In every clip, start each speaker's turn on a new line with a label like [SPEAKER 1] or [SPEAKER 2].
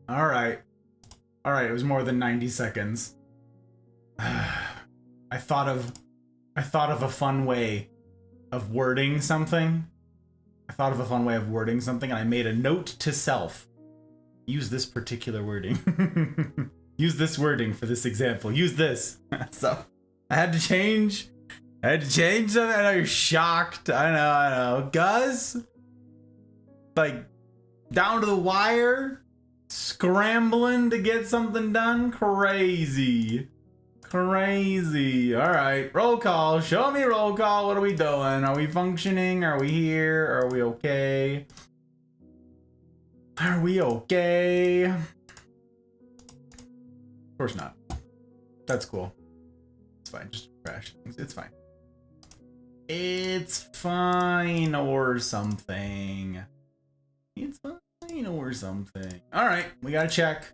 [SPEAKER 1] All right. All right, it was more than 90 seconds. I thought of a fun way of wording something. And I made a note to self. Use this particular wording. Use this wording for this example. Use this. So I had to change something. I know you're shocked. I know. Gus? Like, down to the wire? Scrambling to get something done? Crazy. Alright, roll call. Show me roll call. What are we doing? Are we functioning? Are we here? Are we okay? Of course not. That's cool. It's fine. Just crash things. It's fine. It's fine or something. Alright, we gotta check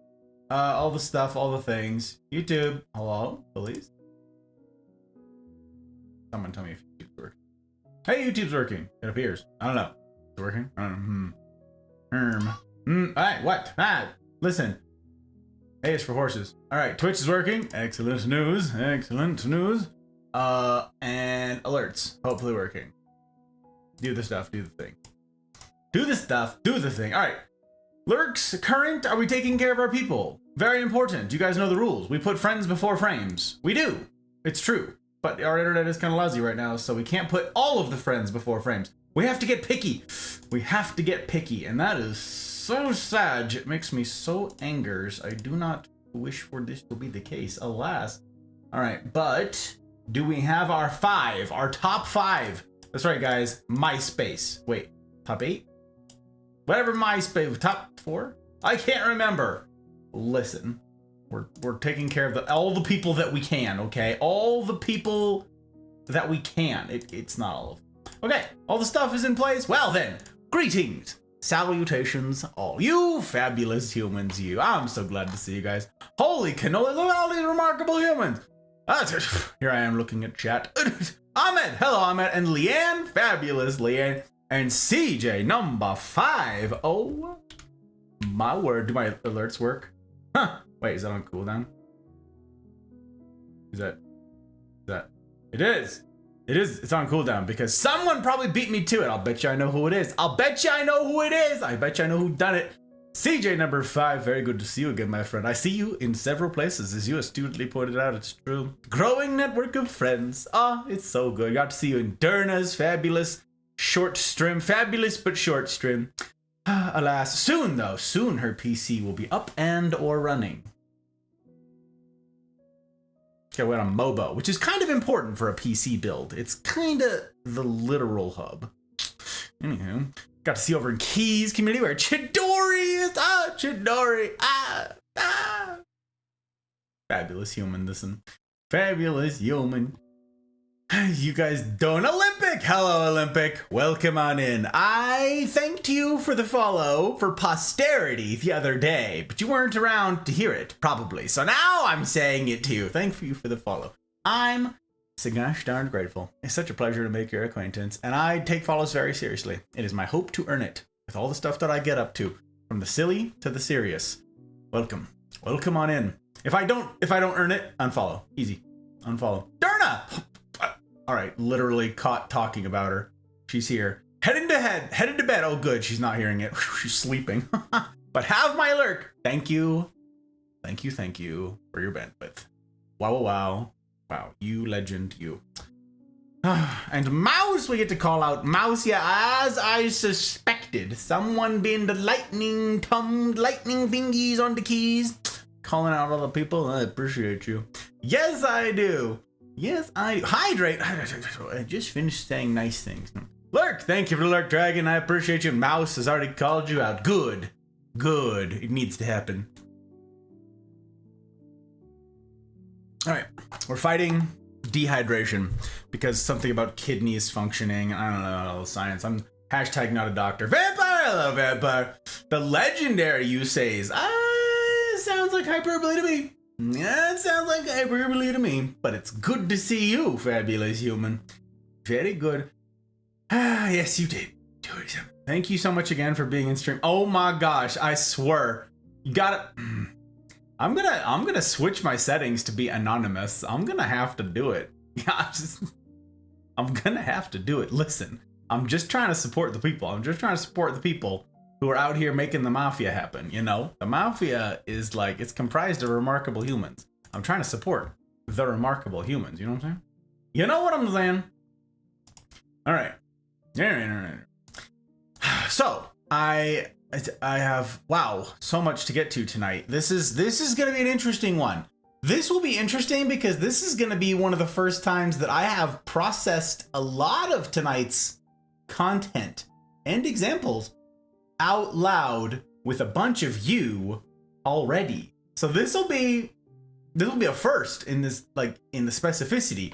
[SPEAKER 1] all the stuff, all the things. YouTube, hello, please. Someone tell me if YouTube's working. Hey, YouTube's working. It appears. I don't know. It's working? I don't know. Alright, what? Listen. A is for horses. Alright, Twitch is working. Excellent news. And alerts. Hopefully working. Do the stuff, do the thing. Alright. Lurks, current, are we taking care of our people? Very important. You guys know the rules. We put friends before frames. We do. It's true. But our internet is kind of lousy right now, so we can't put all of the friends before frames. We have to get picky. And that is so sad. It makes me so angers. I do not wish for this to be the case, alas. Alright, but do we have our top five? That's right, guys. MySpace. Wait, top 8? Whatever MySpace, top 4? I can't remember. Listen, we're taking care of all the people that we can, okay? All the people that we can. It's not all of them. Okay, all the stuff is in place. Well then, greetings, salutations, all you fabulous humans, you. I'm so glad to see you guys. Holy cannoli, look at all these remarkable humans. Here I am looking at chat. Ahmed, hello Ahmed, and Leanne, fabulous Leanne. And CJ number 5. Oh my word. Do my alerts work? Huh. Wait, is that on cooldown? Is that? It is. It's on cooldown because someone probably beat me to it. I'll bet you I know who it is. I bet you I know who done it. CJ number 5. Very good to see you again, my friend. I see you in several places, as you astutely pointed out. It's true. Growing network of friends. It's so good. Got to see you in Derna's fabulous short stream. Fabulous but short stream. Alas, soon though. Soon her PC will be up and or running. Okay, we're on MOBO, which is kind of important for a PC build. It's kind of the literal hub. Anywho, got to see over in Keys community where Chidori is. Chidori. Fabulous human, listen. Fabulous human. You guys don't. Olympic! Hello, Olympic. Welcome on in. I thanked you for the follow for posterity the other day, but you weren't around to hear it, probably. So now I'm saying it to you. Thank you for the follow. I'm so gosh darn grateful. It's such a pleasure to make your acquaintance, and I take follows very seriously. It is my hope to earn it with all the stuff that I get up to, from the silly to the serious. Welcome. Welcome on in. If I don't earn it, unfollow. Easy. Unfollow. Derna! All right, literally caught talking about her. She's here. Headed to bed. Oh, good. She's not hearing it. She's sleeping. But have my lurk. Thank you for your bandwidth. Wow. Wow, you legend, you. And Mouse, we get to call out Mouse, yeah, as I suspected. Someone being the lightning thingies on the keys. Calling out all the people. I appreciate you. Yes, I do. Hydrate. I just finished saying nice things. Lurk, thank you for the lurk, Dragon. I appreciate you. Mouse has already called you out. Good. It needs to happen. All right, we're fighting dehydration because something about kidneys functioning. I don't know all the science. I'm hashtag not a doctor. Vampire, hello, vampire. The legendary you says. Sounds like hyperbole to me. Yeah, it sounds like hyperbole to me, but it's good to see you, fabulous human. Very good. Yes, you did. Thank you so much again for being in stream. Oh my gosh, I swear. You gotta. I'm gonna switch my settings to be anonymous. I'm gonna have to do it. Yeah, I'm gonna have to do it. Listen, I'm just trying to support the people. I'm just trying to support the people who are out here making the mafia happen. You know, the mafia is like, it's comprised of remarkable humans. I'm trying to support the remarkable humans. You know what I'm saying? You know what I'm saying? All right. So I have, wow, so much to get to tonight. This is going to be an interesting one. This will be interesting because this is going to be one of the first times that I have processed a lot of tonight's content and examples out loud with a bunch of you already. So this will be a first in this, like, in the specificity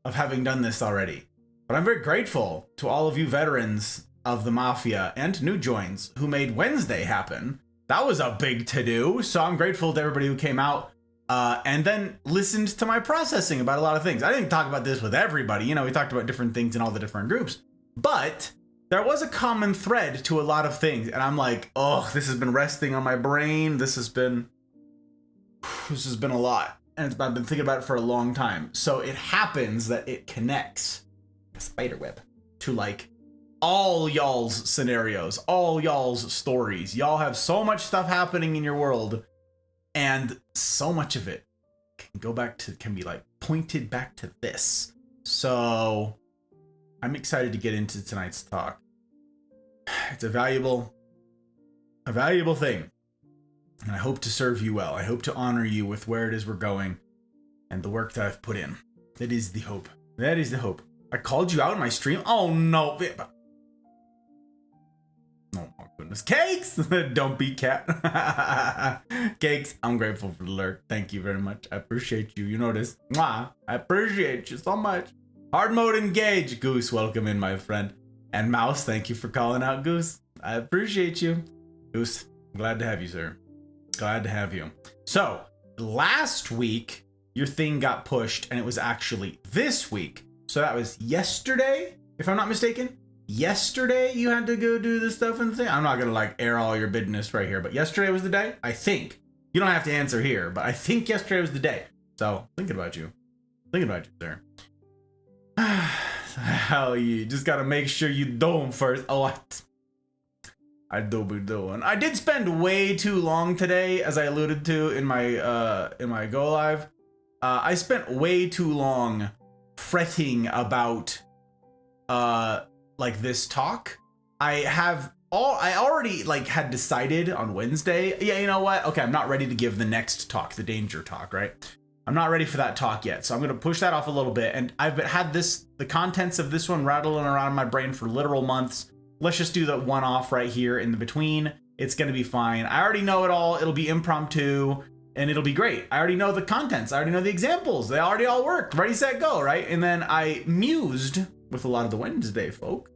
[SPEAKER 1] of having done this already. But I'm very grateful to all of you veterans of the Mafia and new joins who made Wednesday happen. That was a big to-do, so I'm grateful to everybody who came out and then listened to my processing about a lot of things. I didn't talk about this with everybody, you know, we talked about different things in all the different groups, but there was a common thread to a lot of things, and I'm like, oh, this has been resting on my brain. This has been a lot, and I've been thinking about it for a long time. So it happens that it connects a spider web to like all y'all's scenarios, all y'all's stories. Y'all have so much stuff happening in your world, and so much of it can be like pointed back to this. So I'm excited to get into tonight's talk. It's a valuable thing, and I hope to serve you well. I hope to honor you with where it is we're going and the work that I've put in. That is the hope. That is the hope. I called you out in my stream. Oh no. Oh my goodness. Cakes! Don't be cat. Cakes, I'm grateful for the lurk. Thank you very much. I appreciate you. You know this. Mwah. I appreciate you so much. Hard mode engage. Goose, welcome in, my friend. And Mouse, thank you for calling out, Goose. I appreciate you. Goose, glad to have you, sir. Glad to have you. So, last week, your thing got pushed, and it was actually this week. So that was yesterday, if I'm not mistaken. Yesterday, you had to go do this stuff and thing. I'm not going to like air all your business right here, but yesterday was the day, I think. You don't have to answer here, but I think yesterday was the day. So, thinking about you. Thinking about you, sir. Hell, you just got to make sure you do them first. Oh, I do be doing. I did spend way too long today, as I alluded to in my go live. I spent way too long fretting about like this talk. I already like had decided on Wednesday. Yeah, you know what? Okay, I'm not ready to give the next talk, the danger talk, right? I'm not ready for that talk yet, so I'm gonna push that off a little bit. And I've had the contents of this one rattling around in my brain for literal months. Let's just do the one-off right here in the between. It's gonna be fine. I already know it all. It'll be impromptu, and it'll be great. I already know the contents. I already know the examples. They already all worked. Ready, set, go, right? And then I mused with a lot of the Wednesday folk.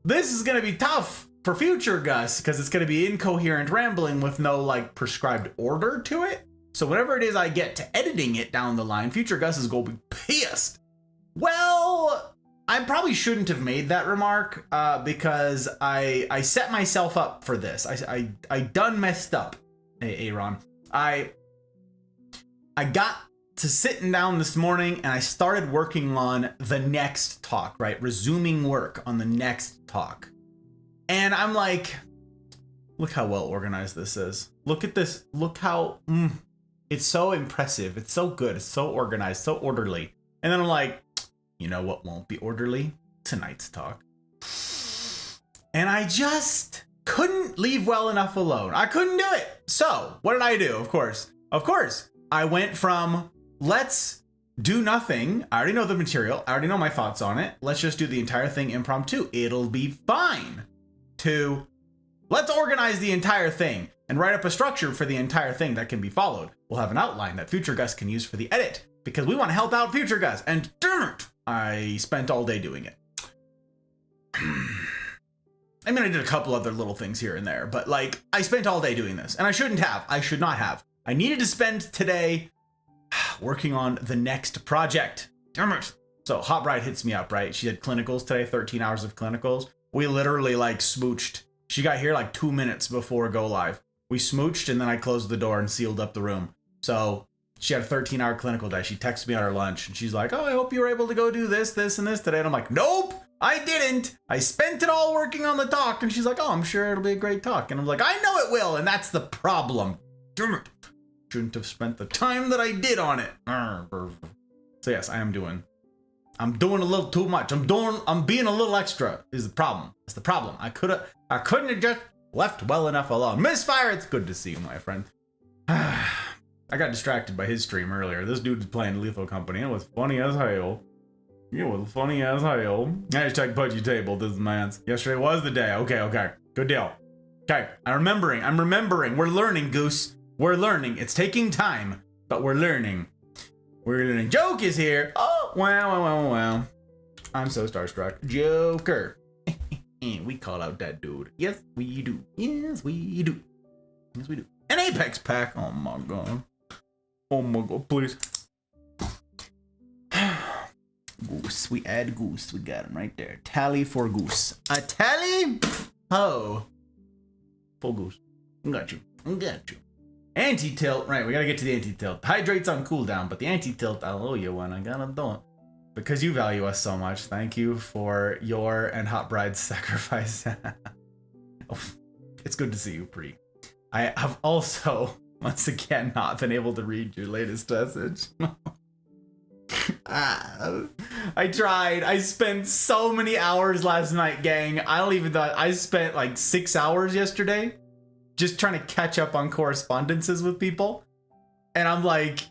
[SPEAKER 1] This is gonna be tough for future Gus, because it's gonna be incoherent rambling with no like prescribed order to it. So whenever it is I get to editing it down the line, future Gus is gonna be pissed. Well, I probably shouldn't have made that remark because I set myself up for this. I done messed up, Aaron. I got to sitting down this morning and I started working on the next talk, right? Resuming work on the next talk. And I'm like, look how well organized this is. Look at this. Look how, it's so impressive. It's so good. It's so organized, so orderly. And then I'm like, you know what won't be orderly? Tonight's talk. And I just couldn't leave well enough alone. I couldn't do it. So what did I do? Of course, I went from let's do nothing. I already know the material. I already know my thoughts on it. Let's just do the entire thing impromptu. It'll be fine. To let's organize the entire thing and write up a structure for the entire thing that can be followed. We'll have an outline that future Gus can use for the edit because we want to help out future Gus. And damn it, I spent all day doing it. I mean, I did a couple other little things here and there, but like I spent all day doing this and I shouldn't have. I should not have. I needed to spend today working on the next project. Damn it. So Hot Bride hits me up, right? She had clinicals today, 13 hours of clinicals. We literally like smooched. She got here like 2 minutes before go live. We smooched, and then I closed the door and sealed up the room. So she had a 13-hour clinical day. She texted me on her lunch, and she's like, oh, I hope you were able to go do this, this, and this today. And I'm like, nope, I didn't. I spent it all working on the talk. And she's like, oh, I'm sure it'll be a great talk. And I'm like, I know it will, and that's the problem. Damn it. Shouldn't have spent the time that I did on it. So yes, I'm doing a little too much. I'm being a little extra is the problem. It's the problem. I couldn't have just left well enough alone. Misfire, it's good to see you, my friend. I got distracted by his stream earlier. This dude was playing Lethal Company. It was funny as hell. It was funny as hell. Hashtag pudgy table, this is man's. Yesterday was the day. Okay. Good deal. Okay, I'm remembering. We're learning, Goose. We're learning. It's taking time, but we're learning. We're learning. Joke is here. Oh, wow. I'm so starstruck. Joker. We call out that dude. Yes, we do. Yes, we do. Yes, we do. An Apex pack. Oh my god. Oh my god, please. Goose. We add Goose. We got him right there. Tally for Goose. A tally? Oh. Full Goose. Got you. Anti-tilt. Right, we gotta get to the anti-tilt. Hydrate's on cooldown, but the anti-tilt, I'll owe you one. I gotta do it. Because you value us so much. Thank you for your and Hot Bride's sacrifice. Oh, it's good to see you, Pri. I have also, once again, not been able to read your latest message. I tried. I spent so many hours last night, gang. I spent like 6 hours yesterday just trying to catch up on correspondences with people. And I'm like,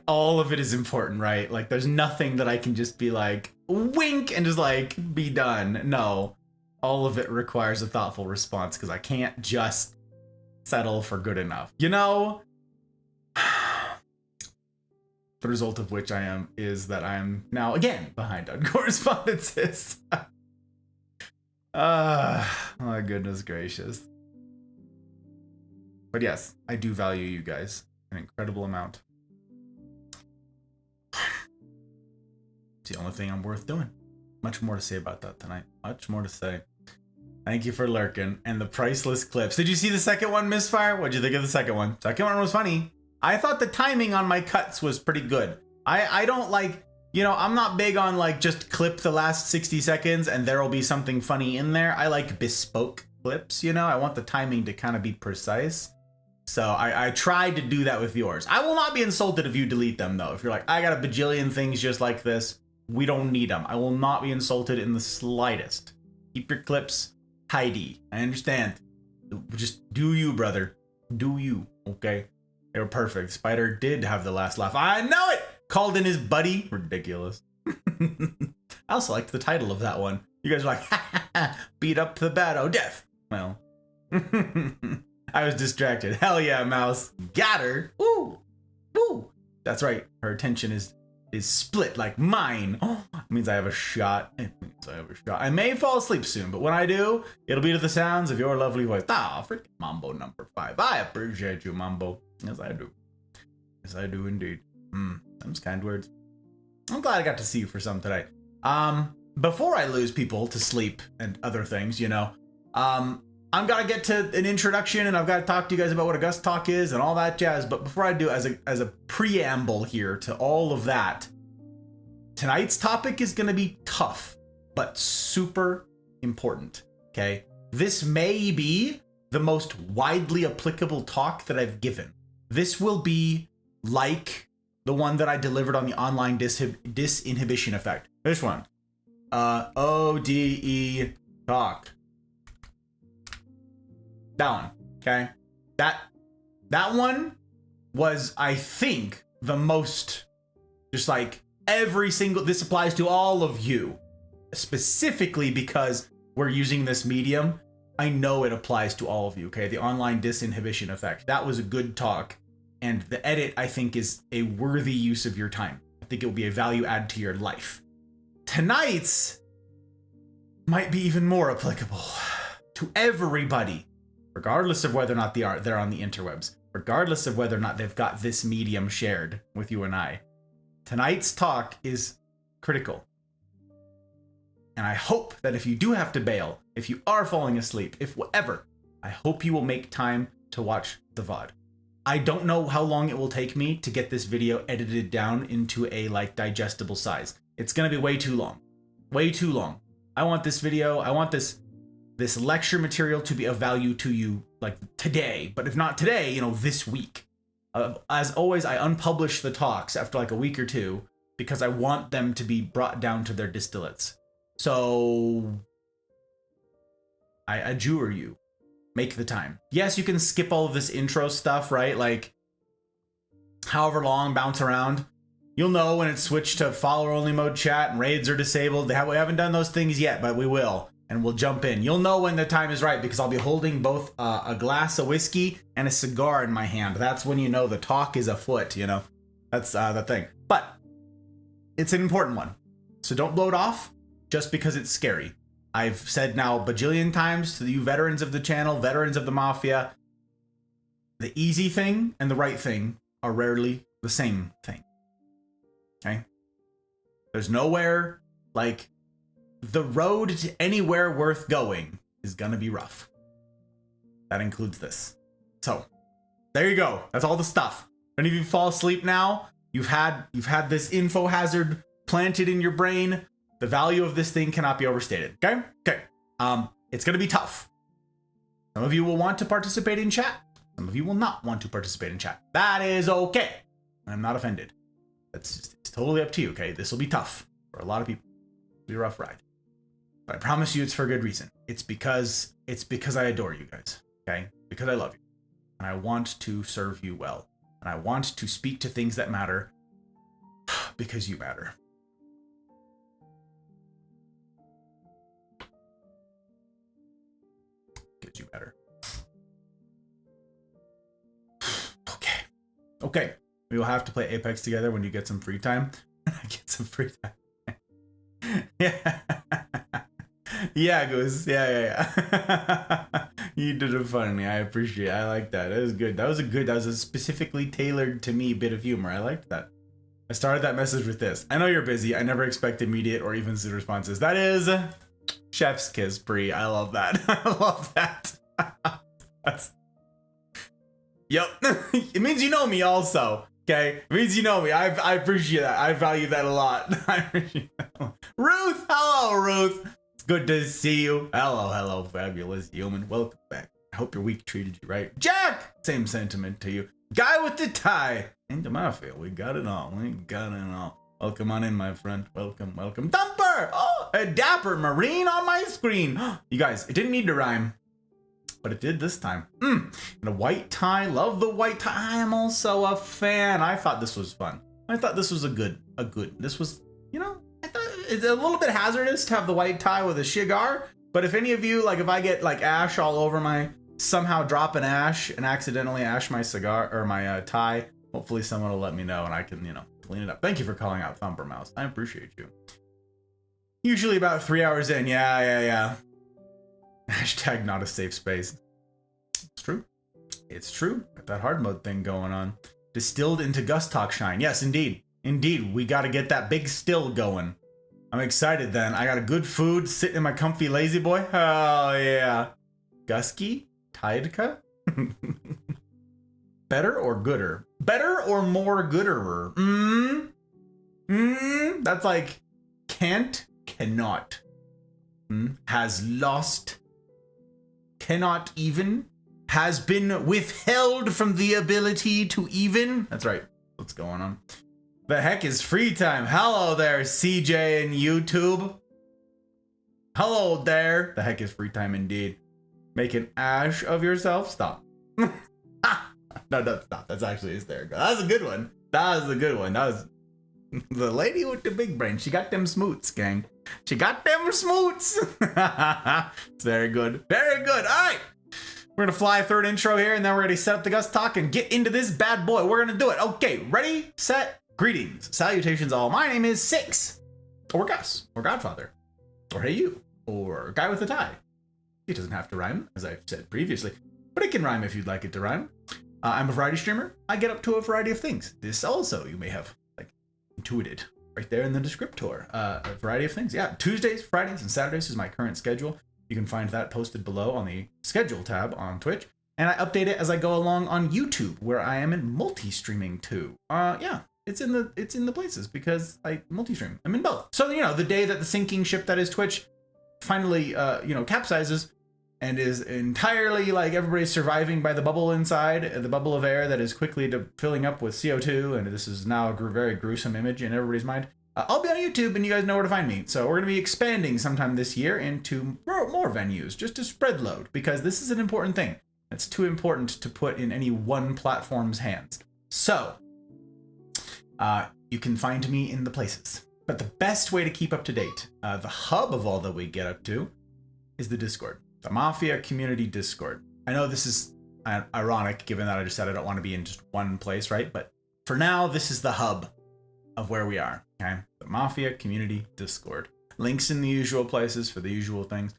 [SPEAKER 1] all of it is important, right? Like, there's nothing that I can just be like, wink, and just like, be done. No, all of it requires a thoughtful response because I can't just settle for good enough. You know? The result of which is that I am now again behind on correspondences. My goodness gracious. But yes, I do value you guys an incredible amount. It's the only thing I'm worth doing. Much more to say about that tonight. Much more to say. Thank you for lurking. And the priceless clips. Did you see the second one, Misfire? What'd you think of the second one? Second one was funny. I thought the timing on my cuts was pretty good. I don't like, I'm not big on like just clip the last 60 seconds and there'll be something funny in there. I like bespoke clips, I want the timing to kind of be precise. So I tried to do that with yours. I will not be insulted if you delete them though. If you're like, I got a bajillion things just like this, we don't need them. I will not be insulted in the slightest. Keep your clips tidy. I understand. Just do you, brother. Do you, okay? They were perfect. Spider did have the last laugh. I know it! Called in his buddy. Ridiculous. I also liked the title of that one. You guys were like, ha ha ha, beat up the bad Death. Well, I was distracted. Hell yeah, Mouse. Got her. Woo! Woo! That's right. Her attention is split like mine. Oh, it means I have a shot. I may fall asleep soon, but when I do, it'll be to the sounds of your lovely voice. Freaking Mambo number 5. I appreciate you, Mambo. Yes, I do. Yes, I do indeed. Those kind words. I'm glad I got to see you for some today. Before I lose people to sleep and other things, I'm gonna get to an introduction and I've got to talk to you guys about what a Gust Talk is and all that jazz. But before I do, as a preamble here to all of that, tonight's topic is gonna be tough, but super important, okay? This may be the most widely applicable talk that I've given. This will be like the one that I delivered on the online disinhibition effect. This one. ODE talk. That one, okay? That one was, I think, the most, just like this applies to all of you, specifically because we're using this medium. I know it applies to all of you, okay? The online disinhibition effect. That was a good talk. And the edit, I think, is a worthy use of your time. I think it will be a value add to your life. Tonight's might be even more applicable to everybody, regardless of whether or not they're on the interwebs, regardless of whether or not they've got this medium shared with you and I. Tonight's talk is critical. And I hope that if you do have to bail, if you are falling asleep, if whatever, I hope you will make time to watch the VOD. I don't know how long it will take me to get this video edited down into a like digestible size. It's gonna be way too long. Way too long. I want this video, I want this lecture material to be of value to you like today, but if not today, you know, this week. As always, I unpublish the talks after like a week or two because I want them to be brought down to their distillates. So I adjure you, make the time. Yes, you can skip all of this intro stuff, right? Like however long, bounce around. You'll know when it's switched to follower only mode chat and raids are disabled. We haven't done those things yet, but we will. And we'll jump in. You'll know when the time is right because I'll be holding both a glass of whiskey and a cigar in my hand. That's when you know the talk is afoot, you know? That's the thing. But it's an important one. So don't blow it off just because it's scary. I've said now bajillion times to you veterans of the channel, veterans of the Mafia, the easy thing and the right thing are rarely the same thing. Okay? There's nowhere like... The road to anywhere worth going is gonna be rough. That includes this. So, there you go. That's all the stuff. If any of you fall asleep now, you've had this info hazard planted in your brain. The value of this thing cannot be overstated. Okay? Okay. It's gonna be tough. Some of you will want to participate in chat. Some of you will not want to participate in chat. That is okay. I'm not offended. It's totally up to you, okay? This will be tough for a lot of people. It'll be a rough ride. But I promise you it's for good reason. It's because I adore you guys, okay? Because I love you. And I want to serve you well. And I want to speak to things that matter because you matter. Because you matter. Okay. Okay. We will have to play Apex together when you get some free time. Get some free time. Yeah. Yeah, Goose. Yeah. You did it funny. I appreciate it. I like that. That was good. That was a specifically tailored to me bit of humor. I liked that. I started that message with this. I know you're busy. I never expect immediate or even instant responses. That is chef's kiss, Bree. I love that. I love that. That's... Yep. It means you know me also. Okay? It means you know me. I appreciate that. I value that a lot. I appreciate that. Ruth! Hello, Ruth! Good to see you. Hello, fabulous human. Welcome back. I hope your week treated you right. Jack! Same sentiment to you. Guy with the tie. Into Mafia. We got it all. Welcome on in, my friend. Welcome. Thumper! Oh, a dapper Marine on my screen. You guys, it didn't need to rhyme, but it did this time. And a white tie. Love the white tie. I am also a fan. I thought this was fun. I thought this was a good. This was, you know, it's a little bit hazardous to have the white tie with a cigar, but if any of you, like if I get like ash all over my, somehow drop an ash and accidentally ash my cigar or my tie, hopefully someone will let me know and I can, you know, clean it up. Thank you for calling out Thumper Mouse. I appreciate you. Usually about 3 hours in. Yeah. Hashtag not a safe space. It's true. It's true. Got that hard mode thing going on. Distilled into Gus Talk Shine. Yes, indeed. Indeed. We got to get that big still going. I'm excited then. I got a good food sitting in my comfy lazy boy. Oh yeah. Gusky? Tideka? Better or gooder? Better or more gooderer? That's like can't, cannot. Has lost, cannot even, has been withheld from the ability to even. That's right. What's going on? The heck is free time? Hello there, CJ and YouTube. Hello there. The heck is free time indeed. Make an ash of yourself? Stop. No, stop. That's actually hysterical. That was a good one. That was a good one. That was the lady with the big brain. She got them smoots, gang. She got them smoots. It's very good. Very good. All right. We're going to fly a third intro here, and then we're going to set up the Gus Talk and get into this bad boy. We're going to do it. Okay, ready, set, greetings. Salutations all. My name is Six, or Gus, or Godfather, or Hey You, or Guy with a Tie. It doesn't have to rhyme, as I've said previously, but it can rhyme if you'd like it to rhyme. I'm a variety streamer. I get up to a variety of things. This also, you may have like intuited right there in the descriptor. A variety of things. Yeah, Tuesdays, Fridays, and Saturdays is my current schedule. You can find that posted below on the schedule tab on Twitch. And I update it as I go along on YouTube, where I am in multi-streaming too. Yeah, it's in the places because I multi-stream. I'm in both. So, you know, the day that the sinking ship that is Twitch finally, capsizes and is entirely like everybody's surviving by the bubble inside, the bubble of air that is quickly filling up with CO2, and this is now a very gruesome image in everybody's mind. I'll be on YouTube, and you guys know where to find me. So we're going to be expanding sometime this year into more venues, just to spread load, because this is an important thing. It's too important to put in any one platform's hands. So, you can find me in the places. But the best way to keep up to date, the hub of all that we get up to, is the Discord. The Mafia Community Discord. I know this is ironic, given that I just said I don't want to be in just one place, right? But for now, this is the hub of where we are, okay? The Mafia Community Discord. Links in the usual places for the usual things.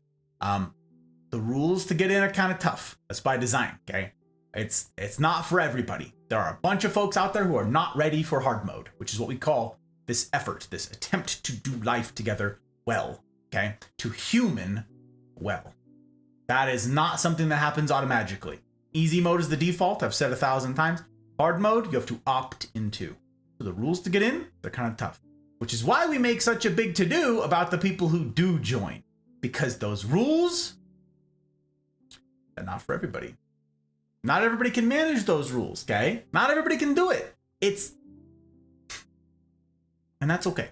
[SPEAKER 1] The rules to get in are kind of tough. That's by design, okay? It's not for everybody. There are a bunch of folks out there who are not ready for hard mode, which is what we call this effort, this attempt to do life together well, okay? To human well. That is not something that happens automatically. Easy mode is the default, I've said 1,000 times. Hard mode, you have to opt into. So the rules to get in, they're kind of tough. Which is why we make such a big to-do about the people who do join. Because those rules, they're not for everybody. Not everybody can manage those rules, okay? Not everybody can do it. And that's okay.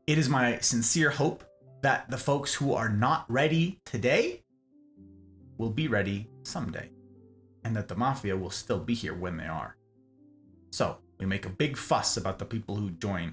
[SPEAKER 1] It is my sincere hope that the folks who are not ready today will be ready someday. And that the Mafia will still be here when they are. So, we make a big fuss about the people who join.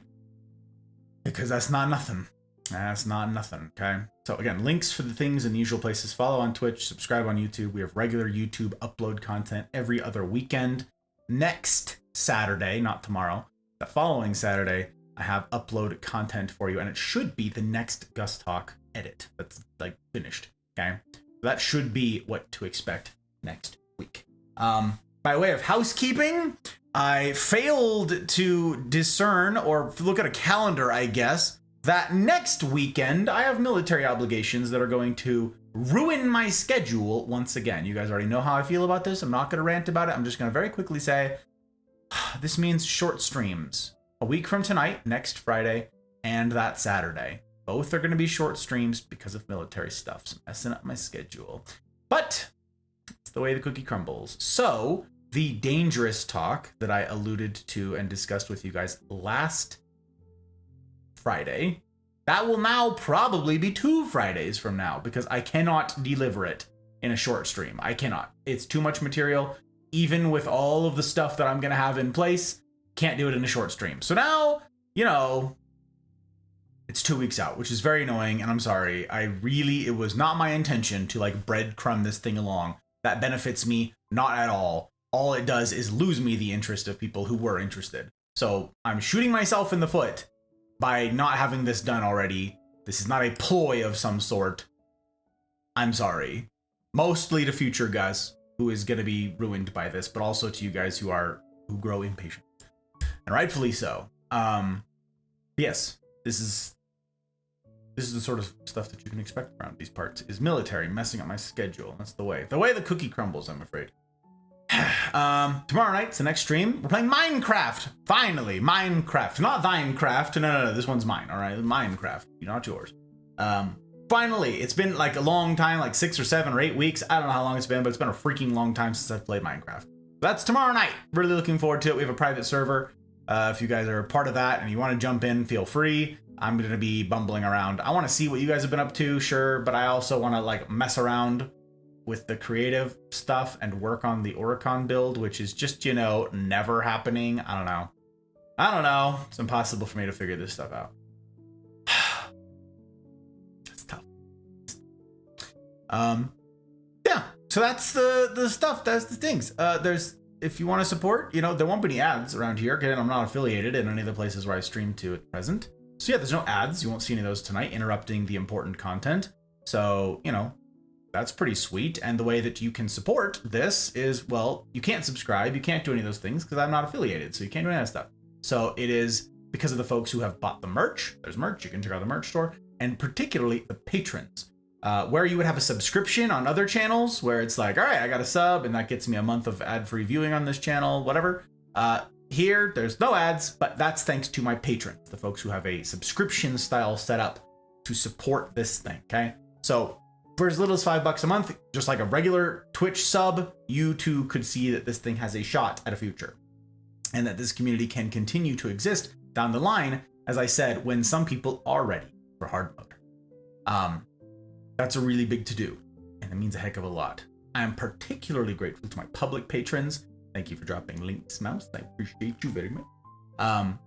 [SPEAKER 1] Because that's not nothing. That's not nothing, okay? So again, links for the things in the usual places. Follow on Twitch, subscribe on YouTube. We have regular YouTube upload content every other weekend. Next Saturday, not tomorrow, the following Saturday, I have upload content for you, and it should be the next Gus Talk edit that's like finished, okay? So that should be what to expect next week. By way of housekeeping, I failed to discern or look at a calendar, I guess, that next weekend I have military obligations that are going to ruin my schedule once again. You guys already know how I feel about this. I'm not going to rant about it. I'm just going to very quickly say this means short streams. A week from tonight, next Friday, and that Saturday. Both are going to be short streams because of military stuff. So messing up my schedule. But it's the way the cookie crumbles. So the dangerous talk that I alluded to and discussed with you guys last Friday, that will now probably be 2 Fridays from now because I cannot deliver it in a short stream. I cannot. It's too much material. Even with all of the stuff that I'm going to have in place, can't do it in a short stream. So now, it's 2 weeks out, which is very annoying, and I'm sorry. It was not my intention to like breadcrumb this thing along. That benefits me not at all. All it does is lose me the interest of people who were interested. So I'm shooting myself in the foot by not having this done already. This is not a ploy of some sort. I'm sorry. Mostly to future Gus, who is going to be ruined by this, but also to you guys who grow impatient. And rightfully so. Yes, this is the sort of stuff that you can expect around these parts, is military messing up my schedule. That's the way the cookie crumbles, I'm afraid. Tomorrow night's the next stream. We're playing Minecraft. Finally, Minecraft. Not Thinecraft. No. This one's mine, all right? Minecraft. Not yours. Finally, it's been like a long time, like 6 or 7 or 8 weeks. I don't know how long it's been, but it's been a freaking long time since I've played Minecraft. That's tomorrow night. Really looking forward to it. We have a private server. If you guys are a part of that and you want to jump in, feel free. I'm going to be bumbling around. I want to see what you guys have been up to, sure, but I also want to like mess around with the creative stuff and work on the Oricon build, which is just, never happening. I don't know. It's impossible for me to figure this stuff out. It's tough. Yeah. So that's the stuff. That's the things. If you want to support, there won't be any ads around here. Again, I'm not affiliated in any of the places where I stream to at present. So yeah, there's no ads. You won't see any of those tonight interrupting the important content. So, that's pretty sweet. And the way that you can support this is, well, you can't subscribe. You can't do any of those things because I'm not affiliated. So you can't do any of that stuff. So it is because of the folks who have bought the merch. There's merch. You can check out the merch store. And particularly the patrons. where you would have a subscription on other channels where it's like, all right, I got a sub and that gets me a month of ad-free viewing on this channel, whatever. Here, there's no ads, but that's thanks to my patrons, the folks who have a subscription style setup to support this thing, okay? So for as little as $5 a month, just like a regular Twitch sub, you too could see that this thing has a shot at a future and that this community can continue to exist down the line, as I said, when some people are ready for hard mode. That's a really big to-do, and it means a heck of a lot. I am particularly grateful to my public patrons. Thank you for dropping links, Mouse. I appreciate you very much. I'm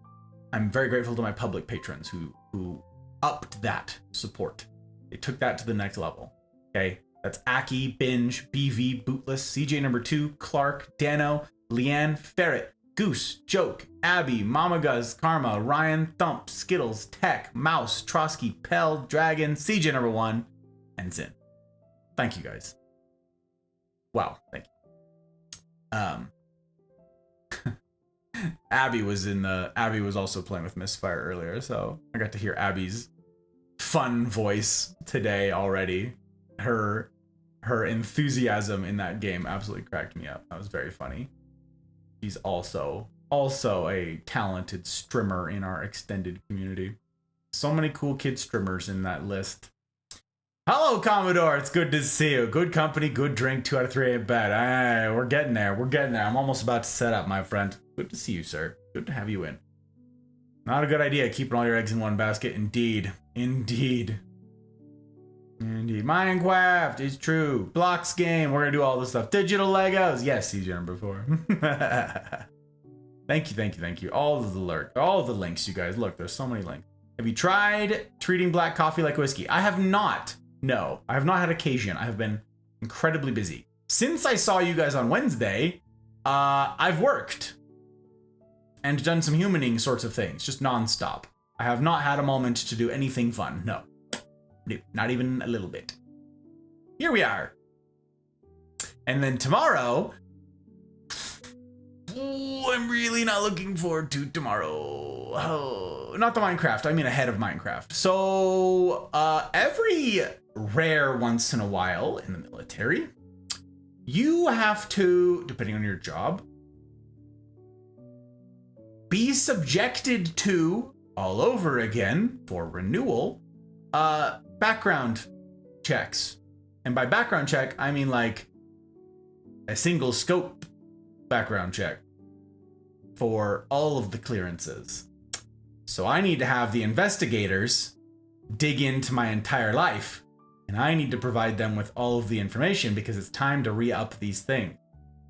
[SPEAKER 1] very grateful to my public patrons who upped that support. They took that to the next level. Okay, that's Aki, Binge, BV, Bootless, CJ number 2, Clark, Dano, Leanne, Ferret, Goose, Joke, Abby, Mama Guz, Karma, Ryan, Thump, Skittles, Tech, Mouse, Trotsky, Pell, Dragon, CJ number 1, and Zin. Thank you guys. Wow, thank you. Abby was also playing with Misfire earlier, so I got to hear Abby's fun voice today already. Her enthusiasm in that game absolutely cracked me up. That was very funny. She's also a talented streamer in our extended community. So many cool kid streamers in that list. Hello, Commodore. It's good to see you. Good company, good drink. 2 out of 3 ain't bad. Aye, we're getting there. We're getting there. I'm almost about to set up, my friend. Good to see you, sir. Good to have you in. Not a good idea, keeping all your eggs in one basket. Indeed. Indeed. Indeed. Minecraft is true. Blocks game. We're going to do all this stuff. Digital Legos. Yes, CJ number 4. Thank you. All of the links, you guys. Look, there's so many links. Have you tried treating black coffee like whiskey? I have not. No, I have not had occasion. I have been incredibly busy. Since I saw you guys on Wednesday, I've worked and done some humaning sorts of things, just nonstop. I have not had a moment to do anything fun. No, not even a little bit. Here we are. And then tomorrow, I'm really not looking forward to tomorrow. Oh, not the Minecraft, I mean ahead of Minecraft. So every rare once in a while in the military, you have to, depending on your job, be subjected to, all over again for renewal, background checks. And by background check, I mean like a single scope background check for all of the clearances. So I need to have the investigators dig into my entire life, and I need to provide them with all of the information because it's time to re-up these things.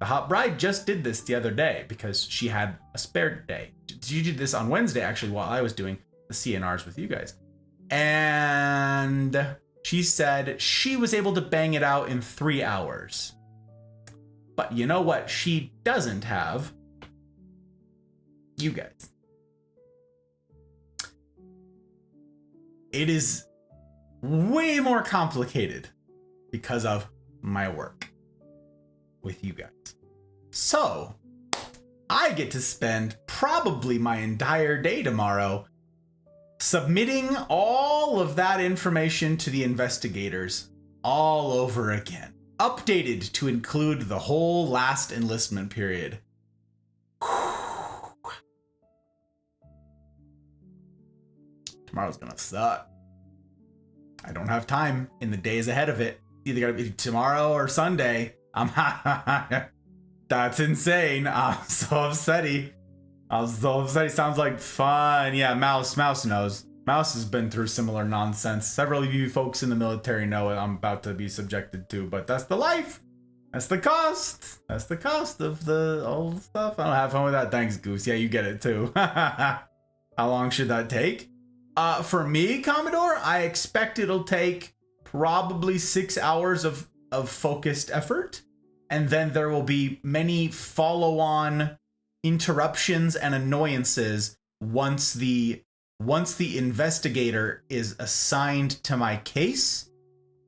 [SPEAKER 1] The Hot Bride just did this the other day because she had a spare day. She did this on Wednesday, actually, while I was doing the CNRs with you guys. And she said she was able to bang it out in 3 hours. But you know what she doesn't have? You guys. It is way more complicated because of my work with you guys. So I get to spend probably my entire day tomorrow submitting all of that information to the investigators all over again, updated to include the whole last enlistment period. Tomorrow's gonna suck. I don't have time in the days ahead of it. Either gotta be tomorrow or Sunday. That's insane. I'm so upsetty. Sounds like fun. Yeah, Mouse knows. Mouse has been through similar nonsense. Several of you folks in the military know what I'm about to be subjected to, but that's the life. That's the cost. That's the cost of the old stuff. I don't have fun with that. Thanks, Goose. Yeah, you get it too. How long should that take? For me, Commodore, I expect it'll take probably 6 hours of focused effort. And then there will be many follow-on interruptions and annoyances once the investigator is assigned to my case.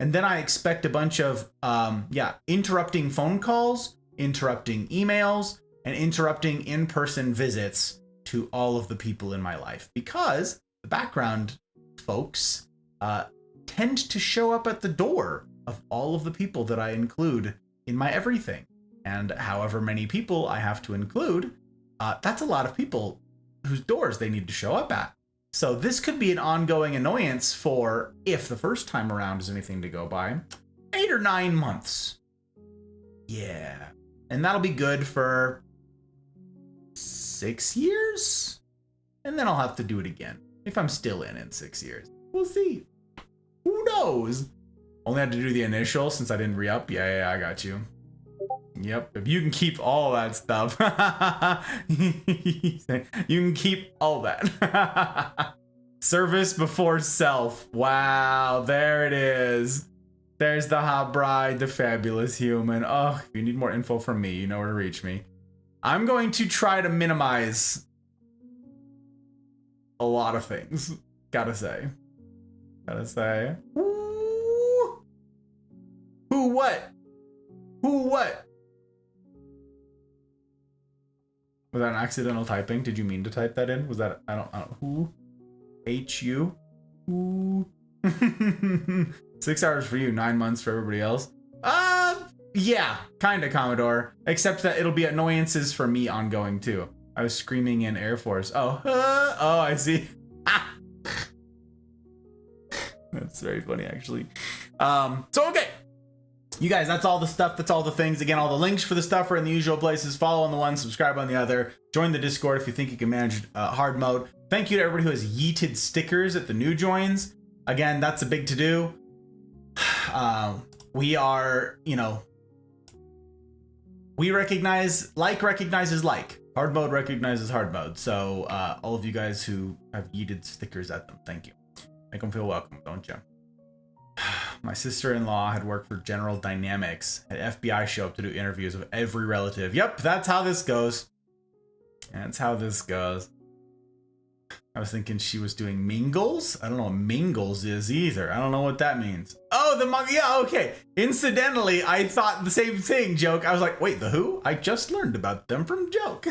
[SPEAKER 1] And then I expect a bunch of interrupting phone calls, interrupting emails, and interrupting in-person visits to all of the people in my life, because the background folks tend to show up at the door of all of the people that I include in my everything. And however many people I have to include, that's a lot of people whose doors they need to show up at. So this could be an ongoing annoyance for, if the first time around is anything to go by, 8 or 9 months. Yeah. And that'll be good for 6 years? And then I'll have to do it again. If I'm still in 6 years. We'll see. Who knows? Only had to do the initial since I didn't re-up. Yeah, I got you. Yep, if you can keep all that stuff. You can keep all that. Service before self. Wow, there it is. There's the hot bride, the fabulous human. Oh, if you need more info from me, you know where to reach me. I'm going to try to minimize a lot of things. Gotta say. Ooh. Who what? Was that an accidental typing? Did you mean to type that in? Was that, I don't who? H-U? Who? 6 hours for you, 9 months for everybody else. Yeah, kinda, Commodore. Except that it'll be annoyances for me ongoing too. I was screaming in Air Force. Oh, I see. That's very funny, actually. So okay. You guys, that's all the stuff. That's all the things. Again, all the links for the stuff are in the usual places. Follow on the one, subscribe on the other. Join the Discord if you think you can manage hard mode. Thank you to everybody who has yeeted stickers at the new joins. Again, that's a big to-do. We are, we recognize, recognizes like. Hard mode recognizes hard mode. So all of you guys who have yeeted stickers at them, thank you. Make them feel welcome, don't you? My sister-in-law had worked for General Dynamics, had FBI show up to do interviews with every relative. Yep, that's how this goes. That's how this goes. I was thinking she was doing mingles. I don't know what mingles is either. I don't know what that means. Oh, the manga. Yeah, okay. Incidentally, I thought the same thing, Joke. I was like, wait, the who? I just learned about them from Joke.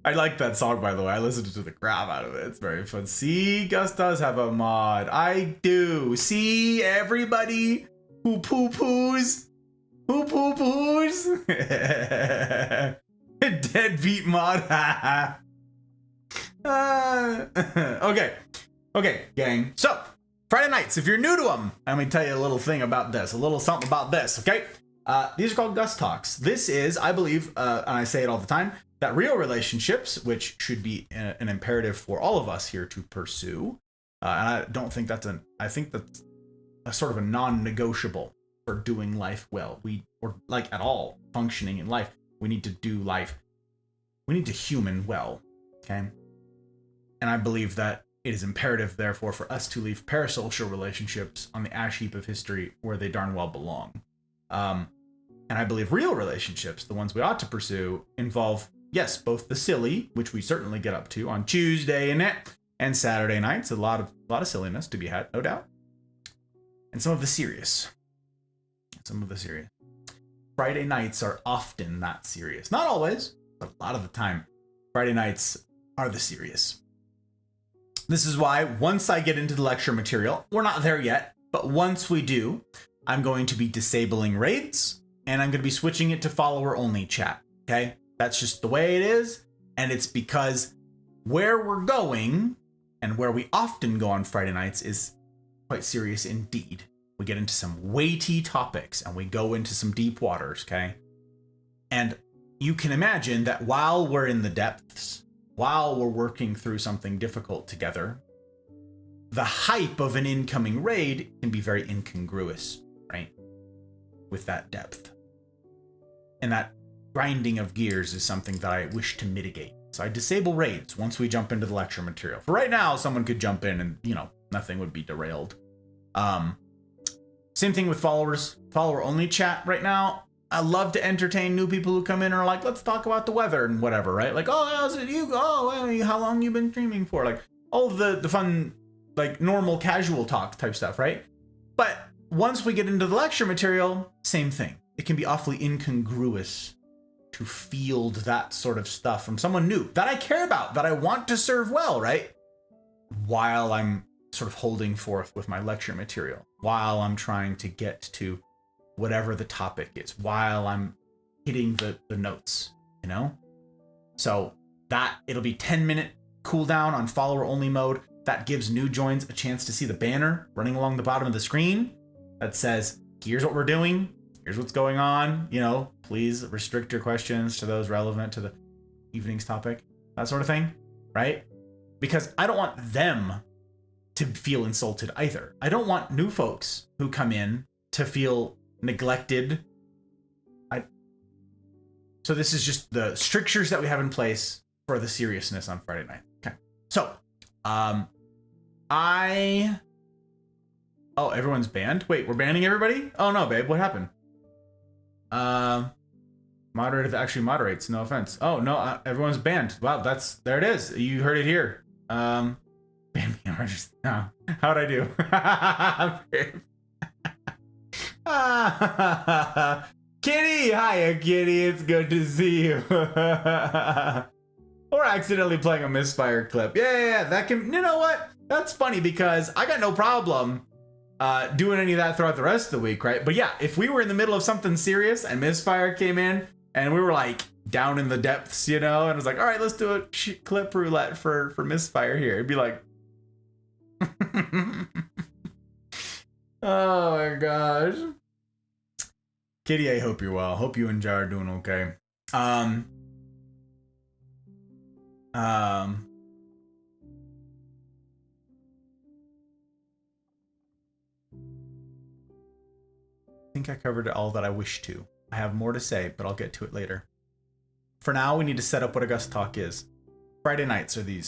[SPEAKER 1] I like that song, by the way. I listened to the crap out of it. It's very fun. See, Gus does have a mod. I do. See, everybody who poo-poos. Who poo-poos. Deadbeat mod. Okay, gang. So, Friday nights, if you're new to them, let me tell you a little thing about this. A little something about this, okay? These are called Gus Talks. This is, I believe, and I say it all the time, that real relationships, which should be an imperative for all of us here to pursue, and I don't think that's I think that's a sort of a non-negotiable for doing life well. Or like at all functioning in life, we need to do life. We need to human well, okay? And I believe that it is imperative, therefore, for us to leave parasocial relationships on the ash heap of history where they darn well belong. And I believe real relationships, the ones we ought to pursue, involve, yes, both the silly, which we certainly get up to on Tuesday and Saturday nights, a lot of silliness to be had, no doubt, and some of the serious. Friday nights are often not serious. Not always, but a lot of the time, Friday nights are the serious. This is why once I get into the lecture material, we're not there yet, but once we do, I'm going to be disabling raids, and I'm going to be switching it to follower-only chat, okay? That's just the way it is, and it's because where we're going, and where we often go on Friday nights, is quite serious indeed. We get into some weighty topics, and we go into some deep waters, okay? And you can imagine that while we're in the depths, while we're working through something difficult together, the hype of an incoming raid can be very incongruous, right? With that depth. And that grinding of gears is something that I wish to mitigate. So I disable raids once we jump into the lecture material. For right now, someone could jump in and, nothing would be derailed. Same thing with follower-only chat right now. I love to entertain new people who come in and are like, let's talk about the weather and whatever, right? Like, oh, how's it you? Oh, well, how long you been streaming for? Like, all the fun, like, normal casual talk type stuff, right? But once we get into the lecture material, same thing. It can be awfully incongruous to field that sort of stuff from someone new that I care about, that I want to serve well, right? While I'm sort of holding forth with my lecture material while I'm trying to get to whatever the topic is, while I'm hitting the notes, you know? So that it'll be 10-minute cooldown on follower only mode. That gives new joins a chance to see the banner running along the bottom of the screen that says, here's what we're doing, here's what's going on, you know, please restrict your questions to those relevant to the evening's topic, that sort of thing, right? Because I don't want them to feel insulted either. I don't want new folks who come in to feel neglected. So this is just the strictures that we have in place for the seriousness on Friday night. Okay. So, oh, everyone's banned? Wait, we're banning everybody? Oh no, babe, what happened? Moderator that actually moderates, no offense. Oh no, everyone's banned. Wow, there it is. You heard it here. Ban me, no. How'd I do? Kitty, hiya Kitty, it's good to see you. Or accidentally playing a misfire clip. Yeah, that can, you know what? That's funny because I got no problem doing any of that throughout the rest of the week, right? But yeah, if we were in the middle of something serious and misfire came in and we were like down in the depths, you know, and it was like, all right, let's do a clip roulette for misfire here. It'd be like, oh my gosh. Kitty, I hope you're well. Hope you and Jar are doing okay. I think I covered all that I wish to. I have more to say, but I'll get to it later. For now, we need to set up what a Gust Talk is. Friday nights are the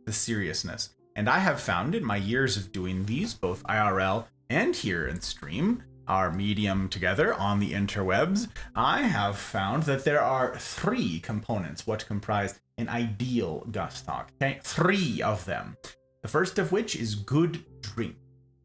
[SPEAKER 1] seriousness. And I have found in my years of doing these, both IRL and here in stream, our medium together on the interwebs, I have found that there are 3 components what comprise an ideal Gust Talk. Okay, 3 of them. The first of which is good drink.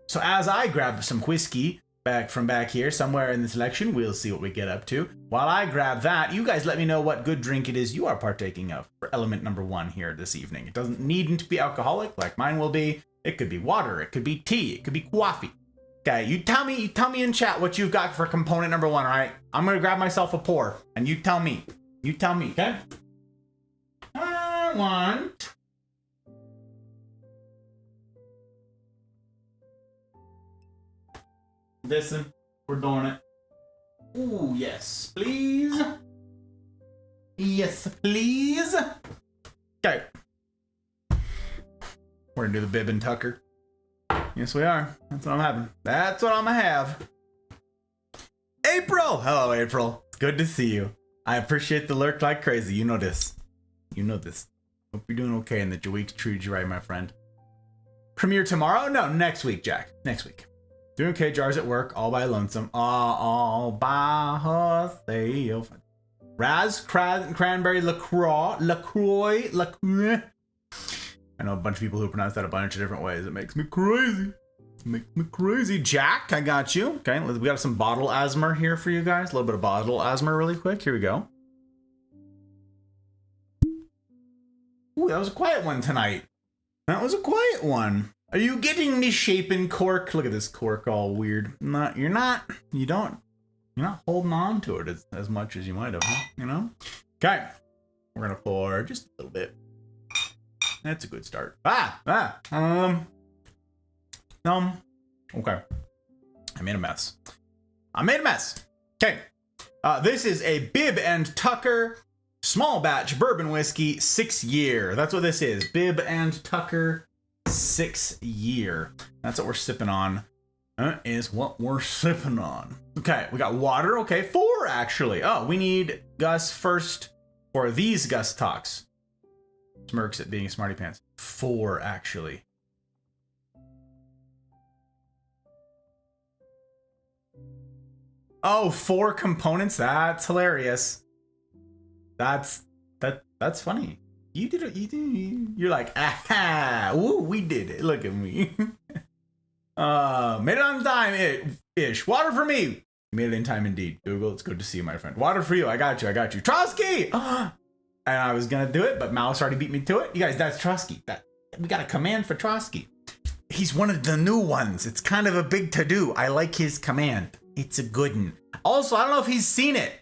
[SPEAKER 1] So as I grab some whiskey from back here, somewhere in the selection, we'll see what we get up to. While I grab that, you guys let me know what good drink it is you are partaking of for element number 1 here this evening. It doesn't need to be alcoholic like mine will be. It could be water, it could be tea, it could be coffee. Okay, you tell me in chat what you've got for component number 1, all right? I'm gonna grab myself a pour, and you tell me, okay? I want listen, we're doing it. Ooh, yes, please. Yes, please. Okay. We're gonna do the bib and tucker. Yes, we are. That's what I'm having. That's what I'm gonna have. April! Hello, April. Good to see you. I appreciate the lurk like crazy. You know this. You know this. Hope you're doing okay and that your week's treated you right, my friend. Premiere tomorrow? No, next week, Jack. Next week. Doing okay, Jars at work, all by lonesome. All by herself. Raz, Cranberry, LaCroix. I know a bunch of people who pronounce that a bunch of different ways. It makes me crazy. Jack, I got you. Okay, we got some bottle asthma here for you guys. A little bit of bottle asthma really quick. Here we go. Ooh, that was a quiet one tonight. That was a quiet one. Are you getting misshapen, cork? Look at this cork all weird. You're not holding on to it as much as you might have, huh? You know? Okay. We're gonna pour just a little bit. That's a good start. Okay. I made a mess. Okay. This is a Bib and Tucker small batch bourbon whiskey 6 year. That's what this is. Bib and Tucker 6 year. That's what we're sipping on. That is what we're sipping on. Okay, we got water. Okay, 4 actually. Oh, we need Gus first for these Gus Talks. Smirks at being a smarty pants. 4 actually. Oh, 4 components. That's hilarious. That's funny. You did it. You're like, aha! Woo, we did it. Look at me. Made it on time. Ish. Water for me. Made it in time indeed. Google, it's good to see you, my friend. Water for you. I got you. Trotsky. And I was gonna do it, but Mouse already beat me to it. You guys, that's Trotsky. We got a command for Trotsky. He's one of the new ones. It's kind of a big to-do. I like his command. It's a good one. Also, I don't know if he's seen it.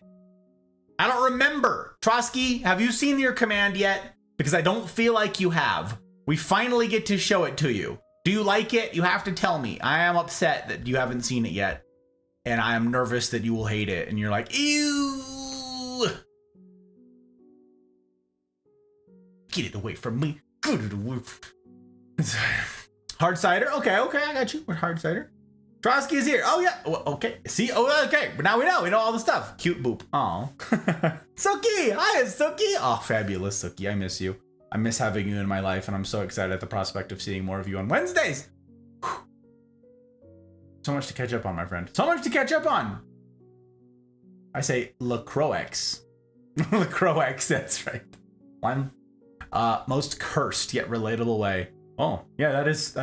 [SPEAKER 1] I don't remember. Trotsky, have you seen your command yet? Because I don't feel like you have. We finally get to show it to you. Do you like it? You have to tell me. I am upset that you haven't seen it yet. And I am nervous that you will hate it. And you're like, ew. Get it away from me. Get it away. Hard cider? Okay, I got you. We're hard cider. Trotsky is here. Oh, yeah. Well, okay. See? Oh, okay. But now we know. We know all the stuff. Cute boop. Oh. Suki. Hi, Suki. Oh, fabulous, Suki. I miss you. I miss having you in my life, and I'm so excited at the prospect of seeing more of you on Wednesdays. Whew. So much to catch up on, my friend. So much to catch up on. I say LaCroix. LaCroix, that's right. One most cursed yet relatable way. Oh, yeah, that's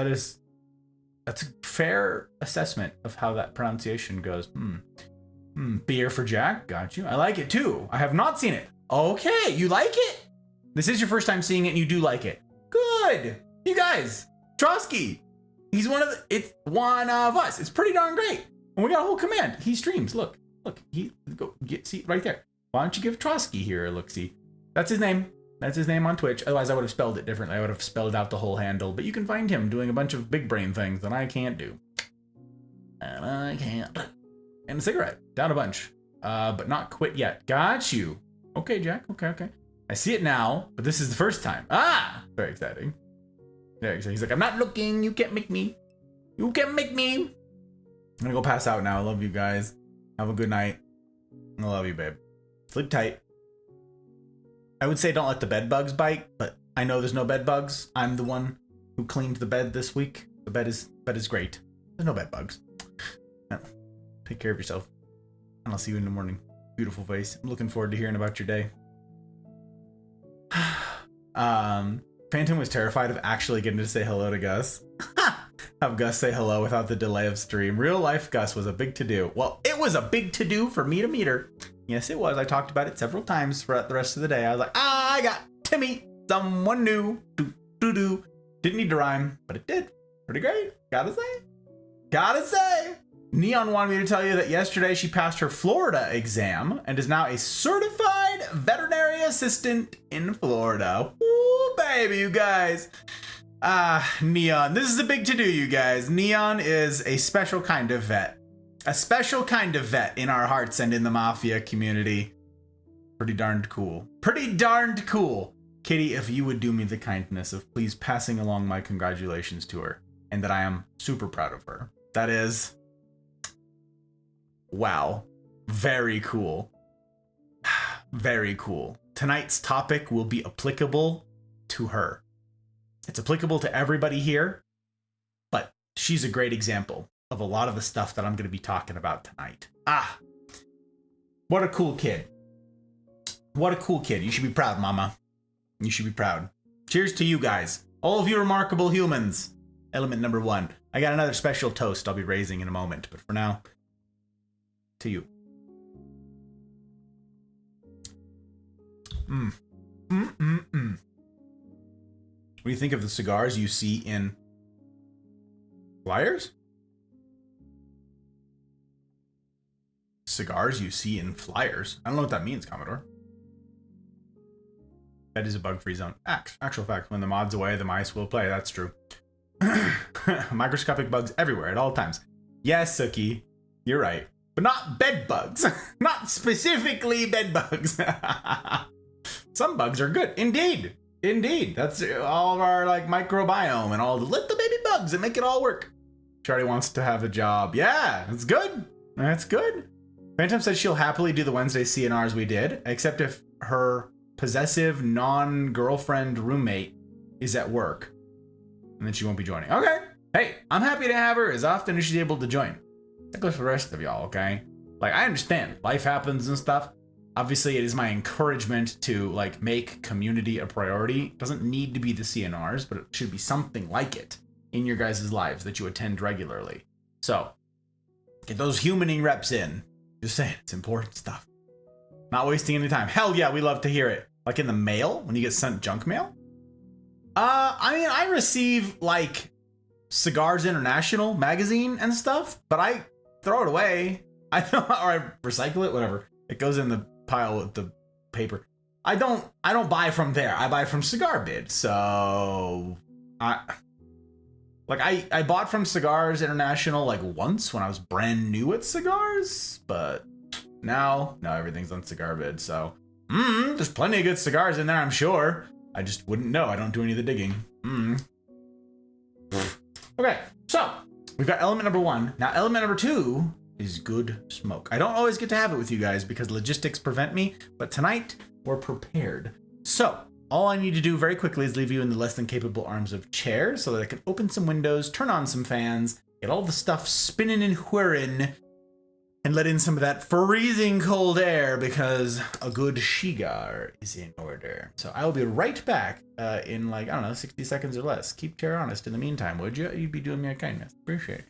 [SPEAKER 1] a fair assessment of how that pronunciation goes. Beer for Jack. Got you. I like it too. I have not seen it. Okay, you like it? This is your first time seeing it and you do like it. Good. You guys, Trotsky. It's one of us. It's pretty darn great. And we got a whole command. He streams. Look. See right there. Why don't you give Trotsky here a look-see? That's his name. That's his name on Twitch. Otherwise, I would have spelled it differently. I would have spelled out the whole handle. But you can find him doing a bunch of big brain things that I can't do. And I can't. And a cigarette. Down a bunch. But not quit yet. Got you. Okay, Jack. Okay. I see it now, but this is the first time. Ah! Very exciting. Very exciting. He's like, I'm not looking. You can't make me. You can't make me. I'm gonna go pass out now. I love you guys. Have a good night. I love you, babe. Sleep tight. I would say don't let the bed bugs bite, but I know there's no bed bugs. I'm the one who cleaned the bed this week. The bed is great. There's no bed bugs. No. Take care of yourself. And I'll see you in the morning. Beautiful face. I'm looking forward to hearing about your day. Phantom was terrified of actually getting to say hello to Gus. Have Gus say hello without the delay of stream. Real life Gus was a big to-do. Well, it was a big to-do for me to meet her. Yes, it was. I talked about it several times throughout the rest of the day. I was like, I got to meet someone new. Didn't need to rhyme, but it did. Pretty great. Gotta say. Neon wanted me to tell you that yesterday she passed her Florida exam and is now a certified veterinary assistant in Florida. Ooh, baby, you guys. Neon. This is a big to-do, you guys. Neon is a special kind of vet. A special kind of vet in our hearts and in the Mafia community. Pretty darned cool. Kitty, if you would do me the kindness of please passing along my congratulations to her and that I am super proud of her. That is... wow. Very cool. Very cool. Tonight's topic will be applicable to her. It's applicable to everybody here, but she's a great example of a lot of the stuff that I'm going to be talking about tonight. What a cool kid. What a cool kid. You should be proud, mama. You should be proud. Cheers to you guys. All of you remarkable humans. Element number 1. I got another special toast I'll be raising in a moment, but for now, to you. What do you think of the cigars you see in flyers? Cigars you see in flyers? I don't know what that means, Commodore. That is a bug-free zone. Actual fact, when the mod's away, the mice will play. That's true. Microscopic bugs everywhere at all times. Yes, Suki, you're right. But not bed bugs. Not specifically bed bugs. Some bugs are good. Indeed. That's all of our like microbiome and all the little baby bugs that make it all work. Charlie wants to have a job. Yeah, that's good. Phantom said she'll happily do the Wednesday CNRs we did, except if her possessive non-girlfriend roommate is at work. And then she won't be joining. Okay. Hey, I'm happy to have her as often as she's able to join. That goes for the rest of y'all, okay? Like, I understand. Life happens and stuff. Obviously, it is my encouragement to, like, make community a priority. It doesn't need to be the CNRs, but it should be something like it in your guys' lives that you attend regularly. So, get those humaning reps in. Just saying, it's important stuff. Not wasting any time. Hell yeah, we love to hear it. Like in the mail, when you get sent junk mail. I mean, I receive, like, Cigars International magazine and stuff, but I throw it away. I don't, or I recycle it, whatever. It goes in the pile with the paper. I don't buy from there. I buy from Cigar Bid. So I bought from Cigars International like once when I was brand new at cigars, but now everything's on Cigar Bid. So there's plenty of good cigars in there, I'm sure. I just wouldn't know. I don't do any of the digging. Okay, so we've got element number 1. Now element number 2 is good smoke. I don't always get to have it with you guys because logistics prevent me, but tonight we're prepared. So all I need to do very quickly is leave you in the less than capable arms of chairs so that I can open some windows, turn on some fans, get all the stuff spinning and whirring, and let in some of that freezing cold air because a good shigar is in order. So I will be right back in like, I don't know, 60 seconds or less. Keep chair honest in the meantime, would you? You'd be doing me a kindness. Appreciate it.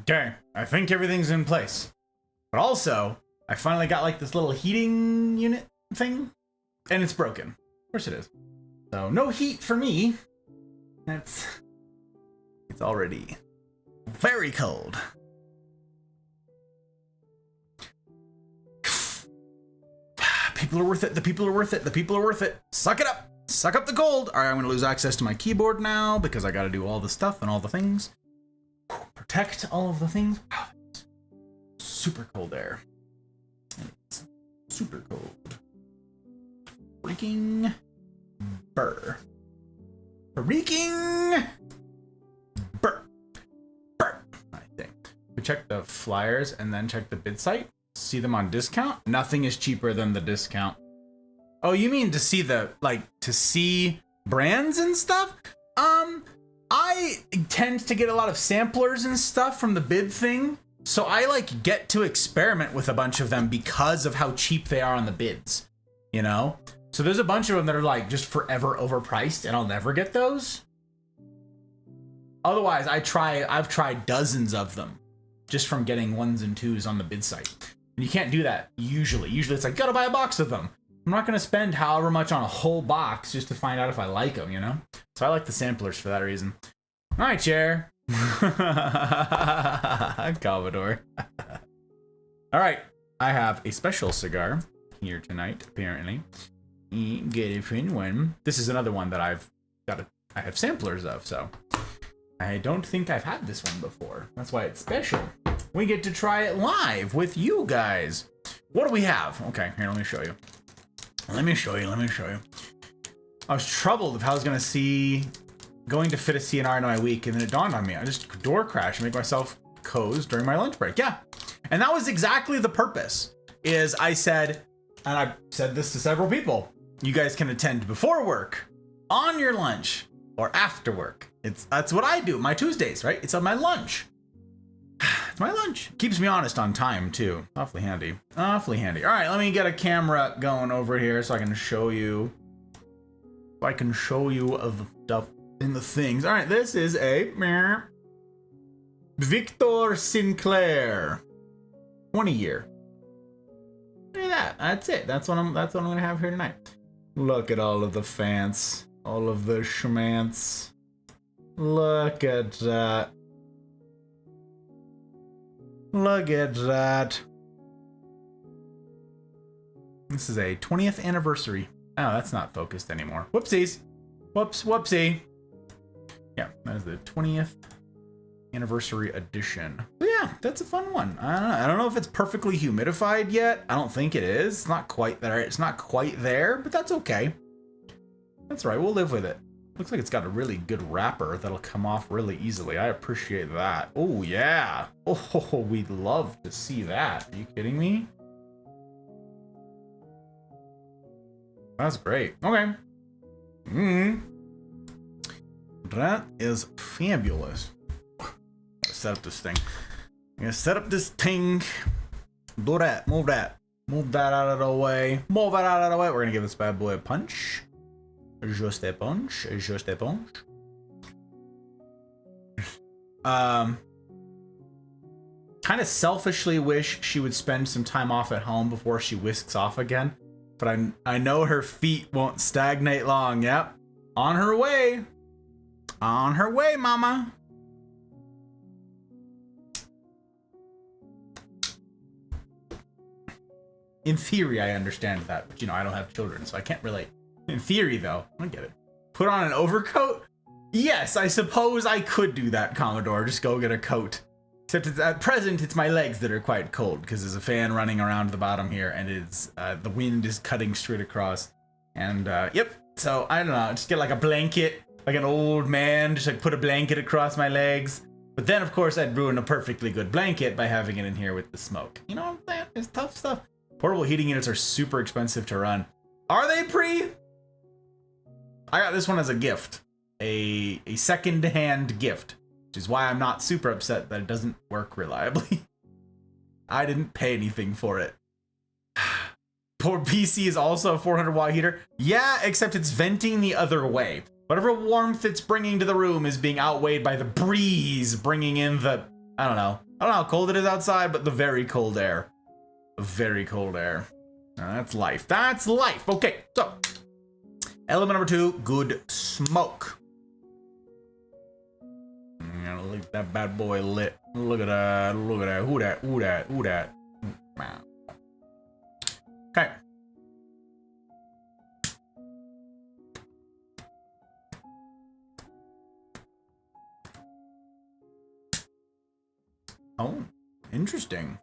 [SPEAKER 1] Okay, I think everything's in place. But also, I finally got like this little heating unit thing, and it's broken. Of course it is. So no heat for me. It's already very cold. People are worth it. The people are worth it. The people are worth it. Suck it up. Suck up the cold. All right, I'm going to lose access to my keyboard now because I got to do all the stuff and all the things. Protect all of the things. Wow, super cold air. It's super cold. Freaking burr. Freaking burr. Burr. I think. We check the flyers and then check the bid site. See them on discount. Nothing is cheaper than the discount. Oh, you mean to see the, like, to see brands and stuff? I tend to get a lot of samplers and stuff from the bid thing. So I like get to experiment with a bunch of them because of how cheap they are on the bids, you know? So there's a bunch of them that are like just forever overpriced and I'll never get those. Otherwise, I've tried dozens of them just from getting 1s and 2s on the bid site. And you can't do that usually. Usually it's like, gotta buy a box of them. I'm not gonna spend however much on a whole box just to find out if I like them, you know? So I like the samplers for that reason. All right, Chair. Commodore. All right, I have a special cigar here tonight, apparently. Get it in one. This is another one that I have samplers of, so I don't think I've had this one before. That's why it's special. We get to try it live with you guys. What do we have? Okay, here, let me show you. Let me show you. I was troubled if I was going to fit a CNR into my week, and then it dawned on me. I just door crash and make myself cozy during my lunch break. Yeah. And that was exactly the purpose. Is I said, and I've said this to several people, you guys can attend before work, on your lunch, or after work. That's what I do, my Tuesdays, right? It's on my lunch. It's my lunch. Keeps me honest on time, too. Awfully handy. Awfully handy. All right, let me get a camera going over here so I can show you. Of the stuff in the things. All right, this is a Victor Sinclair 20 year. Look at that. That's it. That's what I'm gonna have here tonight. Look at all of the fans, all of the schmants. Look at that. Look at that. This is a 20th anniversary. Oh, that's not focused anymore. Whoopsies. Whoopsie. Yeah, that is the 20th anniversary edition. But yeah, that's a fun one. I don't know if it's perfectly humidified yet. I don't think it is. It's not quite there. It's not quite there, but that's okay. That's right. We'll live with it. Looks like it's got a really good wrapper that'll come off really easily. I appreciate that. Oh, yeah. Oh, we'd love to see that. Are you kidding me? That's great. Okay. That is fabulous. Set up this thing. I'm gonna set up this thing. Do that. Move that. Move that out of the way. Move it out of the way. We're gonna give this bad boy a punch. Just a punch. Just a punch. Kind of selfishly wish she would spend some time off at home before she whisks off again. But I know her feet won't stagnate long. Yep. On her way. On her way, mama. In theory, I understand that. But, I don't have children, so I can't relate. In theory, though, I get it. Put on an overcoat? Yes, I suppose I could do that, Commodore. Just go get a coat. Except at present, it's my legs that are quite cold because there's a fan running around the bottom here, and it's the wind is cutting straight across. And yep. So I don't know. Just get like a blanket, like an old man. Just like put a blanket across my legs. But then, of course, I'd ruin a perfectly good blanket by having it in here with the smoke. You know what I'm saying? It's tough stuff. Portable heating units are super expensive to run. Are they pre? I got this one as a gift, a second-hand gift. Which is why I'm not super upset that it doesn't work reliably. I didn't pay anything for it. Poor PC is also a 400-watt heater. Yeah, except it's venting the other way. Whatever warmth it's bringing to the room is being outweighed by the breeze bringing in the, I don't know how cold it is outside, but the very cold air. The very cold air. That's life. That's life. Okay, so element number 2, good smoke. Look at that bad boy lit. Look at that. Look at that. Who that? Who that? Who that? Okay. Oh, interesting.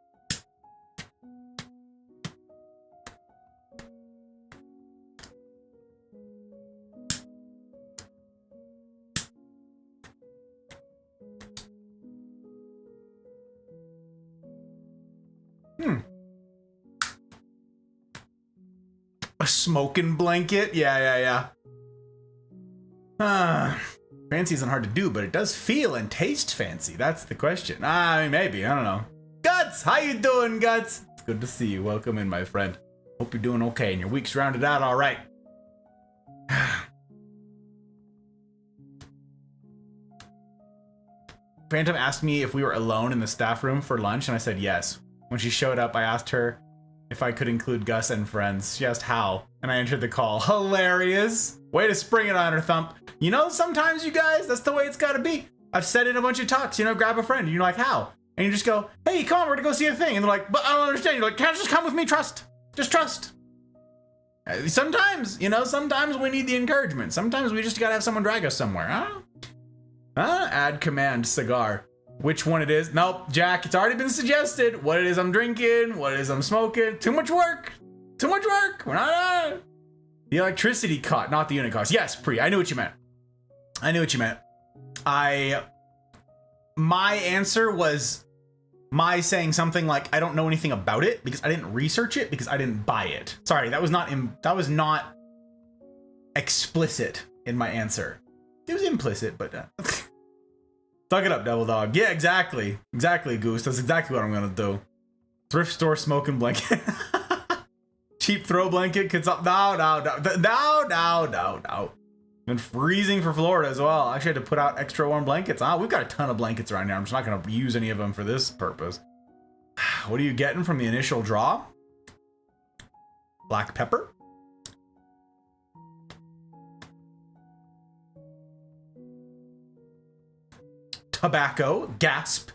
[SPEAKER 1] A smoking blanket? Yeah. Fancy isn't hard to do, but it does feel and taste fancy. That's the question. I mean, maybe. I don't know. Guts! How you doing, Guts? It's good to see you. Welcome in, my friend. Hope you're doing okay and your week's rounded out all right. Phantom asked me if we were alone in the staff room for lunch, and I said yes. When she showed up, I asked her if I could include Gus and friends. She asked how, and I entered the call. Hilarious. Way to spring it on her thump. You know, sometimes, you guys, that's the way it's gotta be. I've said it a bunch of talks, you know, grab a friend, and you're like, how? And you just go, hey, come on, we're gonna go see a thing. And they're like, but I don't understand. You're like, can't just come with me, trust. Just trust. Sometimes, you know, sometimes we need the encouragement. Sometimes we just gotta have someone drag us somewhere. Add command cigar. Which one it is? Nope, Jack, it's already been suggested. What it is I'm drinking, what it is I'm smoking. Too much work. Too much work. We're not. The electricity cut, not the unit cost. Yes, Pre, I knew what you meant. I knew what you meant. My answer was my saying something like, I don't know anything about it because I didn't research it because I didn't buy it. Sorry, that was not explicit in my answer. It was implicit, but suck it up, Devil Dog. Yeah, exactly. Exactly, Goose. That's exactly what I'm gonna do. Thrift store smoking blanket. Cheap throw blanket. No. Been freezing for Florida as well. I actually had to put out extra warm blankets. We've got a ton of blankets around here. I'm just not going to use any of them for this purpose. What are you getting from the initial draw? Black pepper. Tobacco. Gasp.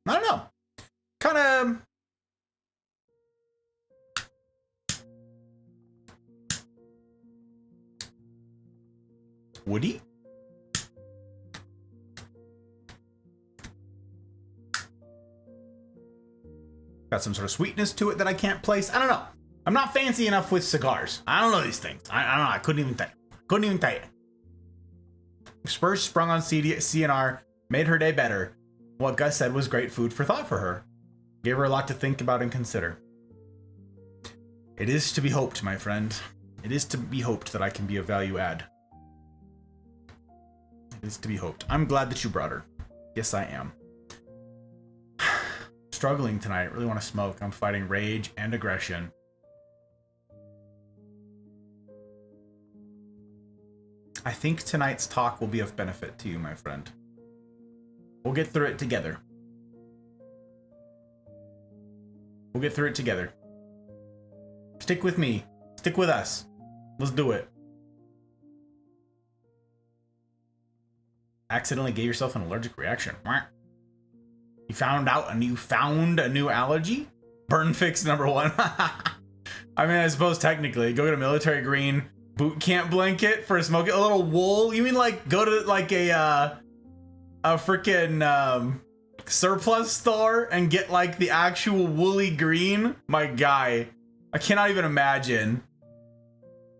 [SPEAKER 1] I don't know. Kind of. Woody? Got some sort of sweetness to it that I can't place. I don't know. I'm not fancy enough with cigars. I don't know these things. I don't know. I couldn't even tell you. Spurs sprung on CNR, made her day better. What Gus said was great food for thought for her. Gave her a lot to think about and consider. It is to be hoped, my friend. It is to be hoped that I can be a value add. It is to be hoped. I'm glad that you brought her. Yes, I am. Struggling tonight. Really want to smoke. I'm fighting rage and aggression. I think tonight's talk will be of benefit to you, my friend. We'll get through it together. We'll get through it together. Stick with me. Stick with us. Let's do it. Accidentally gave yourself an allergic reaction. You found a new allergy? Burn fix number 1. I mean, I suppose technically, go get a military green boot camp blanket for smoking. A little wool. You mean like go to like a freaking surplus store and get like the actual woolly green? My guy, I cannot even imagine.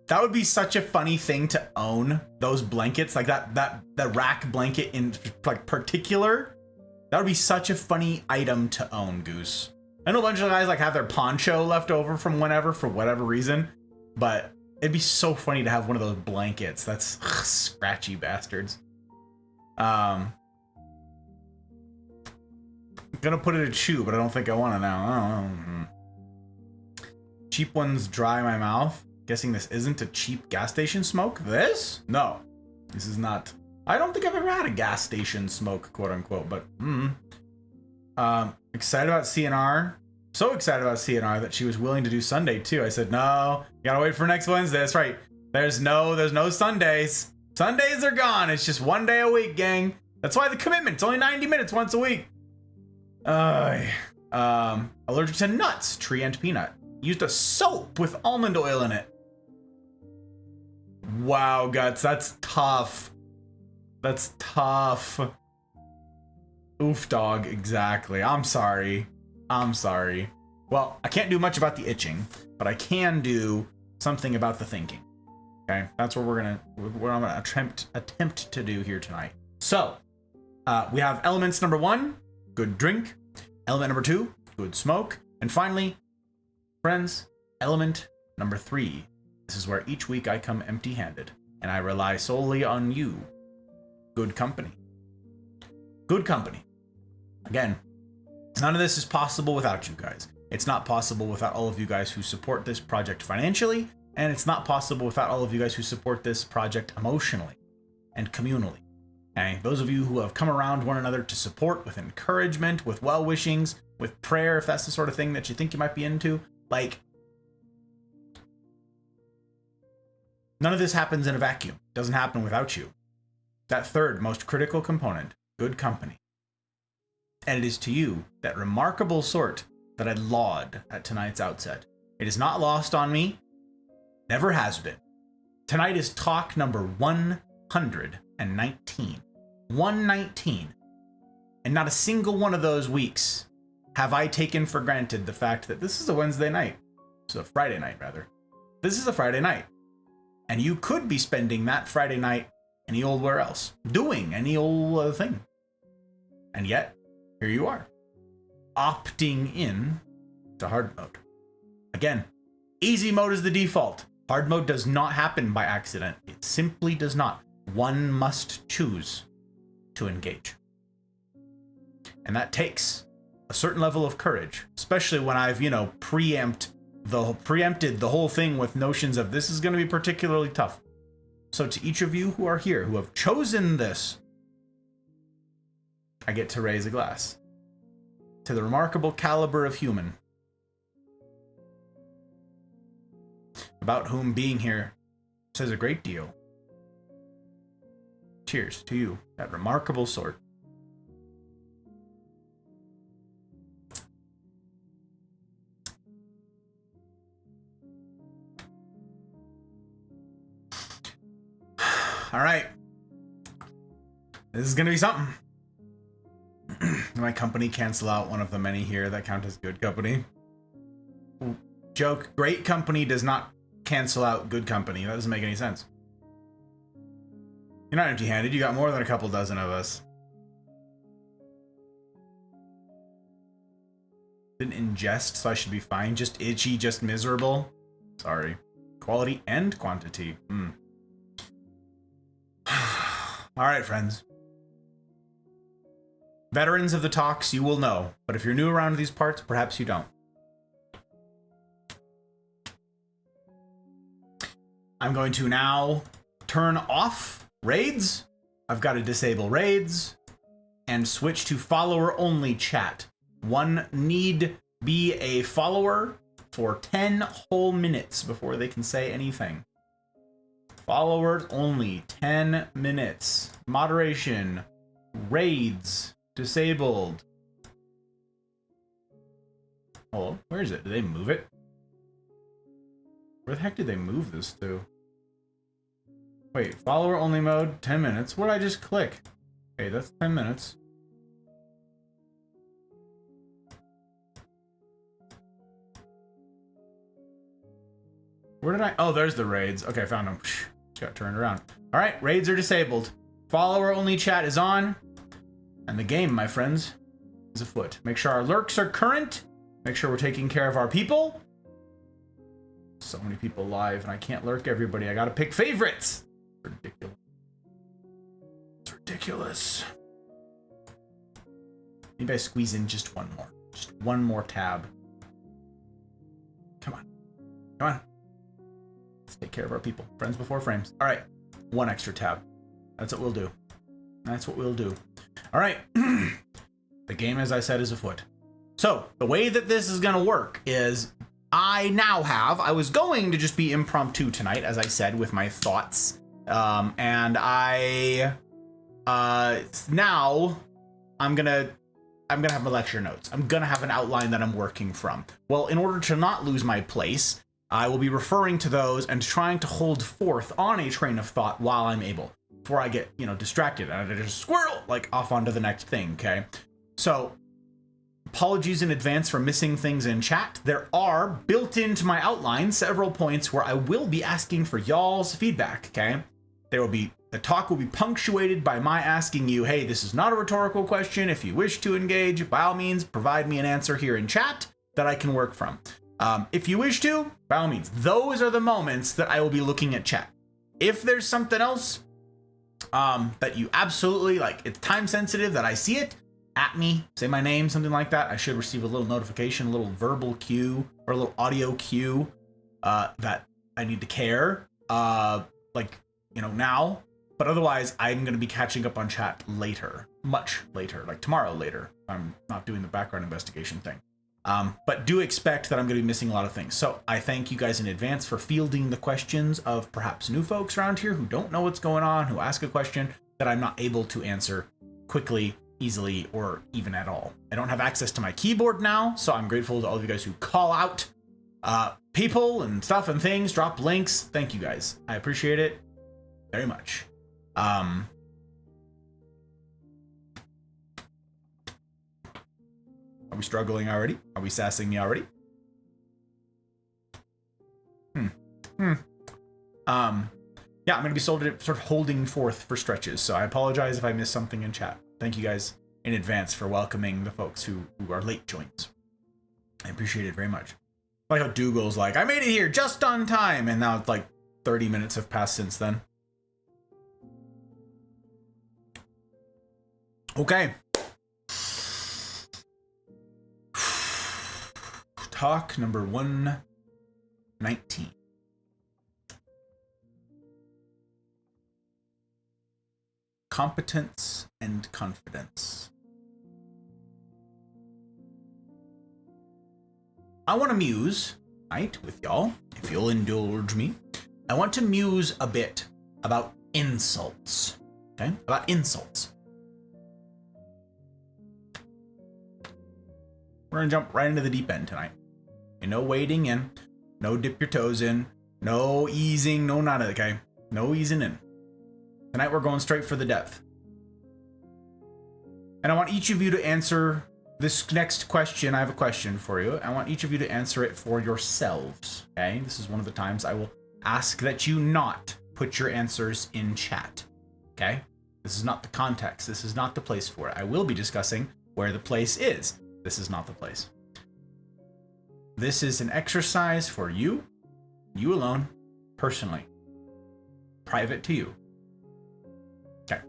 [SPEAKER 1] That would be such a funny thing to own, those blankets, like that rack blanket in like particular. That would be such a funny item to own, Goose. I know a bunch of guys like have their poncho left over from whenever for whatever reason, but it'd be so funny to have one of those blankets. That's scratchy bastards. I'm gonna put it in chew, but I don't think I want to now. Cheap ones dry my mouth. Guessing this isn't a cheap gas station smoke. This? No, this is not. I don't think I've ever had a gas station smoke, quote unquote, but excited about CNR. So excited about CNR that she was willing to do Sunday too. I said, no, you gotta wait for next Wednesday. That's right. There's no Sundays. Sundays are gone. It's just one day a week, gang. That's why the commitment. It's only 90 minutes once a week. Allergic to nuts, tree and peanut. Used a soap with almond oil in it. Wow, Guts, that's tough. That's tough. Oof, dog, exactly. I'm sorry. Well, I can't do much about the itching, but I can do something about the thinking. Okay, that's what I'm gonna attempt to do here tonight. So, we have elements number 1, good drink. Element number 2, good smoke. And finally, friends, element number 3. This is where each week I come empty-handed, and I rely solely on you. Good company. Good company. Again, none of this is possible without you guys. It's not possible without all of you guys who support this project financially, and it's not possible without all of you guys who support this project emotionally and communally. And those of you who have come around one another to support with encouragement, with well-wishings, with prayer, if that's the sort of thing that you think you might be into. Like, none of this happens in a vacuum. It doesn't happen without you. That third most critical component, good company. And it is to you, that remarkable sort, that I laud at tonight's outset. It is not lost on me, never has been. Tonight is talk number 119. 119. And not a single one of those weeks have I taken for granted the fact that this is a Wednesday night. So a Friday night, rather. This is a Friday night. And you could be spending that Friday night any old where else, doing any old thing. And yet, here you are, opting in to hard mode. Again, easy mode is the default. Hard mode does not happen by accident. It simply does not. One must choose to engage. And that takes a certain level of courage, especially when I've, preempted the whole thing with notions of this is going to be particularly tough. So to each of you who are here, who have chosen this, I get to raise a glass to the remarkable caliber of human about whom being here says a great deal. Cheers to you, that remarkable sort. All right. This is going to be something. My company cancel out one of the many here that count as good company. Joke, great company does not cancel out good company. That doesn't make any sense. You're not empty-handed. You got more than a couple dozen of us. Didn't ingest, so I should be fine. Just itchy, just miserable. Sorry. Quality and quantity. All right, friends. Veterans of the talks, you will know. But if you're new around these parts, perhaps you don't. I'm going to now turn off raids. I've got to disable raids and switch to follower-only chat. One need be a follower for 10 whole minutes before they can say anything. Followers only, 10 minutes. Moderation, raids, disabled. Oh, where is it? Did they move it? Where the heck did they move this to? Wait, follower only mode, 10 minutes. What did I just click? Okay, that's 10 minutes. Where did I? Oh, there's the raids. Okay, I found them. Just got turned around. All right, raids are disabled. Follower only chat is on. And the game, my friends, is afoot. Make sure our lurks are current. Make sure we're taking care of our people. So many people live, and I can't lurk everybody. I gotta pick favorites. Ridiculous. It's ridiculous. Maybe I squeeze in just one more. Just one more tab. Come on. Come on. Let's take care of our people. Friends before frames. All right. One extra tab. That's what we'll do. That's what we'll do. All right. The game, as I said, is afoot. So the way that this is going to work is I was going to just be impromptu tonight, as I said, with my thoughts. And now I'm gonna have my lecture notes. I'm gonna have an outline that I'm working from. Well, in order to not lose my place, I will be referring to those and trying to hold forth on a train of thought while I'm able, before I get, distracted and I just squirrel off onto the next thing. Okay, so apologies in advance for missing things in chat. There are built into my outline several points where I will be asking for y'all's feedback. Okay, the talk will be punctuated by my asking you, hey, this is not a rhetorical question. If you wish to engage, by all means, provide me an answer here in chat that I can work from. If you wish to, by all means, those are the moments that I will be looking at chat. If there's something else that you absolutely it's time sensitive, that I see it, at me, say my name, something like that, I should receive a little notification, a little verbal cue or a little audio cue that I need to care, now. But otherwise, I'm going to be catching up on chat later, much later, tomorrow later. I'm not doing the background investigation thing. But do expect that I'm going to be missing a lot of things. So I thank you guys in advance for fielding the questions of perhaps new folks around here who don't know what's going on, who ask a question that I'm not able to answer quickly, easily, or even at all. I don't have access to my keyboard now, so I'm grateful to all of you guys who call out people and stuff and things, drop links. Thank you guys. I appreciate it very much. Are we struggling already? Are we sassing me already? Yeah, I'm going to be sort of holding forth for stretches, so I apologize if I missed something in chat. Thank you guys in advance for welcoming the folks who are late joins. I appreciate it very much. Like how Dougal's like, I made it here just on time, and now it's like 30 minutes have passed since then. Okay. Talk number 119. Competence and confidence. I want to muse, right, with y'all, if you'll indulge me. I want to muse a bit about insults, okay? About insults. We're going to jump right into the deep end tonight. And no wading in, no dip your toes in, no easing, no none of it, okay? No easing in. Tonight we're going straight for the depth. And I want each of you to answer this next question. I have a question for you. I want each of you to answer it for yourselves, okay? This is one of the times I will ask that you not put your answers in chat, okay? This is not the context. This is not the place for it. I will be discussing where the place is. This is not the place. This is an exercise for you, you alone, personally. Private to you. Okay.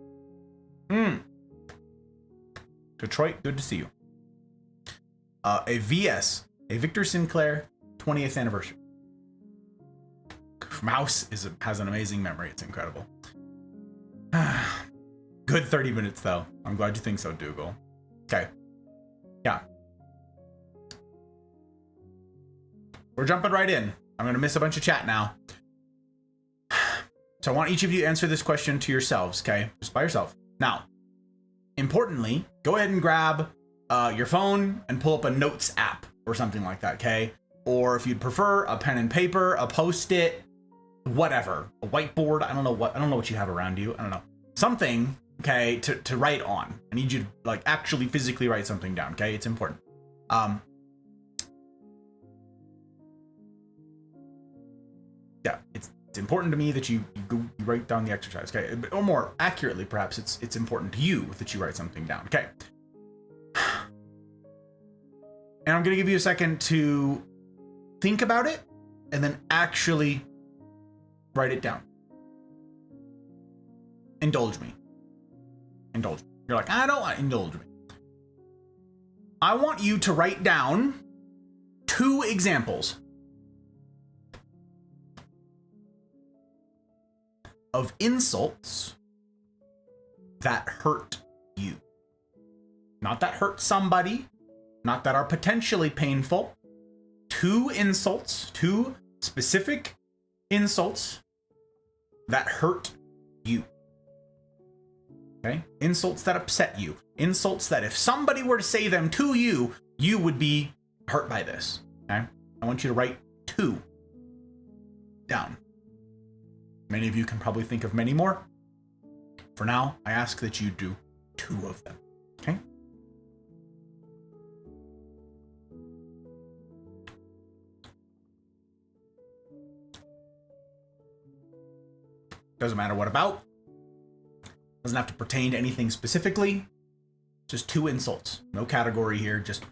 [SPEAKER 1] Detroit, good to see you. A VS, a Victor Sinclair 20th anniversary. Mouse has an amazing memory. It's incredible. Good 30 minutes, though. I'm glad you think so, Dougal. Okay. Yeah. We're jumping right in. I'm going to miss a bunch of chat now. So I want each of you to answer this question to yourselves, okay? Just by yourself. Now, importantly, go ahead and grab your phone and pull up a notes app or something like that, okay? Or if you'd prefer, a pen and paper, a Post-it, whatever, a whiteboard. I don't know what you have around you. I don't know. Something, okay, to write on. I need you to like actually physically write something down, okay? It's important. Yeah, it's important to me that you write down the exercise, okay? Or more accurately, perhaps, it's important to you that you write something down, okay? And I'm going to give you a second to think about it and then actually write it down. Indulge me. Indulge me. You're like, I don't want to indulge me. I want you to write down 2 examples of insults that hurt you. Not that hurt somebody, not that are potentially painful. 2 insults, 2 specific insults that hurt you. Okay? Insults that upset you. Insults that if somebody were to say them to you, you would be hurt by this. Okay? I want you to write 2 down. Many of you can probably think of many more. For now, I ask that you do 2 of them. Okay? Doesn't matter what about. Doesn't have to pertain to anything specifically. Just 2 insults. No category here, just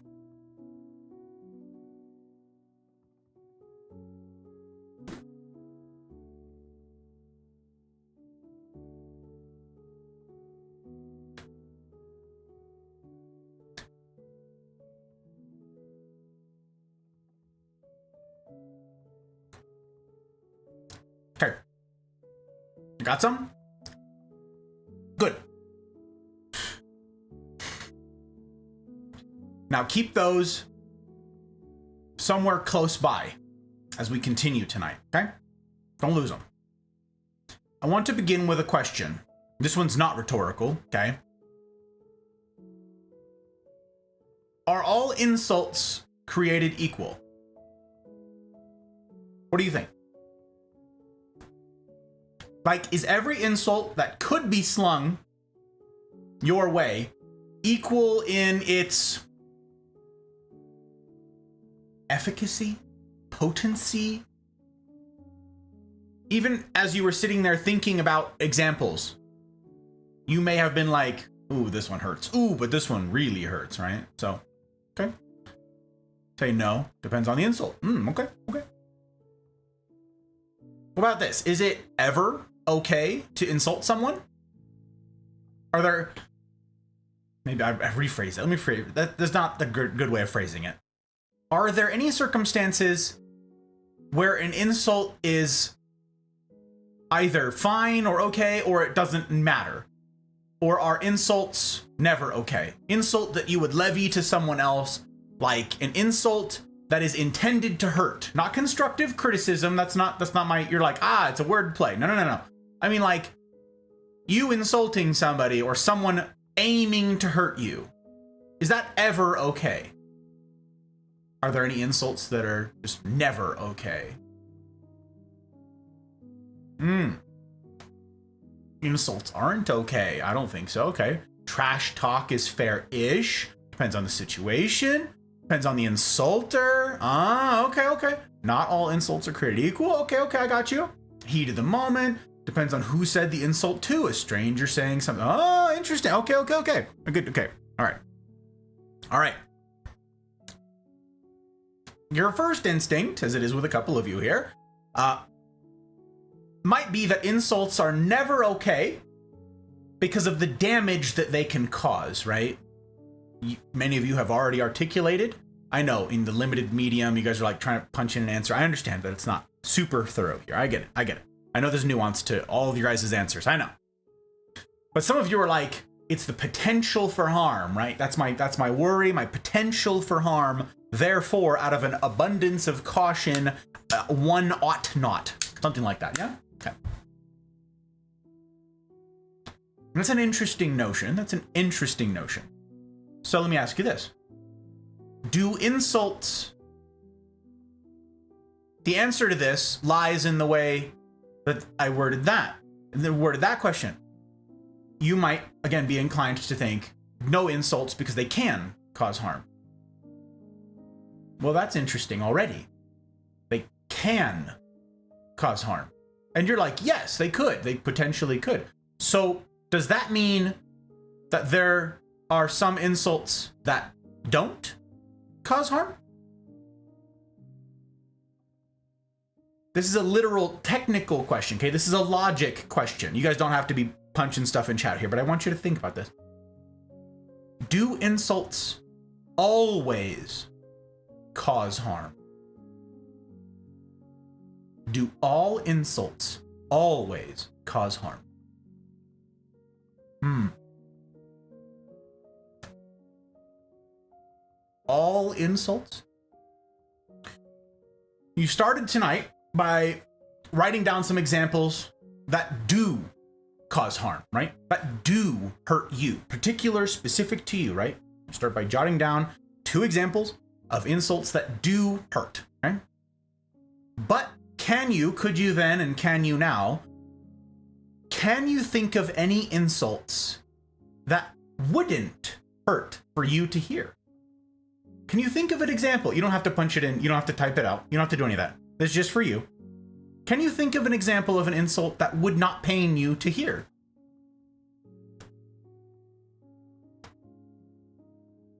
[SPEAKER 1] okay. You got some? Good. Now keep those somewhere close by as we continue tonight, okay? Don't lose them. I want to begin with a question. This one's not rhetorical, okay? Are all insults created equal? What do you think? Like, is every insult that could be slung your way equal in its efficacy, potency? Even as you were sitting there thinking about examples, you may have been like, ooh, this one hurts. Ooh, but this one really hurts, right? So, okay. Say no, depends on the insult. Okay. What about this? Is it ever okay to insult someone? Are there, maybe I rephrase it. Let me phrase that. That's not the good way of phrasing it. Are there any circumstances where an insult is either fine or okay, or it doesn't matter? Or are insults never okay? Insult that you would levy to someone else, like an insult that is intended to hurt, not constructive criticism. That's not my, you're like, it's a word play. No. I mean, like, you insulting somebody or someone aiming to hurt you. Is that ever okay? Are there any insults that are just never okay? Insults aren't okay. I don't think so. Okay. Trash talk is fair-ish. Depends on the situation. Depends on the insulter. Okay. Not all insults are created equal. Okay, I got you. Heat of the moment. Depends on who said the insult to. A stranger saying something. Oh, interesting. Okay. Good. Okay. All right. Your first instinct, as it is with a couple of you here, might be that insults are never okay because of the damage that they can cause, right? Many of you have already articulated. I know in the limited medium, you guys are like trying to punch in an answer. I understand that it's not super thorough here. I get it. I know there's nuance to all of your guys' answers. I know. But some of you are like, it's the potential for harm, right? That's my worry, my potential for harm. Therefore, out of an abundance of caution, one ought not. Something like that, yeah? Okay. That's an interesting notion. So let me ask you this. Do insults... The answer to this lies in the way that I worded that question. You might, again, be inclined to think no insults because they can cause harm. Well, that's interesting already. They can cause harm. And you're like, yes, they could. They potentially could. So does that mean that there are some insults that don't cause harm? This is a literal technical question, okay? This is a logic question. You guys don't have to be punching stuff in chat here, but I want you to think about this. Do insults always cause harm? Do all insults always cause harm? All insults? You started tonight by writing down some examples that do cause harm, right? That do hurt you, particular, specific to you, right? You start by jotting down 2 examples of insults that do hurt, right? But can you now, can you think of any insults that wouldn't hurt for you to hear? Can you think of an example? You don't have to punch it in. You don't have to type it out. You don't have to do any of that. This is just for you. Can you think of an example of an insult that would not pain you to hear?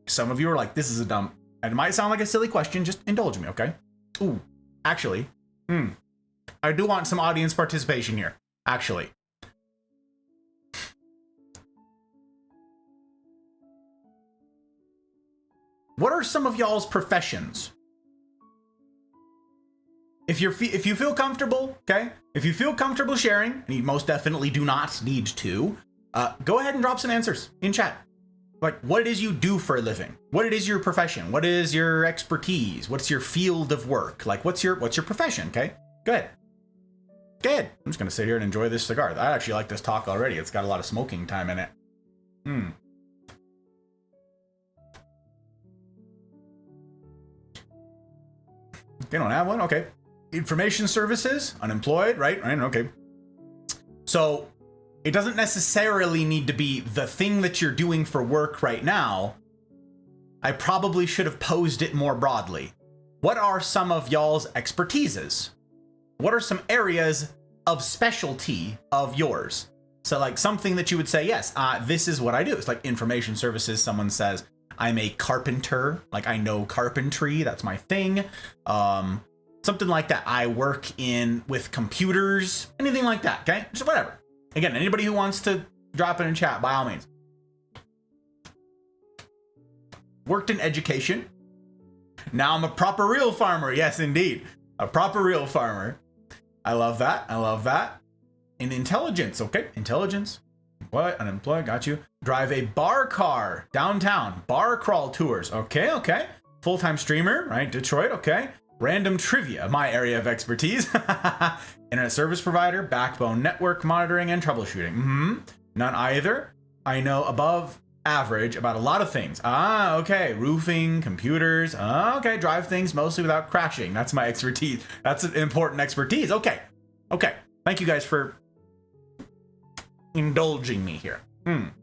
[SPEAKER 1] Some of you are like, this is a dumb, and it might sound like a silly question. Just indulge me, okay? Ooh, actually, I do want some audience participation here, actually. What are some of y'all's professions? If you feel comfortable, okay? If you feel comfortable sharing, and you most definitely do not need to, go ahead and drop some answers in chat. like what it is you do for a living, what it is your profession, what is your expertise, what's your field of work, like what's your profession. Okay, good. I'm just gonna sit here and enjoy this cigar. I actually like this talk already. It's got a lot of smoking time in it. They don't have one. Okay. Information services, unemployed, right? Okay. So it doesn't necessarily need to be the thing that you're doing for work right now. I probably should have posed it more broadly. What are some of y'all's expertises? What are some areas of specialty of yours? So like something that you would say, yes, this is what I do. It's like information services. Someone says, I'm a carpenter. Like I know carpentry. That's my thing. Something like that. I work with computers, anything like that. Okay. Just whatever. Again, anybody who wants to drop it in chat, by all means. Worked in education. Now I'm a proper real farmer. Yes, indeed. A proper real farmer. I love that. I love that. In intelligence. Okay. Intelligence. What? Unemployed. Got you. Drive a bar car downtown. Bar crawl tours. Okay. Okay. Full-time streamer, right? Detroit. Okay. Random trivia. My area of expertise. Internet service provider. Backbone network monitoring and troubleshooting. None either. I know above average about a lot of things. Okay. Roofing, computers. Okay. Drive things mostly without crashing. That's my expertise. That's an important expertise. Okay. Okay. Thank you guys for indulging me here. I'm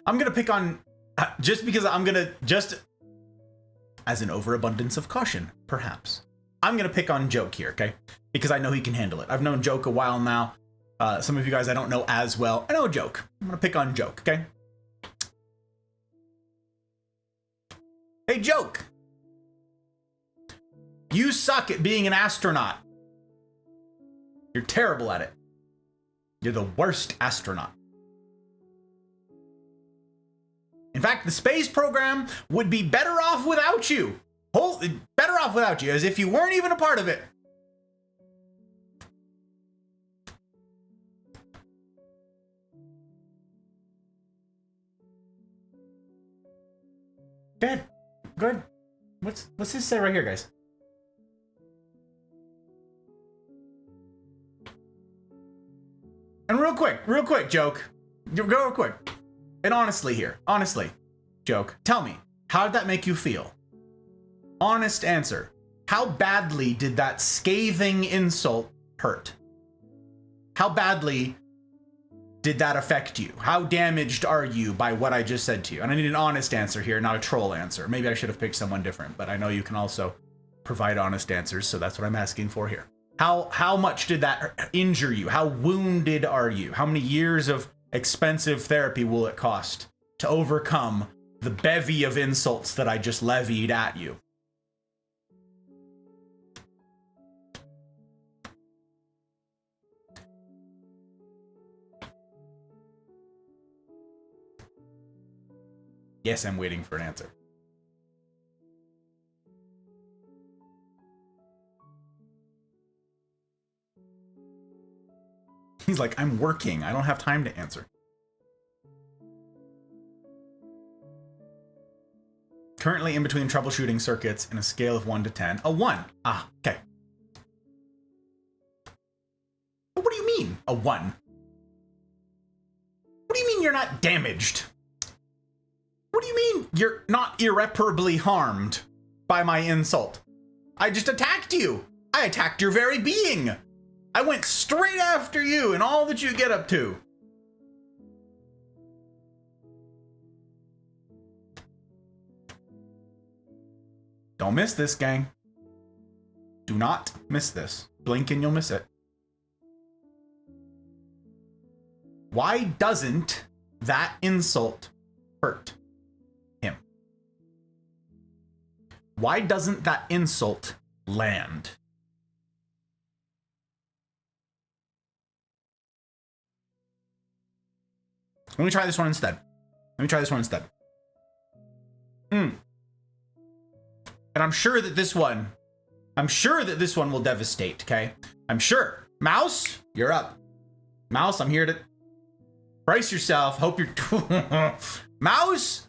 [SPEAKER 1] gonna pick on, just because just as an overabundance of caution, perhaps. I'm gonna pick on Joke here, okay? Because I know he can handle it. I've known Joke a while now. Some of you guys I don't know as well. I know Joke. I'm gonna pick on Joke, okay? Hey, Joke. You suck at being an astronaut. You're terrible at it. You're the worst astronaut. In fact, the space program would be better off without you. Better off without you, as if you weren't even a part of it. Good. Good. What's this say right here, guys? And real quick, Joke. Go real quick. And honestly here, Joke, tell me, how did that make you feel? Honest answer. How badly did that scathing insult hurt? How badly did that affect you? How damaged are you by what I just said to you? And I need an honest answer here, not a troll answer. Maybe I should have picked someone different, but I know you can also provide honest answers, so that's what I'm asking for here. How much did that injure you? How wounded are you? How many years of expensive therapy will it cost to overcome the bevy of insults that I just levied at you? Yes, I'm waiting for an answer. He's like, I'm working. I don't have time to answer. Currently in between troubleshooting circuits in a scale of 1 to 10. A 1. Ah, okay. But what do you mean, a 1? What do you mean you're not damaged? What do you mean you're not irreparably harmed by my insult? I just attacked you. I attacked your very being. I went straight after you and all that you get up to. Don't miss this, gang. Do not miss this. Blink and you'll miss it. Why doesn't that insult hurt him? Why doesn't that insult land? Let me try this one instead. And I'm sure that this one will devastate, okay? I'm sure. Mouse, you're up. Mouse, I'm here to brace yourself. Hope you're Mouse.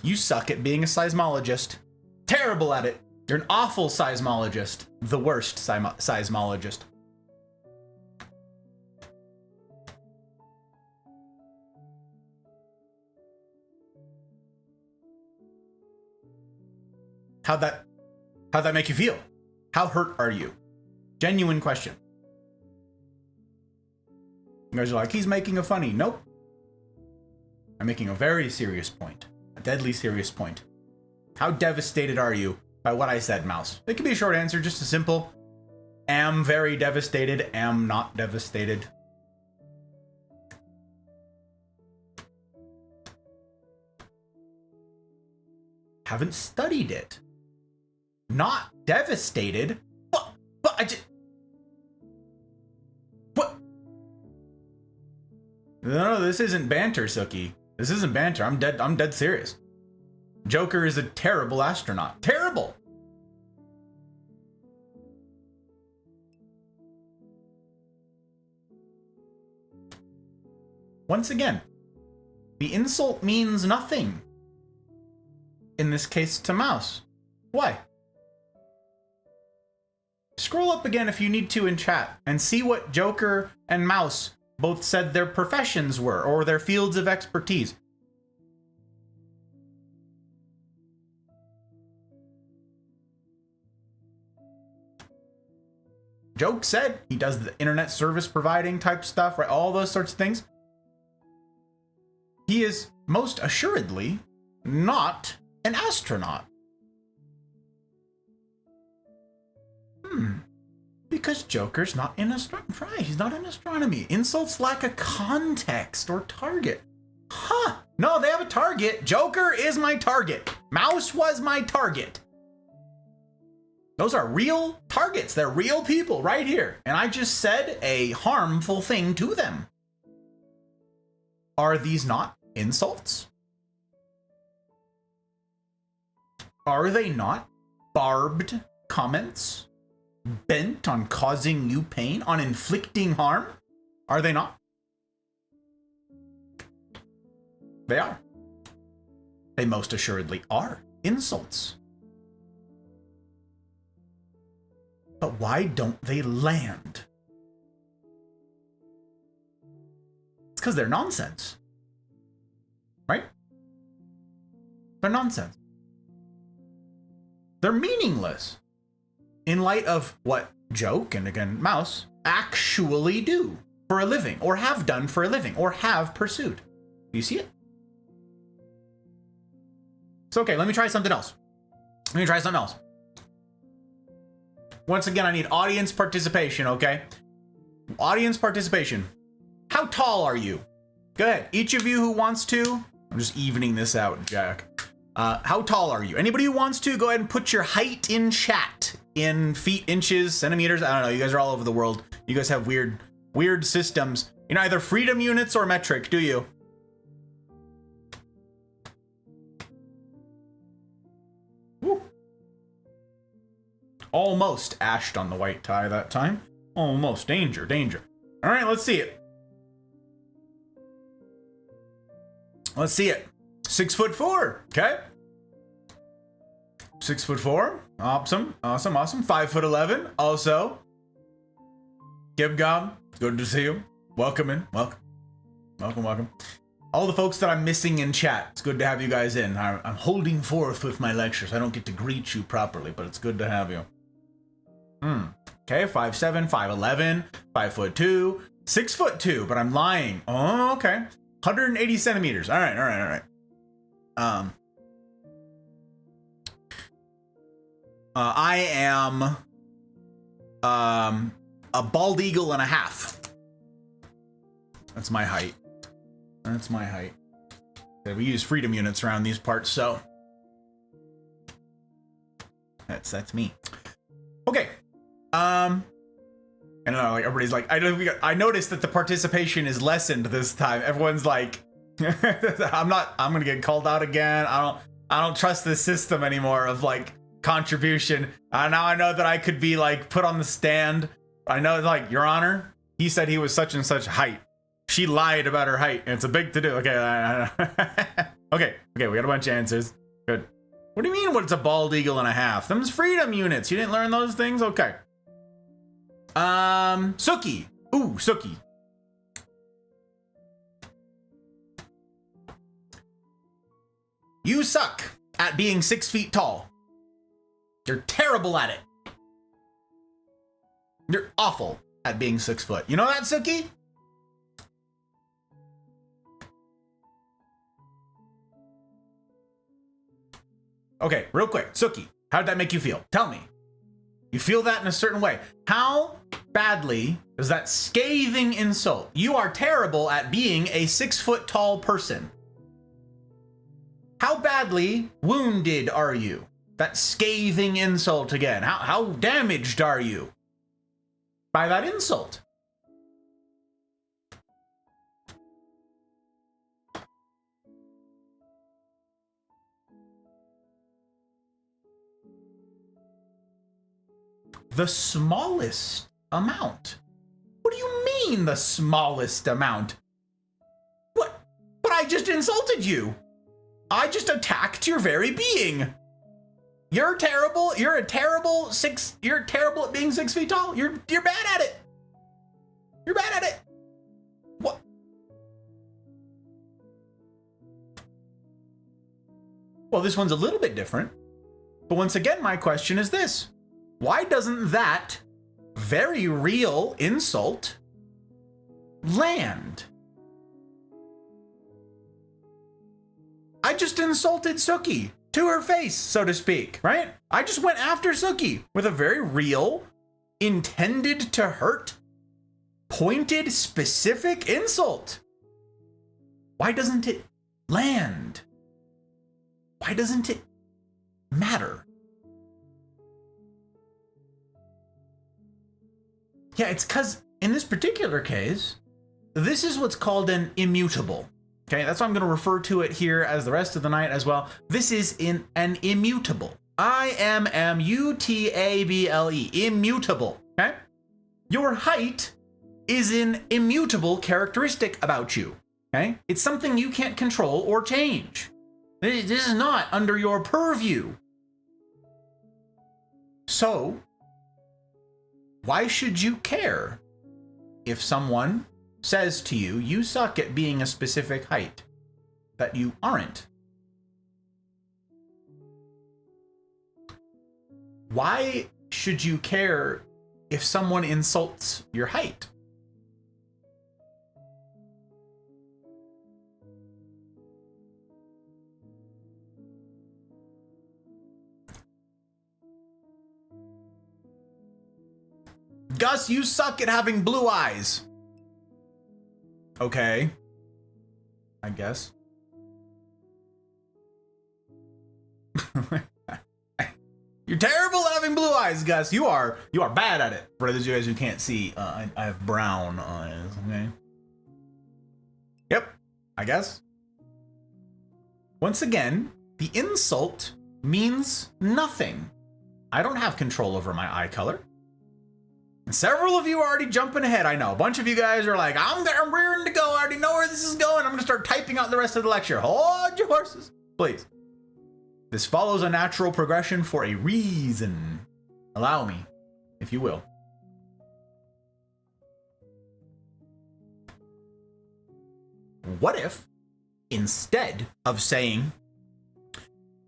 [SPEAKER 1] You suck at being a seismologist. Terrible at it. You're an awful seismologist. The worst seismologist. How'd that make you feel? How hurt are you? Genuine question. You guys are like, he's making a funny. Nope. I'm making a very serious point. A deadly serious point. How devastated are you by what I said, Mouse? It could be a short answer, just a simple, am very devastated, am not devastated. Haven't studied it. Not devastated. But I just... What? No, this isn't banter, Sookie. This isn't banter. I'm dead serious. Joker is a terrible astronaut. Terrible! Once again, the insult means nothing. In this case, to Mouse. Why? Scroll up again if you need to in chat and see what Joker and Mouse both said their professions were or their fields of expertise. Joke said he does the internet service providing type stuff, right? All those sorts of things. He is most assuredly not an astronaut. Because Joker's not in astronomy. Right, he's not in astronomy. Insults lack a context or target. Huh. No, they have a target. Joker is my target. Mouse was my target. Those are real targets. They're real people right here. And I just said a harmful thing to them. Are these not insults? Are they not barbed comments? Bent on causing you pain? On inflicting harm? Are they not? They are. They most assuredly are insults. But why don't they land? It's because they're nonsense. Right? They're nonsense. They're meaningless in light of what Joke, and again Mouse, actually do for a living, or have done for a living, or have pursued. Do you see it? It's okay, let me try something else. Once again, I need audience participation, okay? Audience participation. How tall are you? Go ahead, each of you who wants to. I'm just evening this out, Jack. How tall are you? Anybody who wants to, go ahead and put your height in chat. In feet, inches, centimeters. I don't know. You guys are all over the world. You guys have weird systems. You're either freedom units or metric, do you? Woo. Almost ashed on the white tie that time. Almost. Danger, danger. All right, let's see it. Let's see it. 6'4", okay? 6'4", awesome. 5'11", also. Gibgob, good to see you. Welcome in, welcome. All the folks that I'm missing in chat, it's good to have you guys in. I'm holding forth with my lectures. I don't get to greet you properly, but it's good to have you. Okay, 5'7", 5'11", 5'2", 6'2", but I'm lying. Oh, okay. 180 centimeters. All right. I am a bald eagle and a half. That's my height. Yeah, we use freedom units around these parts, so that's me. Okay. I don't know, like everybody's like, I noticed that the participation is lessened this time. Everyone's like, I'm gonna get called out again. I don't trust this system anymore of like contribution. Now I know that I could be like put on the stand. I know, like, Your Honor, He said he was such and such height. She lied about her height, and it's a big to-do. Okay, okay, we got a bunch of answers. Good. What do you mean, what's a bald eagle and a half? Them's freedom units. You didn't learn those things? Okay. Suki. Ooh, Suki. You suck at being 6 feet tall. You're terrible at it. You're awful at being 6 foot. You know that, Suki? Okay, real quick, Suki, how did that make you feel? Tell me. You feel that in a certain way. How badly is that scathing insult? You are terrible at being a 6 foot tall person. How badly wounded are you? That scathing insult again. How damaged are you by that insult? The smallest amount. What do you mean the smallest amount? What? But I just insulted you. I just attacked your very being. You're terrible. You're terrible at being 6 feet tall. You're bad at it. You're bad at it. What? Well, this one's a little bit different. But once again, my question is this. Why doesn't that very real insult land? I just insulted Suki to her face, so to speak, right? I just went after Suki with a very real, intended to hurt, pointed, specific insult. Why doesn't it land? Why doesn't it matter? Yeah, it's because in this particular case, this is what's called an immutable. Okay, that's why I'm going to refer to it here as the rest of the night as well. This is in an immutable. I-M-M-U-T-A-B-L-E. Immutable. Okay? Your height is an immutable characteristic about you. Okay? It's something you can't control or change. This is not under your purview. So, why should you care if someone says to you, you suck at being a specific height that you aren't? Why should you care if someone insults your height? Gus, you suck at having blue eyes. Okay. I guess. You're terrible at having blue eyes, Gus. You are bad at it. For those of you guys who can't see, I have brown eyes, okay? Yep, I guess. Once again, the insult means nothing. I don't have control over my eye color. And several of you are already jumping ahead, I know. A bunch of you guys are like, I'm rearing to go. I already know where this is going. I'm going to start typing out the rest of the lecture. Hold your horses, please. This follows a natural progression for a reason. Allow me, if you will. What if, instead of saying,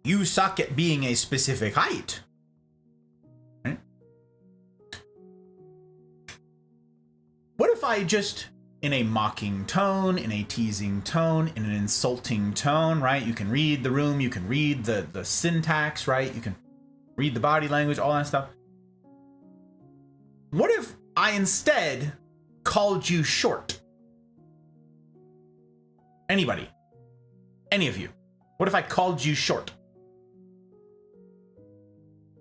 [SPEAKER 1] you suck at being a specific height, right? What if I just, in a mocking tone, in a teasing tone, in an insulting tone, right? You can read the room, you can read the syntax, right? You can read the body language, all that stuff. What if I instead called you short? Anybody? Any of you? What if I called you short?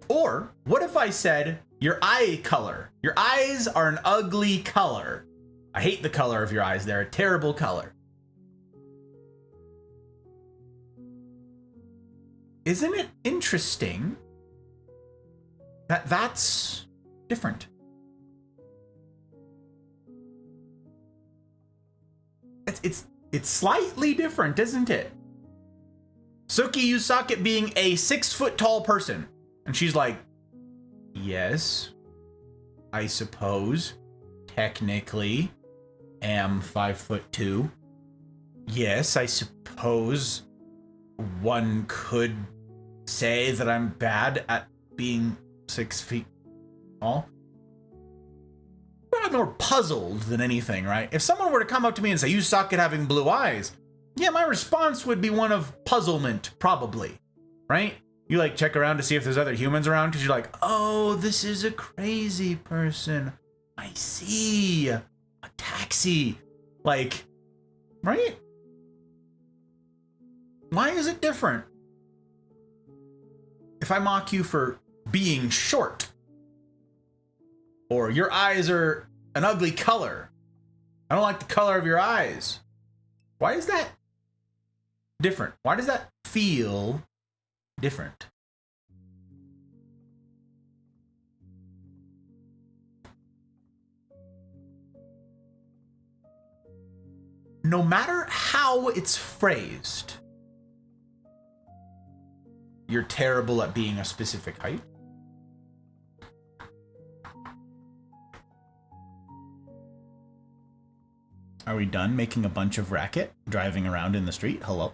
[SPEAKER 1] Or what if I said your eye color? Your eyes are an ugly color. I hate the color of your eyes. They're a terrible color. Isn't it interesting that that's different? it's slightly different, isn't it? Suki, you suck at being a 6 foot tall person. And she's like, yes, I suppose, technically, am 5'2". Yes, I suppose one could say that I'm bad at being 6 feet tall. I'm more puzzled than anything, right? If someone were to come up to me and say, you suck at having blue eyes, yeah, my response would be one of puzzlement, probably, right? You like check around to see if there's other humans around because you're like, oh, this is a crazy person. I see. A taxi. Like, right? Why is it different? If I mock you for being short, or your eyes are an ugly color, I don't like the color of your eyes. Why is that different? Why does that feel different? No matter how it's phrased, you're terrible at being a specific height. Are we done making a bunch of racket driving around in the street? Hello?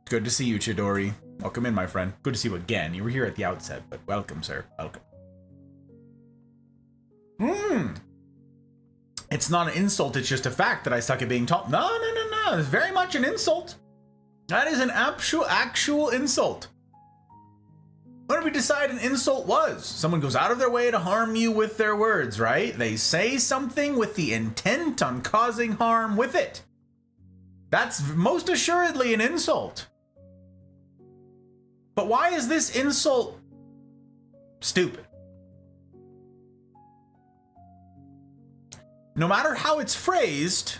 [SPEAKER 1] Good to see you, Chidori. Welcome in, my friend. Good to see you again. You were here at the outset, but welcome, sir. Welcome. It's not an insult, it's just a fact that I suck at being tall. No. It's very much an insult. That is an actual insult. What did we decide an insult was? Someone goes out of their way to harm you with their words, right? They say something with the intent on causing harm with it. That's most assuredly an insult. But why is this insult stupid? No matter how it's phrased,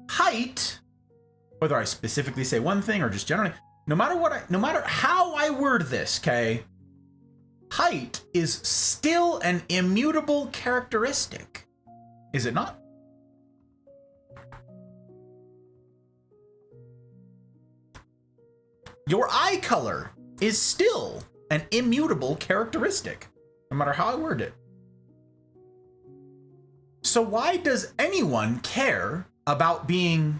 [SPEAKER 1] height, whether I specifically say one thing or just generally, no matter how I word this, okay, height is still an immutable characteristic, is it not? Your eye color is still an immutable characteristic, no matter how I word it. So why does anyone care about being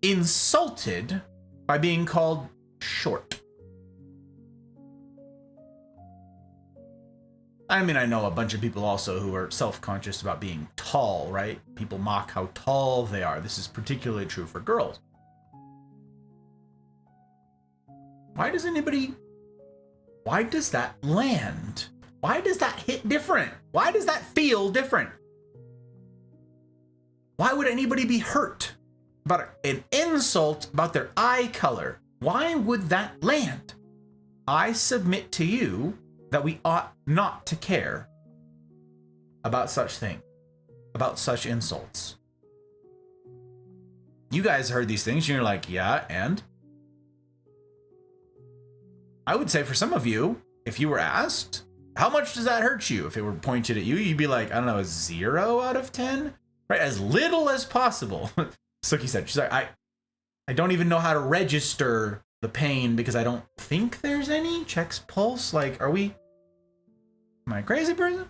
[SPEAKER 1] insulted by being called short? I mean, I know a bunch of people also who are self-conscious about being tall, right? People mock how tall they are. This is particularly true for girls. Why does that land? Why does that hit different? Why does that feel different? Why would anybody be hurt about an insult about their eye color? Why would that land? I submit to you that we ought not to care about such things, about such insults. You guys heard these things, and you're like, yeah, and? I would say for some of you, if you were asked, how much does that hurt you? If it were pointed at you, you'd be like, I don't know, a 0 out of 10? Right, as little as possible. Suki said, she's like, I don't even know how to register the pain because I don't think there's any. Checks pulse. Like, am I a crazy person?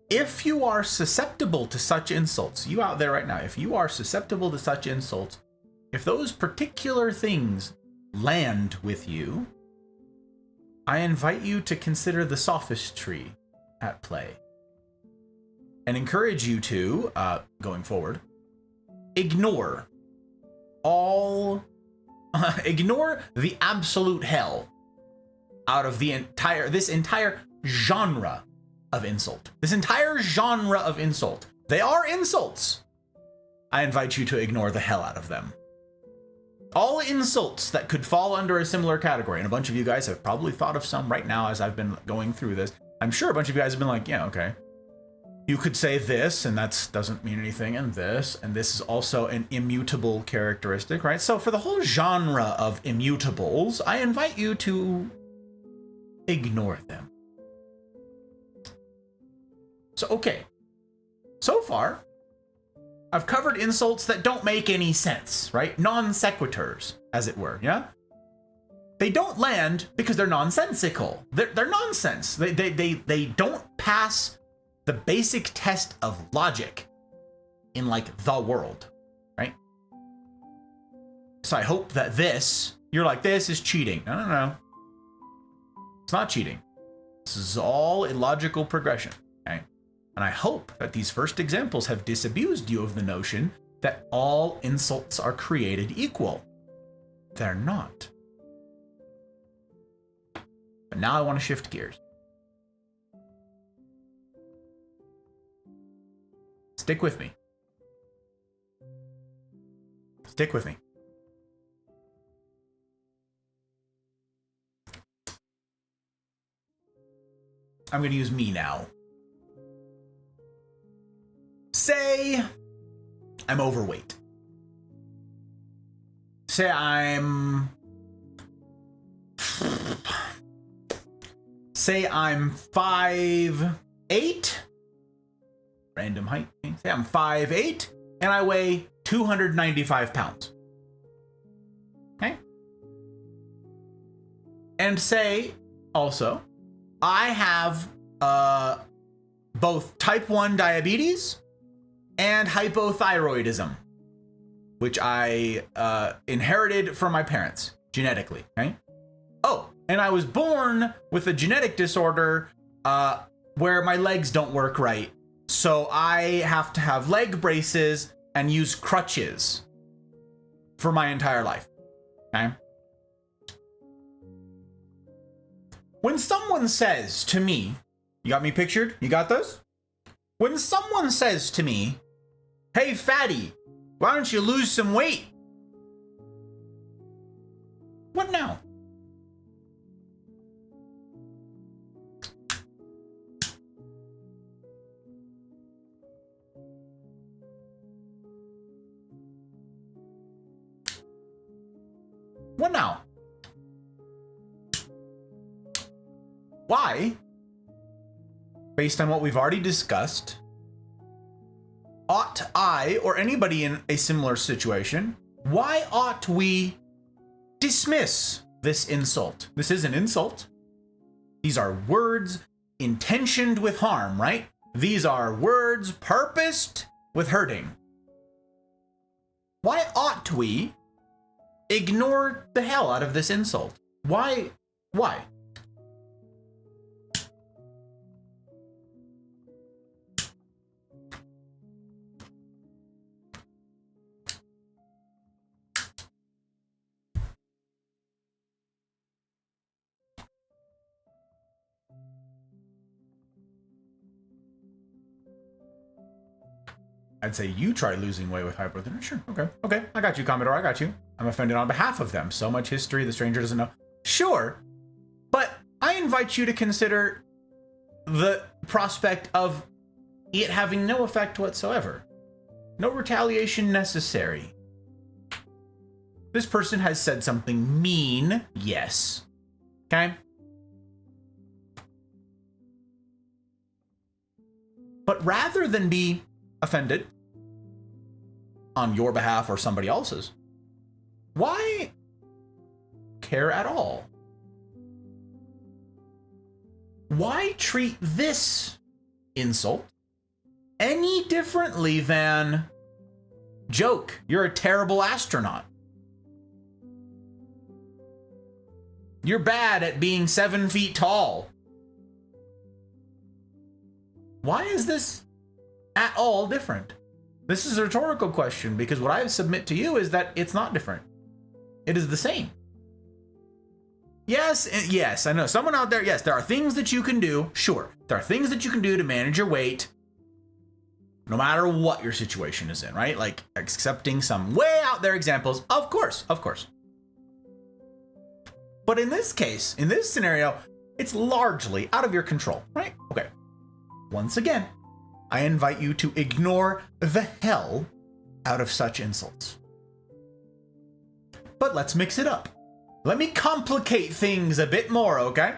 [SPEAKER 1] If you are susceptible to such insults, you out there right now, if you are susceptible to such insults, if those particular things land with you, I invite you to consider the sophistry at play. And encourage you to, going forward, ignore the absolute hell out of this entire genre of insult. This entire genre of insult. They are insults. I invite you to ignore the hell out of them. All insults that could fall under a similar category, and a bunch of you guys have probably thought of some right now as I've been going through this. I'm sure a bunch of you guys have been like, yeah, okay. You could say this, and that doesn't mean anything, and this is also an immutable characteristic, right? So for the whole genre of immutables, I invite you to ignore them. So, okay. So far, I've covered insults that don't make any sense, right? Non sequiturs, as it were, yeah? They don't land because they're nonsensical. They're nonsense. They don't pass the basic test of logic in, like, the world, right? So I hope that you're like, this is cheating. No. It's not cheating. This is all illogical progression, okay? And I hope that these first examples have disabused you of the notion that all insults are created equal. They're not. But now I want to shift gears. Stick with me. Stick with me. I'm going to use me now. Say I'm overweight. Say I'm 5'8", random height. Say I'm 5'8", and I weigh 295 pounds. Okay? And say, also, I have both type 1 diabetes and hypothyroidism, which I inherited from my parents genetically, okay? Oh, and I was born with a genetic disorder where my legs don't work right. So I have to have leg braces and use crutches for my entire life, okay? When someone says to me, you got me pictured? You got this? When someone says to me, hey, fatty, why don't you lose some weight? What now? What now? Why, based on what we've already discussed, ought I, or anybody in a similar situation, why ought we dismiss this insult? This is an insult. These are words intentioned with harm, right? These are words purposed with hurting. Why ought we ignore the hell out of this insult? Why? I'd say you try losing weight with hypothyroidism. Sure, okay. I got you, Commodore, I got you. I'm offended on behalf of them. So much history the stranger doesn't know. Sure, but I invite you to consider the prospect of it having no effect whatsoever. No retaliation necessary. This person has said something mean, yes. Okay? But rather than be offended on your behalf or somebody else's, why care at all? Why treat this insult any differently than joke, you're a terrible astronaut? You're bad at being 7 feet tall. Why is this at all different? This is a rhetorical question, because what I submit to you is that it's not different. It is the same. Yes, I know. Someone out there, yes, there are things that you can do. Sure, there are things that you can do to manage your weight, no matter what your situation is in, right? Like accepting some way out there examples. Of course. But in this case, in this scenario, it's largely out of your control, right? Okay. Once again, I invite you to ignore the hell out of such insults. But let's mix it up. Let me complicate things a bit more, okay?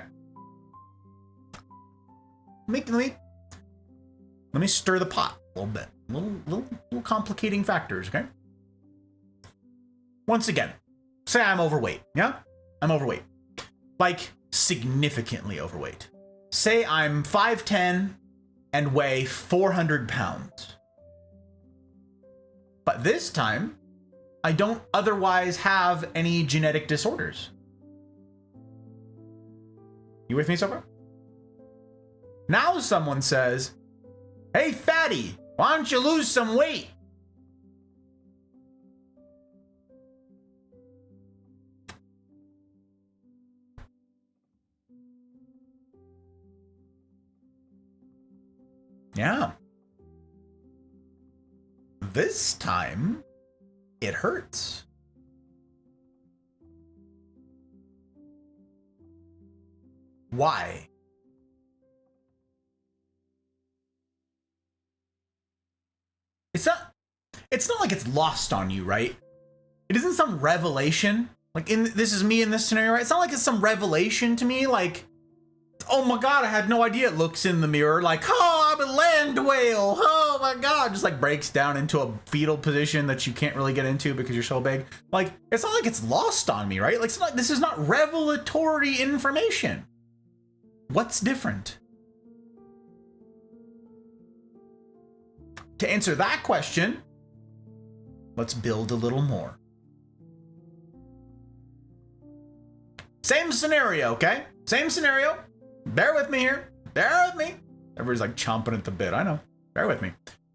[SPEAKER 1] let me stir the pot a little bit. Little complicating factors, okay? Once again, say I'm overweight, yeah? I'm overweight. Like, significantly overweight. Say I'm 5'10" and weigh 400 pounds. But this time, I don't otherwise have any genetic disorders. You with me so far? Now someone says, hey, fatty, why don't you lose some weight? Yeah. This time, it hurts. Why? It's not like it's lost on you, right? It isn't some revelation. Like, this is me in this scenario, right? It's not like it's some revelation to me, like, oh my god, I had no idea. It looks in the mirror like, oh, I'm a land whale. Oh my god. Just like breaks down into a fetal position that you can't really get into because you're so big. Like, it's not like it's lost on me, right? Like, it's not, this is not revelatory information. What's different? To answer that question, let's build a little more. Same scenario, okay? Same scenario. Bear with me here. Bear with me. Everybody's like chomping at the bit. I know. Bear with me.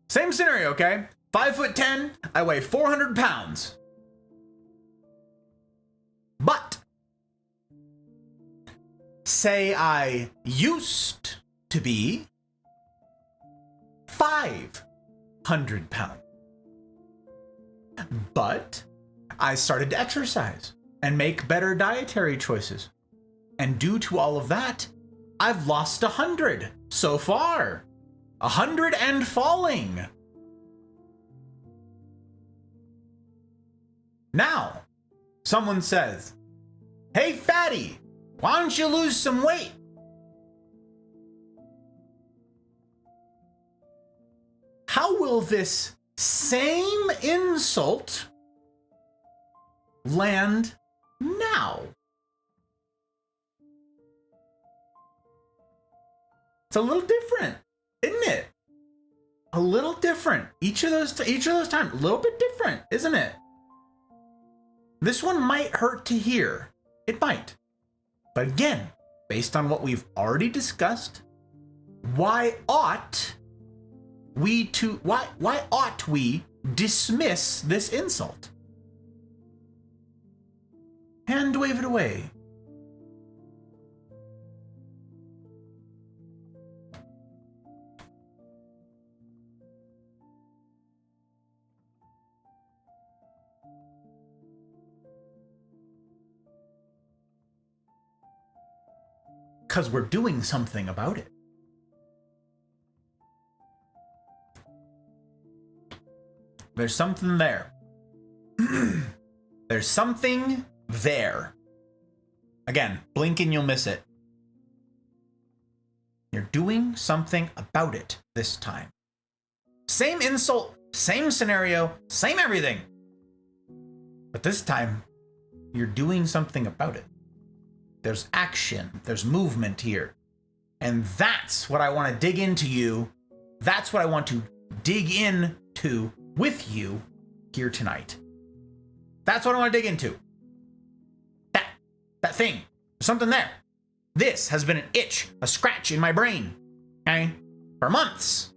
[SPEAKER 1] Same scenario, okay? 5'10", I weigh 400 pounds. But say I used to be 500 pounds. But I started to exercise and make better dietary choices. And due to all of that, I've lost 100 so far. 100 and falling. Now, someone says, hey, fatty, why don't you lose some weight? How will this same insult land now? It's a little different, isn't it? A little different. Each of those times, a little bit different, isn't it? This one might hurt to hear. It might. But again, based on what we've already discussed, why ought we dismiss this insult? Hand wave it away. Because we're doing something about it. There's something there. There's something there. Again, blink and you'll miss it. You're doing something about it this time. Same insult, same scenario, same everything. But this time, you're doing something about it. There's action, there's movement here. And that's what I want to dig into you. That's what I want to dig into with you here tonight. That's what I want to dig into. That thing. There's something there. This has been an itch, a scratch in my brain, okay, for months.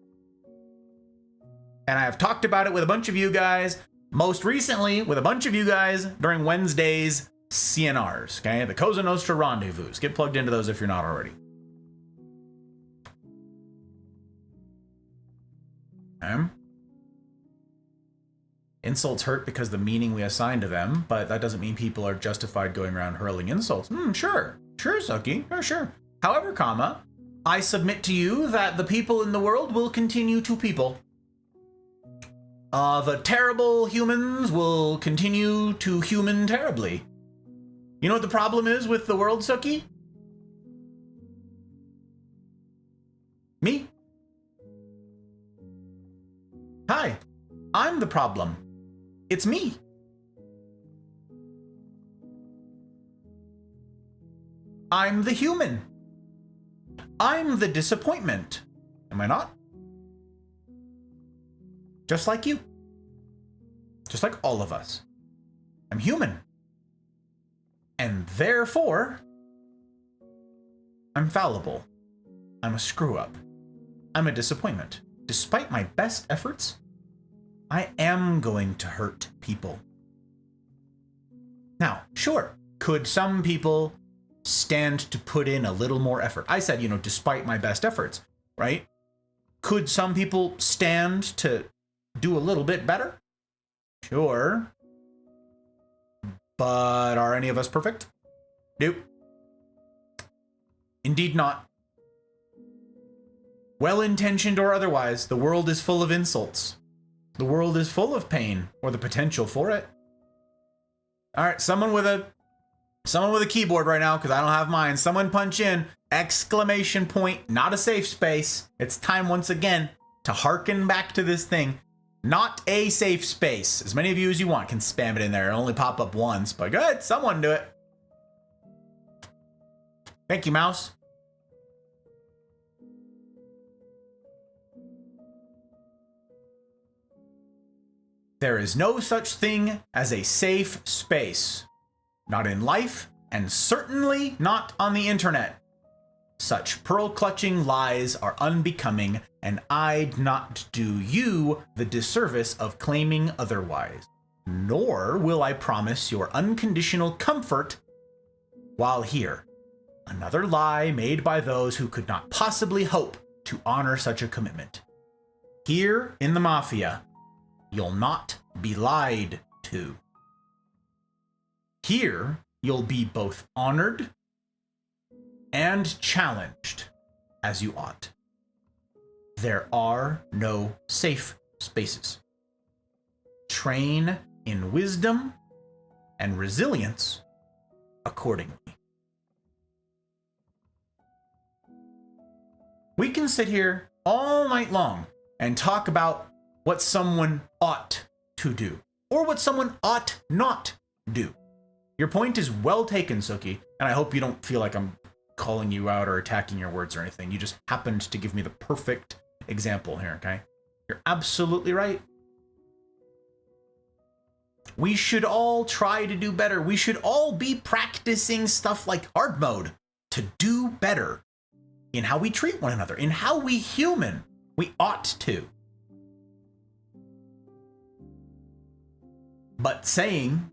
[SPEAKER 1] And I have talked about it with a bunch of you guys, most recently with a bunch of you guys during Wednesday's CNRs, okay? The Cosa Nostra Rendezvous. Get plugged into those if you're not already. Okay. Insults hurt because the meaning we assign to them, but that doesn't mean people are justified going around hurling insults. Sure, Suki, sure. However, comma, I submit to you that the people in the world will continue to people. The terrible humans will continue to human terribly. You know what the problem is with the world, Suki? Me. Hi, I'm the problem. It's me. I'm the human. I'm the disappointment. Am I not? Just like you. Just like all of us. I'm human. And therefore, I'm fallible. I'm a screw up. I'm a disappointment. Despite my best efforts, I am going to hurt people. Now, sure, could some people stand to put in a little more effort? I said, despite my best efforts, right? Could some people stand to do a little bit better? Sure. But are any of us perfect? Nope. Indeed not. Well-intentioned or otherwise, the world is full of insults. The world is full of pain, or the potential for it. All right, someone with a keyboard right now, because I don't have mine. Someone punch in exclamation point, not a safe space. It's time once again to harken back to this thing. Not a safe space. As many of you as you want can spam it in there. It'll only pop up once, but go ahead, someone do it. Thank you, mouse. There is no such thing as a safe space. Not in life, and certainly not on the internet. Such pearl-clutching lies are unbecoming, and I'd not do you the disservice of claiming otherwise. Nor will I promise your unconditional comfort while here. Another lie made by those who could not possibly hope to honor such a commitment. Here in the Mafia, you'll not be lied to. Here, you'll be both honored and challenged as you ought. There are no safe spaces. Train in wisdom and resilience accordingly. We can sit here all night long and talk about what someone ought to do, or what someone ought not do. Your point is well taken, Suki, and I hope you don't feel like I'm calling you out or attacking your words or anything. You just happened to give me the perfect example here, okay? You're absolutely right. We should all try to do better. We should all be practicing stuff like hard mode to do better in how we treat one another, in how we human. We ought to. But saying,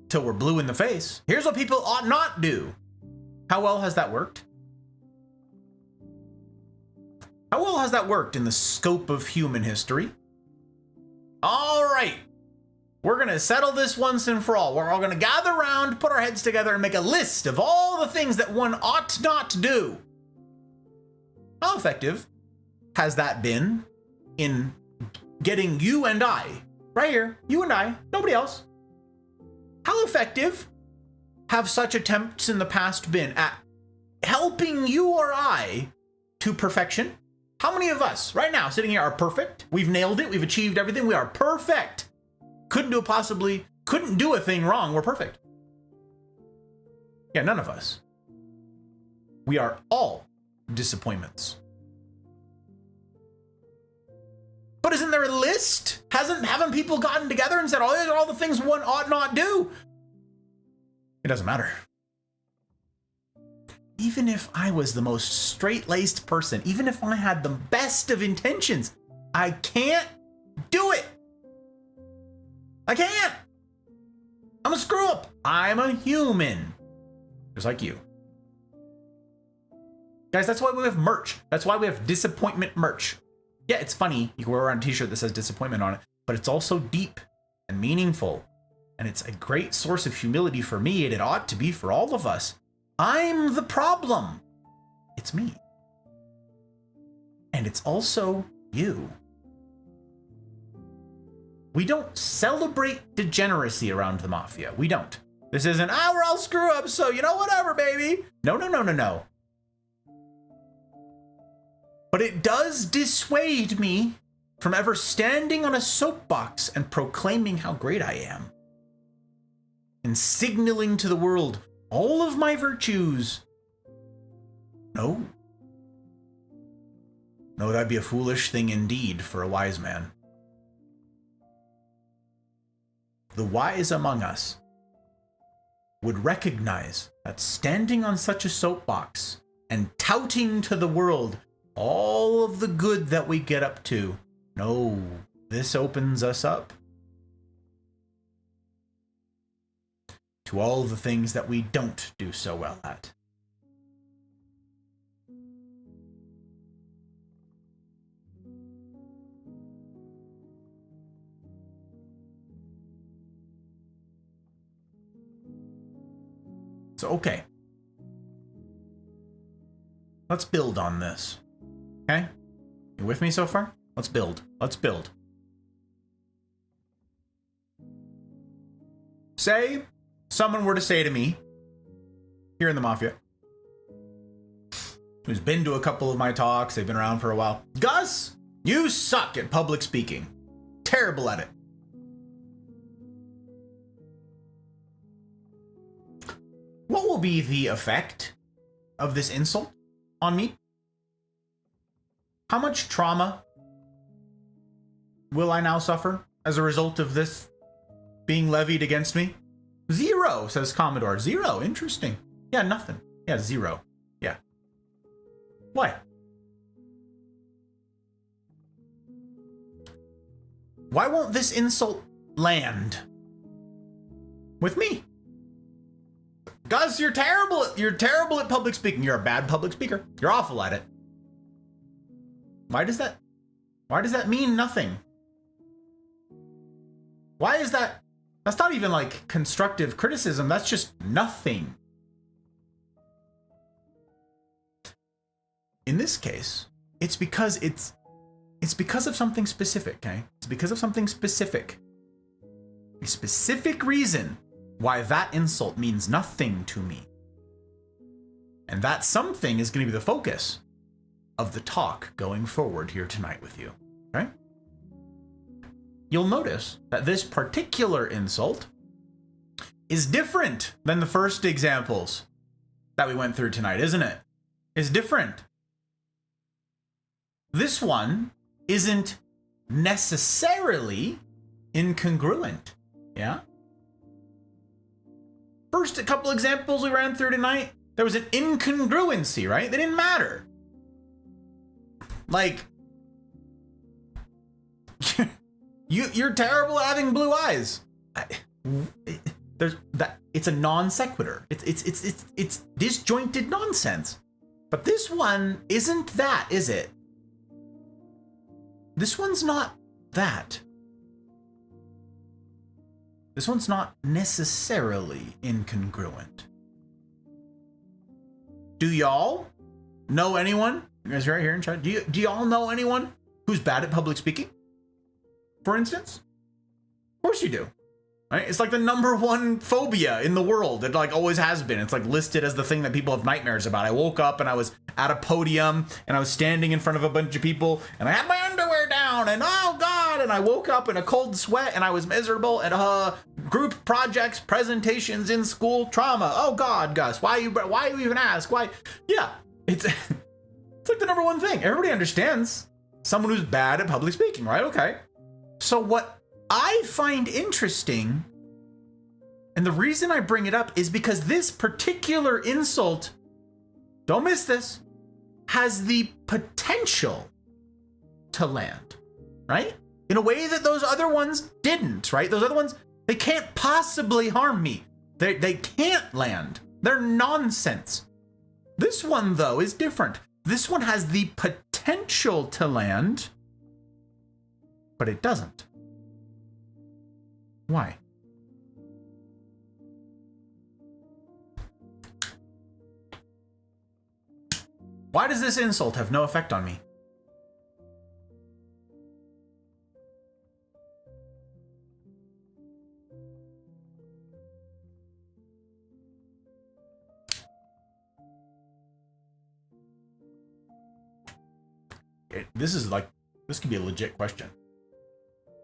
[SPEAKER 1] till we're blue in the face, here's what people ought not do. How well has that worked? How well has that worked in the scope of human history? All right. We're going to settle this once and for all. We're all going to gather around, put our heads together, and make a list of all the things that one ought not do. How effective has that been in getting you and I, right here, you and I, nobody else, how effective have such attempts in the past been at helping you or I to perfection? How many of us right now sitting here are perfect? We've nailed it. We've achieved everything. We are perfect. Couldn't do a thing wrong. We're perfect. Yeah, none of us. We are all disappointments. But isn't there a list? Haven't people gotten together and said, oh, these are all the things one ought not do? It doesn't matter. Even if I was the most straight-laced person, even if I had the best of intentions, I can't do it. I can't. I'm a screw up. I'm a human. Just like you. Guys, that's why we have merch. That's why we have disappointment merch. Yeah, it's funny. You can wear around a t-shirt that says disappointment on it, but it's also deep and meaningful. And it's a great source of humility for me, and it ought to be for all of us. I'm the problem. It's me. And it's also you. We don't celebrate degeneracy around the Mafia. We don't. This isn't, we're all screw ups, so whatever, baby. No. but it does dissuade me from ever standing on a soapbox and proclaiming how great I am, and signaling to the world all of my virtues. No. No, that'd be a foolish thing indeed for a wise man. The wise among us would recognize that standing on such a soapbox and touting to the world all of the good that we get up to, no, this opens us up to all the things that we don't do so well at. So, okay. Let's build on this. Okay? You with me so far? Let's build. Let's build. Say someone were to say to me, here in the Mafia, who's been to a couple of my talks, they've been around for a while, Gus, you suck at public speaking. Terrible at it. What will be the effect of this insult on me? How much trauma will I now suffer as a result of this being levied against me? 0, says Commodore. 0, interesting. Yeah, nothing. Yeah, 0. Yeah. Why? Why won't this insult land with me? Gus, you're terrible. You're terrible at public speaking. You're a bad public speaker. You're awful at it. Why does that mean nothing? Why is that? That's not even like constructive criticism. That's just nothing. In this case, it's because of something specific, okay? It's because of something specific. A specific reason why that insult means nothing to me. And that something is going to be the focus of the talk going forward here tonight with you, okay? You'll notice that this particular insult is different than the first examples that we went through tonight, isn't it? It's different. This one isn't necessarily incongruent, yeah? First, a couple examples we ran through tonight, there was an incongruency, right? They didn't matter. Like, you're terrible at having blue eyes. There's that. It's a non sequitur. It's disjointed nonsense. But this one isn't that, is it? This one's not that. This one's not necessarily incongruent. Do y'all know anyone? You guys are right here in chat. Do y'all know anyone who's bad at public speaking? For instance? Of course you do. Right? It's like the #1 phobia in the world. It like always has been. It's like listed as the thing that people have nightmares about. I woke up and I was at a podium and I was standing in front of a bunch of people and I had my underwear down and oh God, and I woke up in a cold sweat and I was miserable and group projects, presentations in school, trauma. Oh God, Gus, why you even ask? Why? Yeah, it's like the #1 thing. Everybody understands someone who's bad at public speaking, right? Okay. So what I find interesting, and the reason I bring it up is because this particular insult, don't miss this, has the potential to land, right? In a way that those other ones didn't, right? Those other ones, they can't possibly harm me. They can't land. They're nonsense. This one, though, is different. This one has the potential to land, but it doesn't. Why? Why does this insult have no effect on me? this could be a legit question.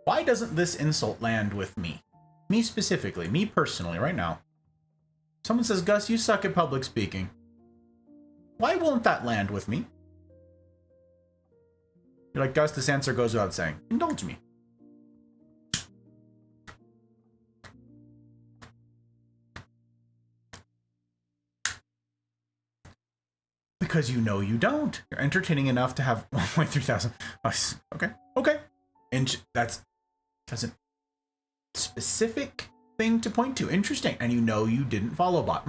[SPEAKER 1] Why doesn't this insult land with me? Me specifically, me personally, right now. Someone says, Gus, you suck at public speaking. Why won't that land with me? You're like, Gus, this answer goes without saying. Indulge me. Because you know you don't. You're entertaining enough to have 1.3 thousand. Okay. And that's a specific thing to point to. Interesting. And you know you didn't follow bot.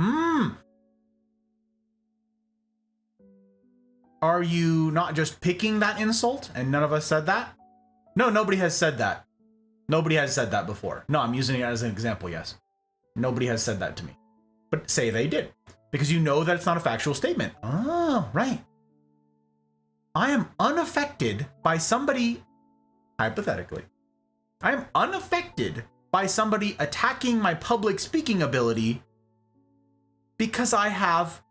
[SPEAKER 1] Are you not just picking that insult and none of us said that? No, nobody has said that. Nobody has said that before. No, I'm using it as an example, yes. Nobody has said that to me. But say they did. Because you know that it's not a factual statement. Oh, right. I am unaffected by somebody, hypothetically, I am unaffected by somebody attacking my public speaking ability because I have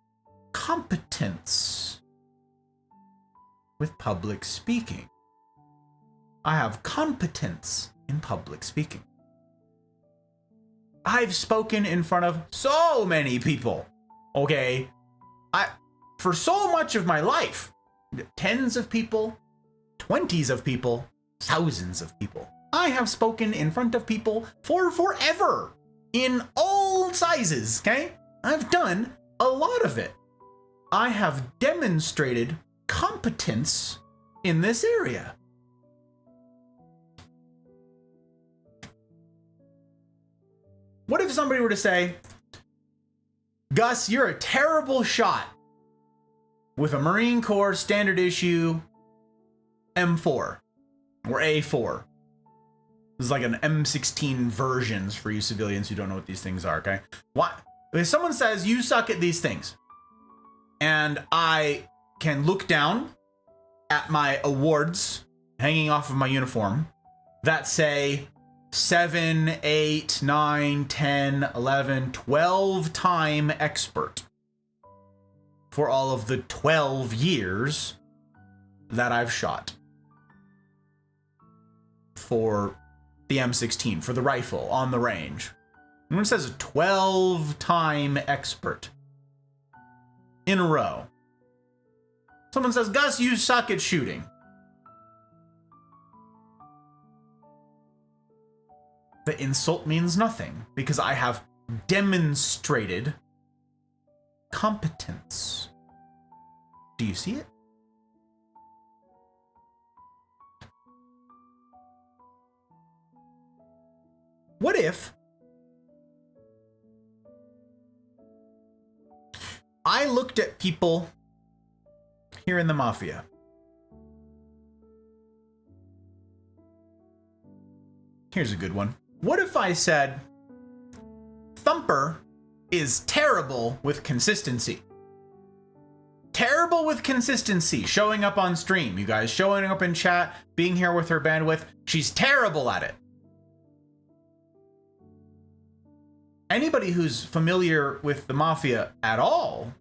[SPEAKER 1] competence with public speaking. I have competence in public speaking. I've spoken in front of so many people. Okay, for so much of my life, tens of people, 20s of people, thousands of people. I have spoken in front of people for forever, in all sizes, okay? I've done a lot of it. I have demonstrated competence in this area. What if somebody were to say, Gus, you're a terrible shot with a Marine Corps standard issue M4 or A4. This is like an M16 versions for you civilians who don't know what these things are, okay? Why? If someone says you suck at these things and I can look down at my awards hanging off of my uniform that say 7, 8, 9, 10, 11, 12 time expert for all of the 12 years that I've shot for the M16, for the rifle on the range. And when it says a 12 time expert in a row, someone says, Gus, you suck at shooting. The insult means nothing because I have demonstrated competence. Do you see it? What if I looked at people here in the Mafia? Here's a good one. What if I said, Thumper is terrible with consistency? Terrible with consistency, showing up on stream. You guys showing up in chat, being here with her bandwidth. She's terrible at it. Anybody who's familiar with the Mafia at all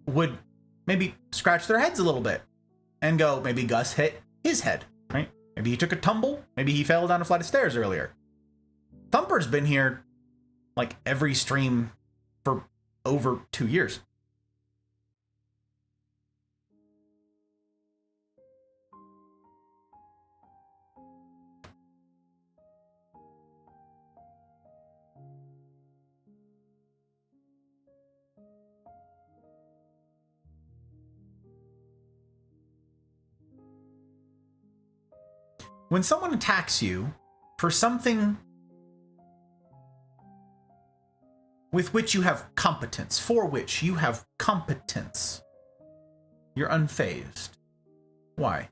[SPEAKER 1] would maybe scratch their heads a little bit and go, maybe Gus hit his head, right? Maybe he took a tumble. Maybe he fell down a flight of stairs earlier. Thumper's been here like every stream for over 2 years. When someone attacks you for something with which you have competence, for which you have competence, you're unfazed. Why?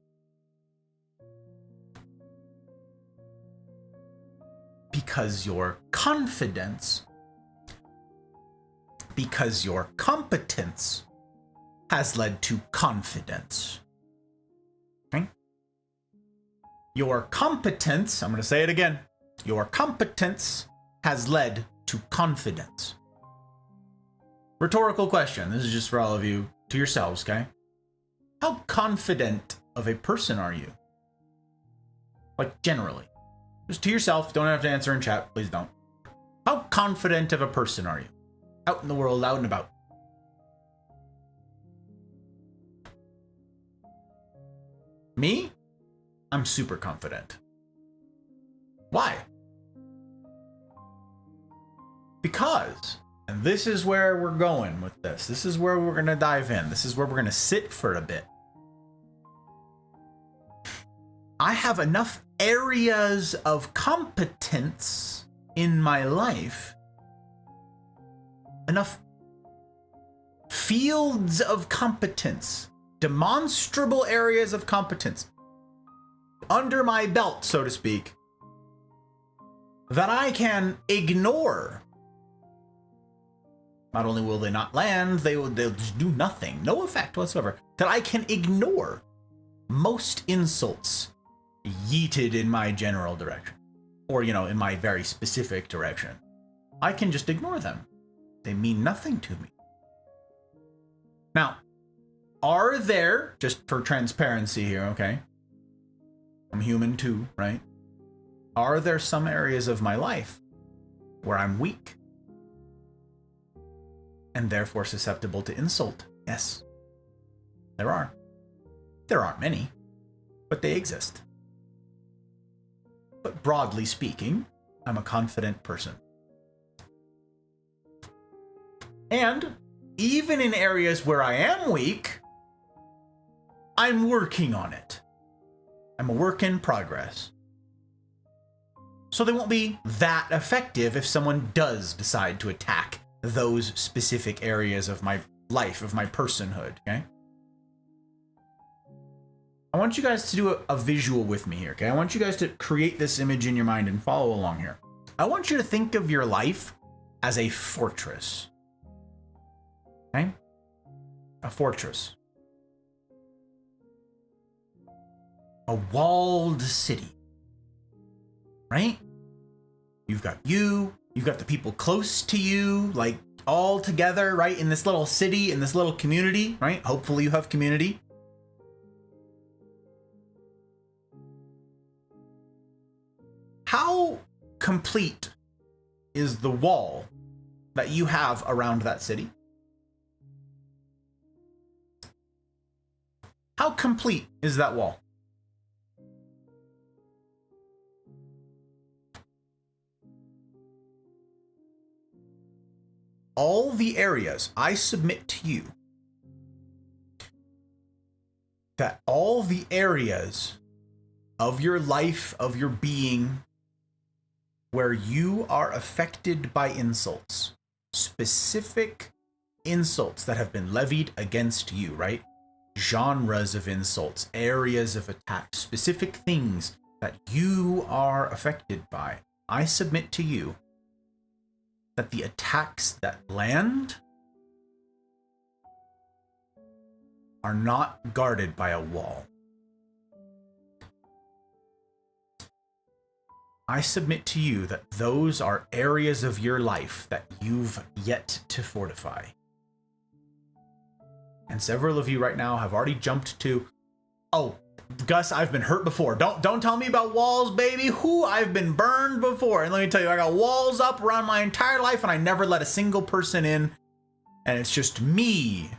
[SPEAKER 1] Because your confidence, because your competence has led to confidence. Okay? Your competence, I'm going to say it again, your competence has led to confidence. Rhetorical question. This is just for all of you, to yourselves, okay? How confident of a person are you? Like, generally. Just to yourself, don't have to answer in chat, please don't. How confident of a person are you? Out in the world, out and about. Me? I'm super confident. Why? Because, and this is where we're going with this. This is where we're going to dive in. This is where we're going to sit for a bit. I have enough areas of competence in my life, enough fields of competence, demonstrable areas of competence under my belt, so to speak, that I can ignore. Not only will they not land, they'll just do nothing, no effect whatsoever. That I can ignore most insults yeeted in my general direction, or, you know, in my very specific direction. I can just ignore them. They mean nothing to me. Now, are there, just for transparency here, okay? I'm human too, right? Are there some areas of my life where I'm weak and therefore susceptible to insult? Yes, there are. There aren't many, but they exist. But broadly speaking, I'm a confident person. And even in areas where I am weak, I'm working on it. I'm a work in progress. So they won't be that effective if someone does decide to attack those specific areas of my life, of my personhood, okay? I want you guys to do a visual with me here, okay? I want you guys to create this image in your mind and follow along here. I want you to think of your life as a fortress, okay? A fortress. A walled city, right? You've got the people close to you, like all together, right? In this little city, in this little community, right? Hopefully you have community. How complete is the wall that you have around that city? How complete is that wall? All the areas, I submit to you that all the areas of your life, of your being, where you are affected by insults, specific insults that have been levied against you, right? Genres of insults, areas of attack, specific things that you are affected by. I submit to you that the attacks that land are not guarded by a wall. I submit to you that those are areas of your life that you've yet to fortify. And several of you right now have already jumped to, oh, Gus, I've been hurt before. Don't tell me about walls, baby. I've been burned before. And let me tell you, I got walls up around my entire life and I never let a single person in. And it's just me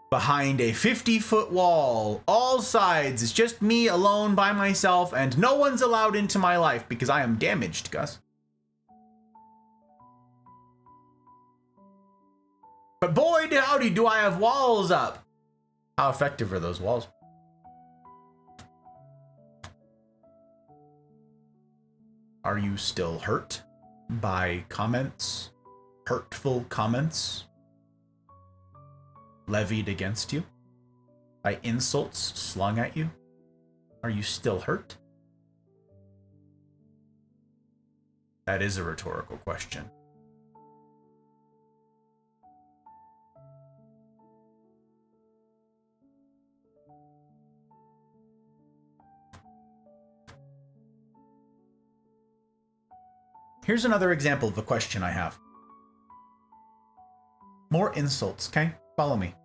[SPEAKER 1] behind a 50-foot wall, all sides. It's just me alone by myself and no one's allowed into my life because I am damaged, Gus. But boy, howdy, do I have walls up. How effective are those walls? Are you still hurt by comments, hurtful comments levied against you, by insults slung at you? Are you still hurt? That is a rhetorical question. Here's another example of a question I have. More insults, okay? Follow me.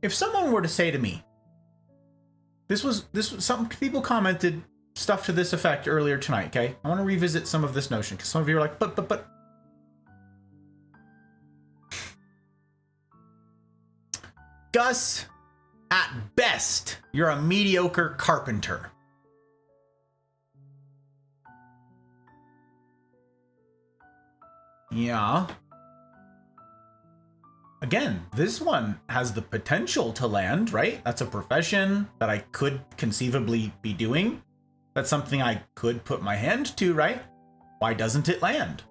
[SPEAKER 1] If someone were to say to me, this was some people commented stuff to this effect earlier tonight, okay? I want to revisit some of this notion because some of you are like, but. Gus, at best, you're a mediocre carpenter. Yeah. Again, this one has the potential to land, right? That's a profession that I could conceivably be doing. That's something I could put my hand to, right? Why doesn't it land?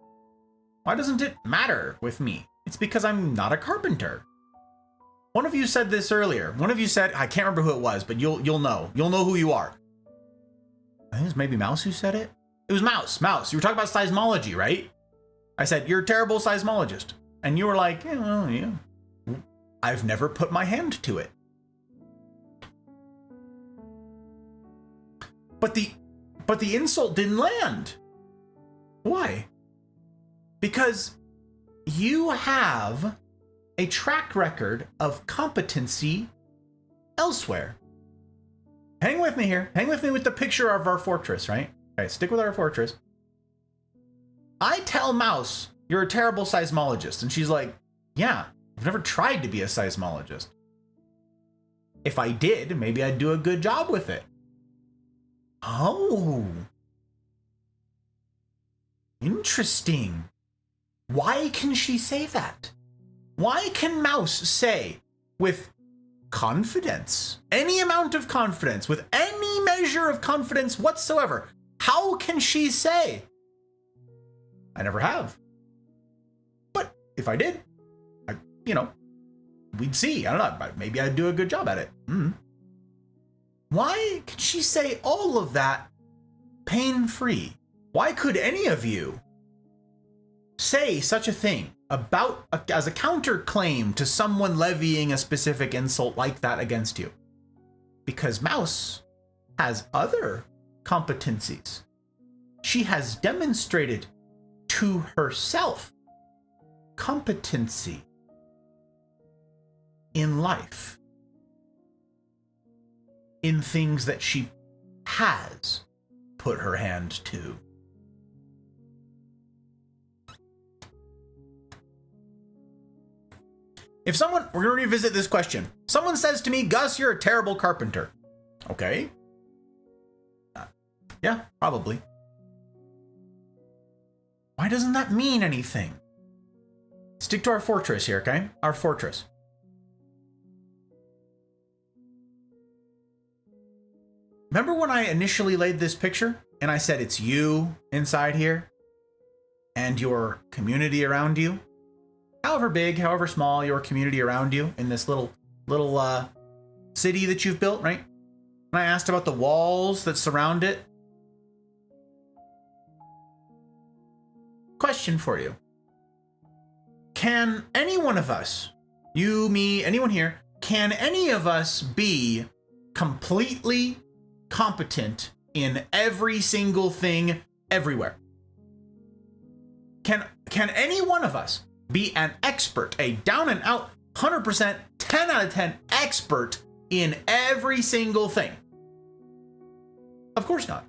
[SPEAKER 1] Why doesn't it matter with me? It's because I'm not a carpenter. One of you said this earlier. One of you said, I can't remember who it was, but you'll know. You'll know who you are. I think it was maybe Mouse who said it. It was Mouse. Mouse, you were talking about seismology, right? I said, you're a terrible seismologist. And you were like, yeah, well, yeah. I've never put my hand to it. But the insult didn't land. Why? Because you have a track record of competency elsewhere. Hang with me here. Hang with me with the picture of our fortress, right? Okay, stick with our fortress. I tell Mouse, you're a terrible seismologist. And she's like, yeah, I've never tried to be a seismologist. If I did, maybe I'd do a good job with it. Oh. Interesting. Why can she say that? Why can Mouse say with confidence, any amount of confidence, with any measure of confidence whatsoever, how can she say, I never have? But if I did, we'd see. I don't know, maybe I'd do a good job at it. Why could she say all of that pain-free? Why could any of you say such a thing about as a counterclaim to someone levying a specific insult like that against you? Because Mouse has other competencies. She has demonstrated to herself competency in life, in things that she has put her hand to. If someone, we're going to revisit this question. Someone says to me, Gus, you're a terrible carpenter. Okay. Yeah, probably. Why doesn't that mean anything? Stick to our fortress here, okay? Our fortress. Remember when I initially laid this picture and I said it's you inside here and your community around you? However big, however small, your community around you in this little city that you've built, right? And I asked about the walls that surround it. Question for you. Can any one of us, you, me, anyone here, can any of us be completely competent in every single thing everywhere? Can any one of us be an expert, a down and out 100%, 10 out of 10 expert in every single thing? Of course not.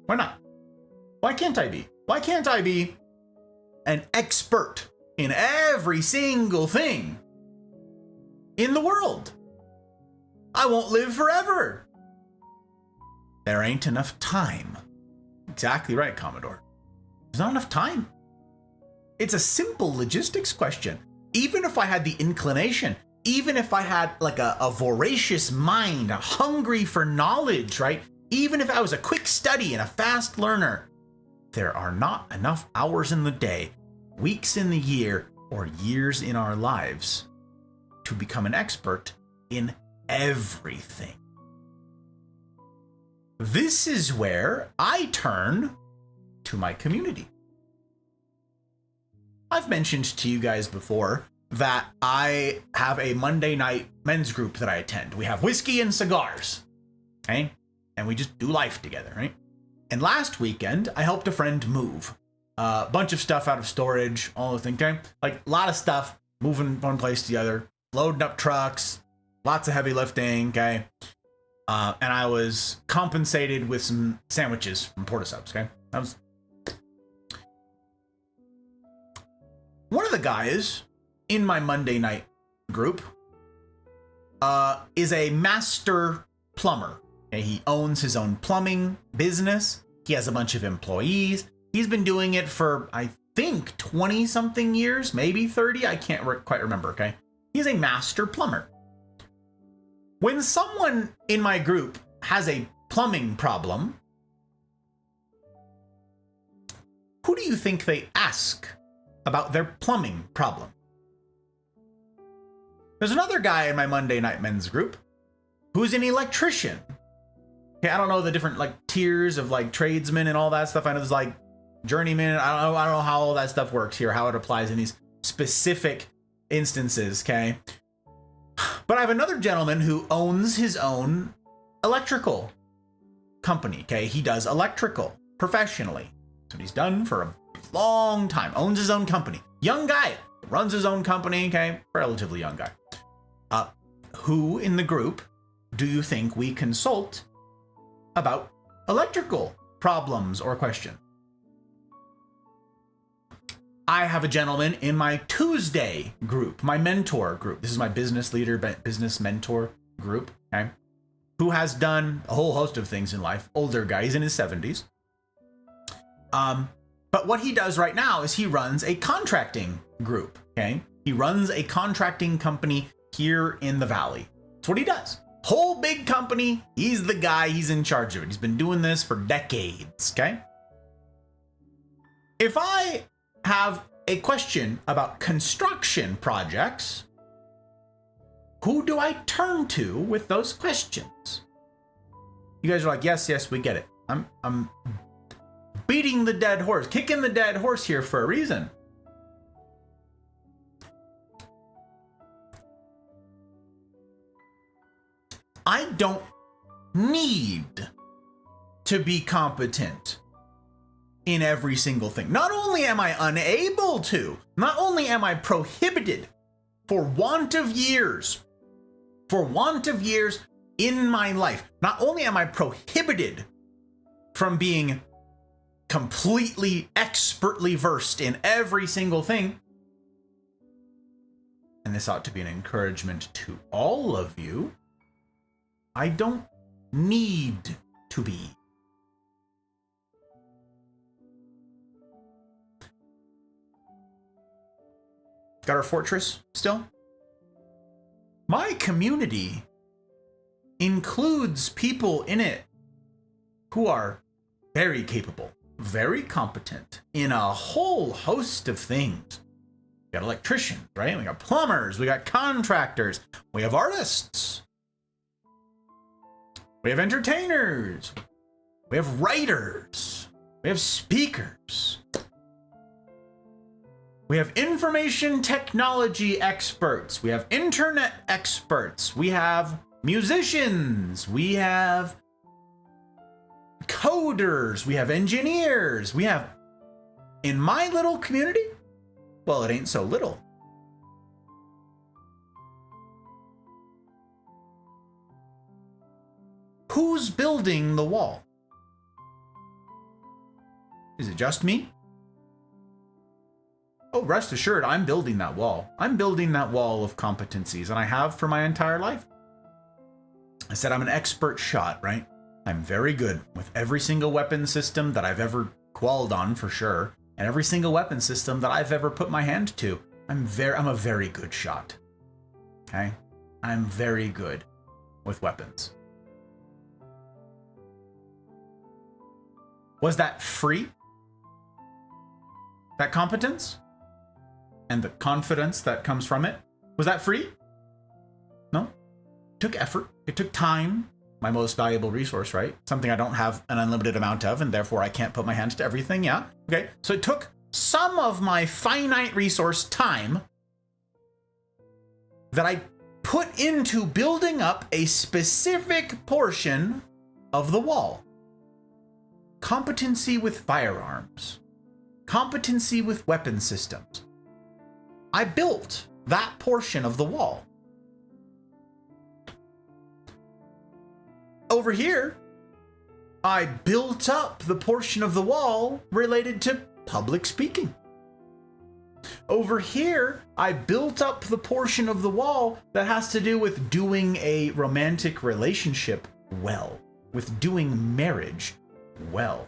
[SPEAKER 1] Why not? Why can't I be? Why can't I be an expert in every single thing in the world? I won't live forever. There ain't enough time. Exactly right, Commodore. There's not enough time. It's a simple logistics question. Even if I had the inclination, even if I had like a voracious mind, a hungry for knowledge, right? Even if I was a quick study and a fast learner, there are not enough hours in the day, weeks in the year, or years in our lives to become an expert in everything. This is where I turn to my community. I've mentioned to you guys before that I have a Monday night men's group that I attend. We have whiskey and cigars, okay? And we just do life together, right? And last weekend, I helped a friend move a bunch of stuff out of storage, all the thing, okay? Like a lot of stuff moving one place to the other. loading up trucks, lots of heavy lifting, okay? And I was compensated with some sandwiches from Porta Subs, okay? That was one of the guys in my Monday night group is a master plumber. Okay? He owns his own plumbing business. He has a bunch of employees. He's been doing it for, I think, 20 something years, maybe 30. I can't quite remember, okay? He's a master plumber. When someone in my group has a plumbing problem, who do you think they ask about their plumbing problem? There's another guy in my Monday Night Men's group who's an electrician. Okay, I don't know the different like tiers of like tradesmen and all that stuff. I know there's like journeyman. I don't know how all that stuff works here, how it applies in these specific instances, okay? But I have another gentleman who owns his own electrical company, okay? He does electrical professionally. That's what he's done for a long time. Owns his own company. Young guy, runs his own company, okay? Relatively young guy. Who in the group do you think we consult about electrical problems or questions? I have a gentleman in my Tuesday group, my mentor group. This is my business leader, business mentor group, okay? Who has done a whole host of things in life. Older guy, he's in his 70s. But what he does right now is he runs a contracting group, okay? He runs a contracting company here in the Valley. That's what he does. Whole big company. He's the guy, he's in charge of it. He's been doing this for decades, okay? If I have a question about construction projects, who do I turn to with those questions? You guys are like, yes, we get it. I'm beating the dead horse, kicking the dead horse here for a reason. I don't need to be competent in every single thing. Not only am I unable to, not only am I prohibited for want of years in my life, not only am I prohibited from being completely expertly versed in every single thing, and this ought to be an encouragement to all of you, I don't need to be. Got our fortress still? My community includes people in it who are very capable, very competent in a whole host of things. We got electricians, right? We got plumbers, we got contractors, we have artists, we have entertainers, we have writers, we have speakers, we have information technology experts, we have internet experts, we have musicians, we have coders, we have engineers, we have, in my little community, well, it ain't so little. Who's building the wall? Is it just me? Oh, rest assured, I'm building that wall. I'm building that wall of competencies, and I have for my entire life. I said I'm an expert shot, right? I'm very good with every single weapon system that I've ever qualled on, for sure, and every single weapon system that I've ever put my hand to. I'm a very good shot. Okay? I'm very good with weapons. Was that free? That competence? And the confidence that comes from it? Was that free? No. It took effort. It took time. My most valuable resource, right? Something I don't have an unlimited amount of, and therefore I can't put my hands to everything, yeah? Okay, so it took some of my finite resource time that I put into building up a specific portion of the wall. Competency with firearms. Competency with weapon systems. I built that portion of the wall. over here, I built up the portion of the wall related to public speaking. Over here, I built up the portion of the wall that has to do with doing a romantic relationship well, with doing marriage well.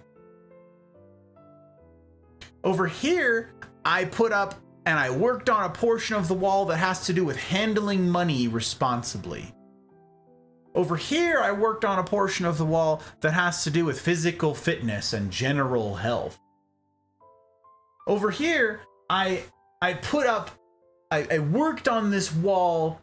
[SPEAKER 1] Over here, I put up and I worked on a portion of the wall that has to do with handling money responsibly. Over here, I worked on a portion of the wall that has to do with physical fitness and general health. Over here, I worked on this wall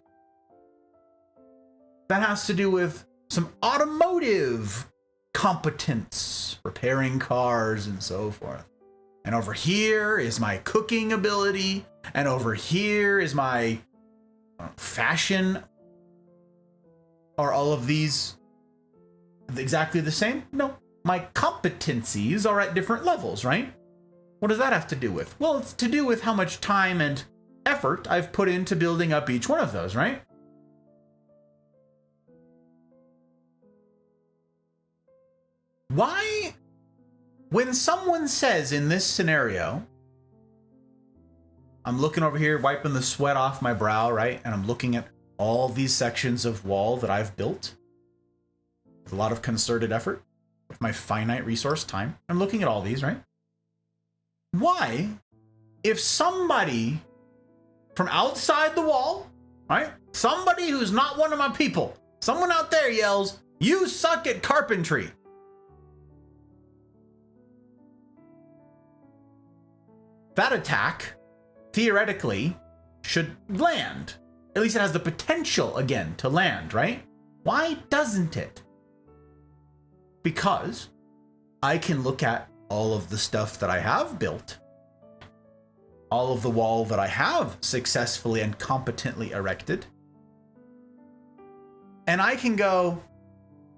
[SPEAKER 1] that has to do with some automotive competence, repairing cars and so forth. And over here is my cooking ability, and over here is my fashion. Are all of these exactly the same? No. My competencies are at different levels, right? What does that have to do with? Well, it's to do with how much time and effort I've put into building up each one of those, right? Why, when someone says in this scenario, I'm looking over here, wiping the sweat off my brow, right? And I'm looking at all these sections of wall that I've built with a lot of concerted effort, with my finite resource time. I'm looking at all these, right? Why, if somebody from outside the wall, right? Somebody who's not one of my people, someone out there yells, "You suck at carpentry." That attack, theoretically, should land. At least it has the potential, again, to land, right? Why doesn't it? Because I can look at all of the stuff that I have built, all of the wall that I have successfully and competently erected, and I can go,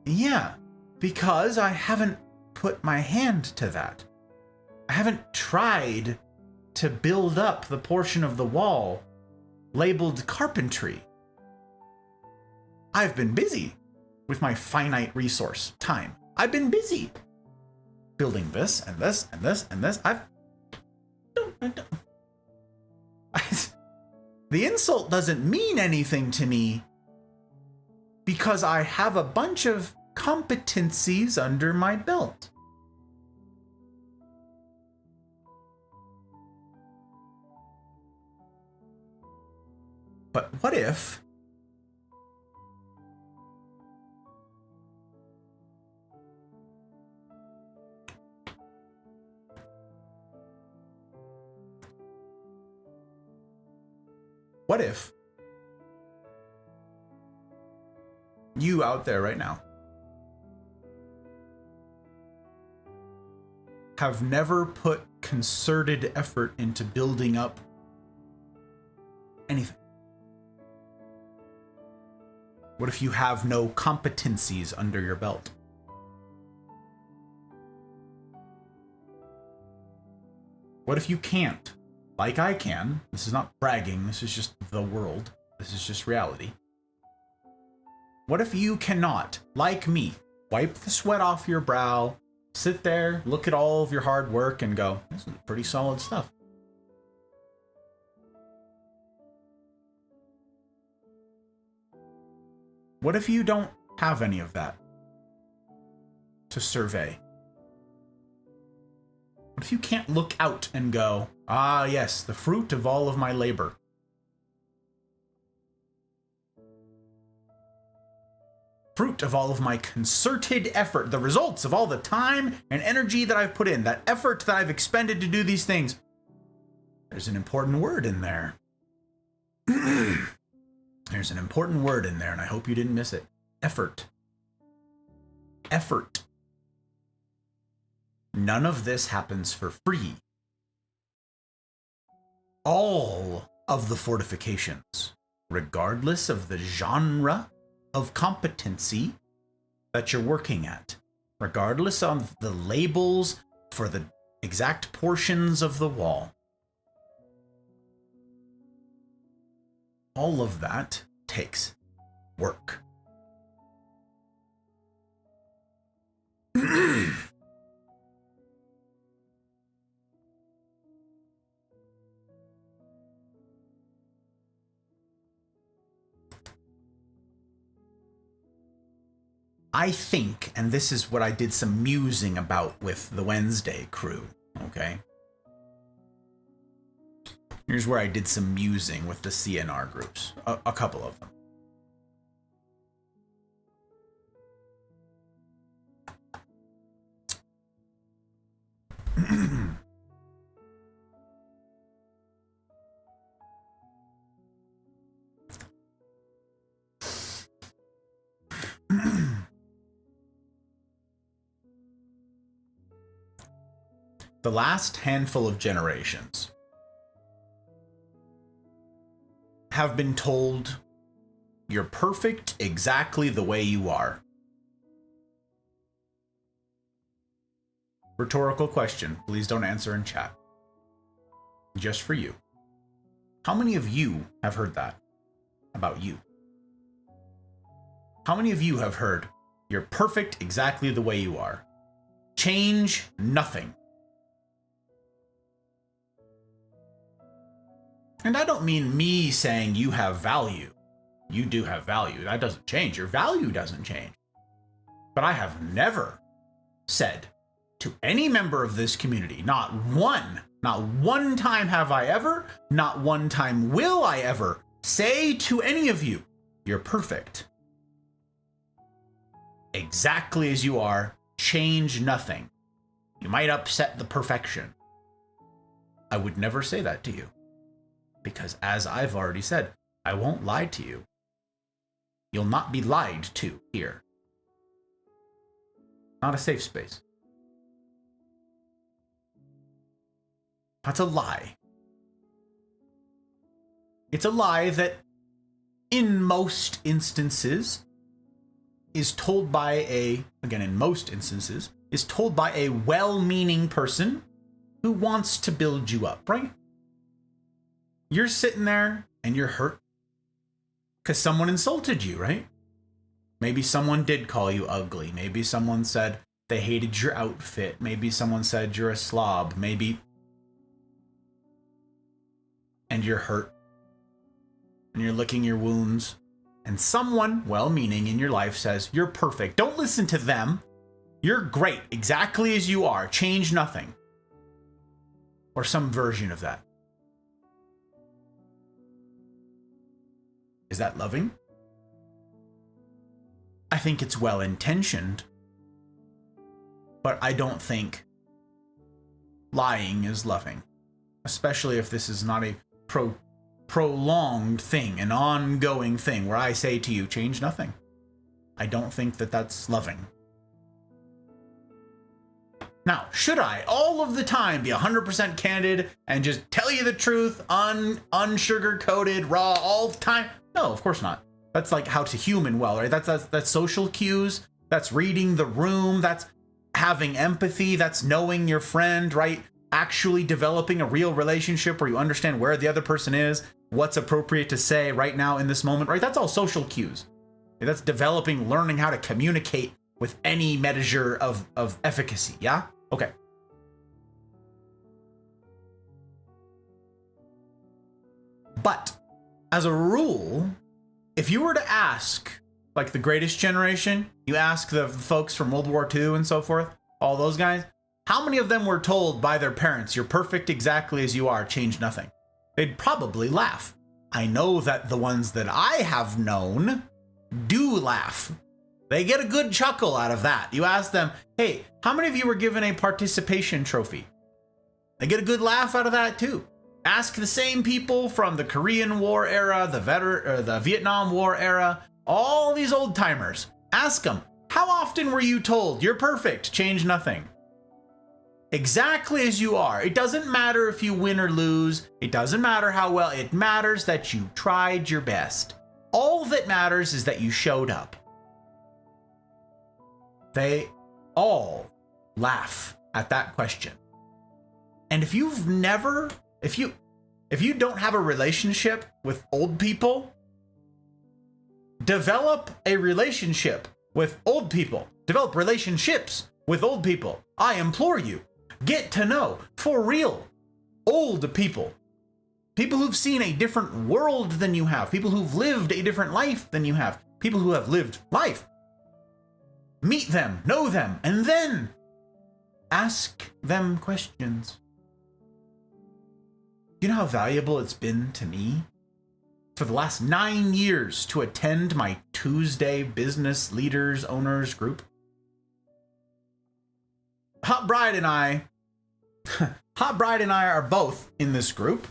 [SPEAKER 1] yeah, because I haven't put my hand to that. I haven't tried to build up the portion of the wall labeled carpentry. I've been busy with my finite resource time. I've been busy building this and this and this and this. The insult doesn't mean anything to me because I have a bunch of competencies under my belt. But what if you out there right now have never put concerted effort into building up anything? What if you have no competencies under your belt? What if you can't, like I can? This is not bragging, this is just the world. This is just reality. What if you cannot, like me, wipe the sweat off your brow, sit there, look at all of your hard work and go, this is pretty solid stuff. What if you don't have any of that to survey? What if you can't look out and go, ah, yes, the fruit of all of my labor? Fruit of all of my concerted effort, the results of all the time and energy that I've put in, that effort that I've expended to do these things. There's an important word in there. There's an important word in there, and I hope you didn't miss it. Effort. Effort. None of this happens for free. All of the fortifications, regardless of the genre of competency that you're working at, regardless of the labels for the exact portions of the wall, all of that takes work. I think, and this is what I did some musing about with the Wednesday crew, okay? Here's where I did some musing with the CNR groups, a couple of them. The last handful of generations have been told you're perfect exactly the way you are. Rhetorical question. Please don't answer in chat. Just for you. How many of you have heard that about you? How many of you have heard you're perfect exactly the way you are? Change nothing. And I don't mean me saying you have value. You do have value. That doesn't change. Your value doesn't change. But I have never said to any member of this community, not one time have I ever, not one time will I ever say to any of you, you're perfect. Exactly as you are, change nothing. You might upset the perfection. I would never say that to you. Because as I've already said, I won't lie to you. You'll not be lied to here. Not a safe space. That's a lie. It's a lie that, in most instances, is told by in most instances, is told by a well-meaning person who wants to build you up, right? You're sitting there and you're hurt because someone insulted you, right? Maybe someone did call you ugly. Maybe someone said they hated your outfit. Maybe someone said you're a slob. Maybe. And you're hurt. And you're licking your wounds. And someone, well-meaning in your life, says, you're perfect. Don't listen to them. You're great, exactly as you are. Change nothing. Or some version of that. Is that loving? I think it's well-intentioned, but I don't think lying is loving, especially if this is not a prolonged thing, an ongoing thing where I say to you, change nothing. I don't think that that's loving. Now, should I all of the time be 100% candid and just tell you the truth, unsugar-coated, raw, all the time? No, of course not. That's like how to human well, right? That's social cues. That's reading the room. That's having empathy. That's knowing your friend, right? Actually developing a real relationship where you understand where the other person is, what's appropriate to say right now in this moment, right? That's all social cues. That's developing, learning how to communicate with any measure of efficacy, yeah? Okay. But as a rule, if you were to ask, like the Greatest Generation, you ask the folks from World War II and so forth, all those guys, how many of them were told by their parents, you're perfect exactly as you are, change nothing? They'd probably laugh. I know that the ones that I have known do laugh. They get a good chuckle out of that. You ask them, hey, how many of you were given a participation trophy? They get a good laugh out of that too. Ask the same people from the Korean War era, the Vietnam War era, all these old timers. Ask them, how often were you told you're perfect, change nothing? Exactly as you are. It doesn't matter if you win or lose. It doesn't matter how well. It matters that you tried your best. All that matters is that you showed up. They all laugh at that question. And if you don't have a relationship with old people, develop a relationship with old people. Develop relationships with old people. I implore you, get to know, for real, old people. People who've seen a different world than you have. People who've lived a different life than you have. People who have lived life. Meet them, know them, and then ask them questions. You know how valuable it's been to me for the last 9 years to attend my Tuesday business leaders owners group? Hot Bride and I are both in this group.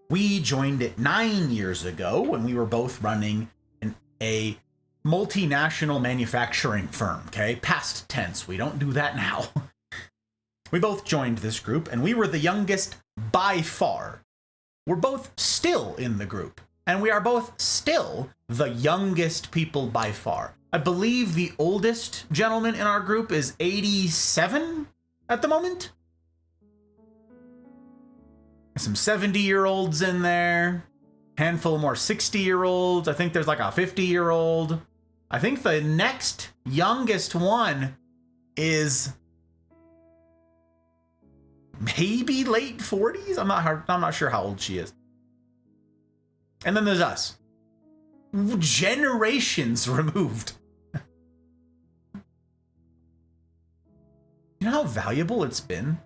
[SPEAKER 1] We joined it 9 years ago when we were both running a multinational manufacturing firm, okay? Past tense, we don't do that now. We both joined this group, and we were the youngest by far. We're both still in the group, and we are both still the youngest people by far. I believe the oldest gentleman in our group is 87 at the moment. Some 70-year-olds in there, handful more 60-year-olds. I think there's like a 50-year-old. I think the next youngest one is maybe late 40s. I'm not sure how old she is. And then there's us, generations removed. You know how valuable it's been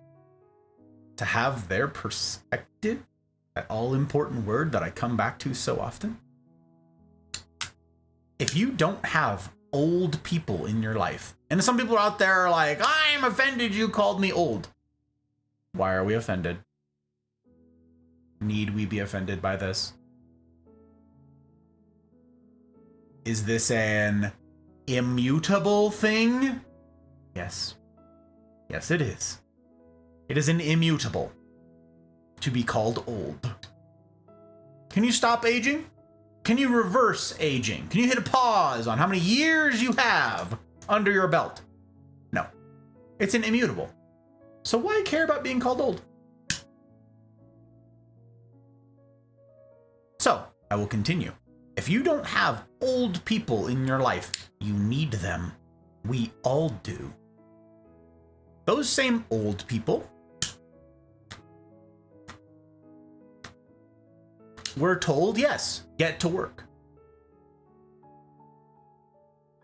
[SPEAKER 1] to have their perspective, that all-important word that I come back to so often? If you don't have old people in your life, and some people out there are like, I'm offended you called me old. Why are we offended? Need we be offended by this? Is this an immutable thing? Yes. Yes, it is. It is an immutable to be called old. Can you stop aging? Can you reverse aging? Can you hit a pause on how many years you have under your belt? No. It's an immutable. So why care about being called old? So, I will continue. If you don't have old people in your life, you need them. We all do. Those same old people, we're told, yes, get to work.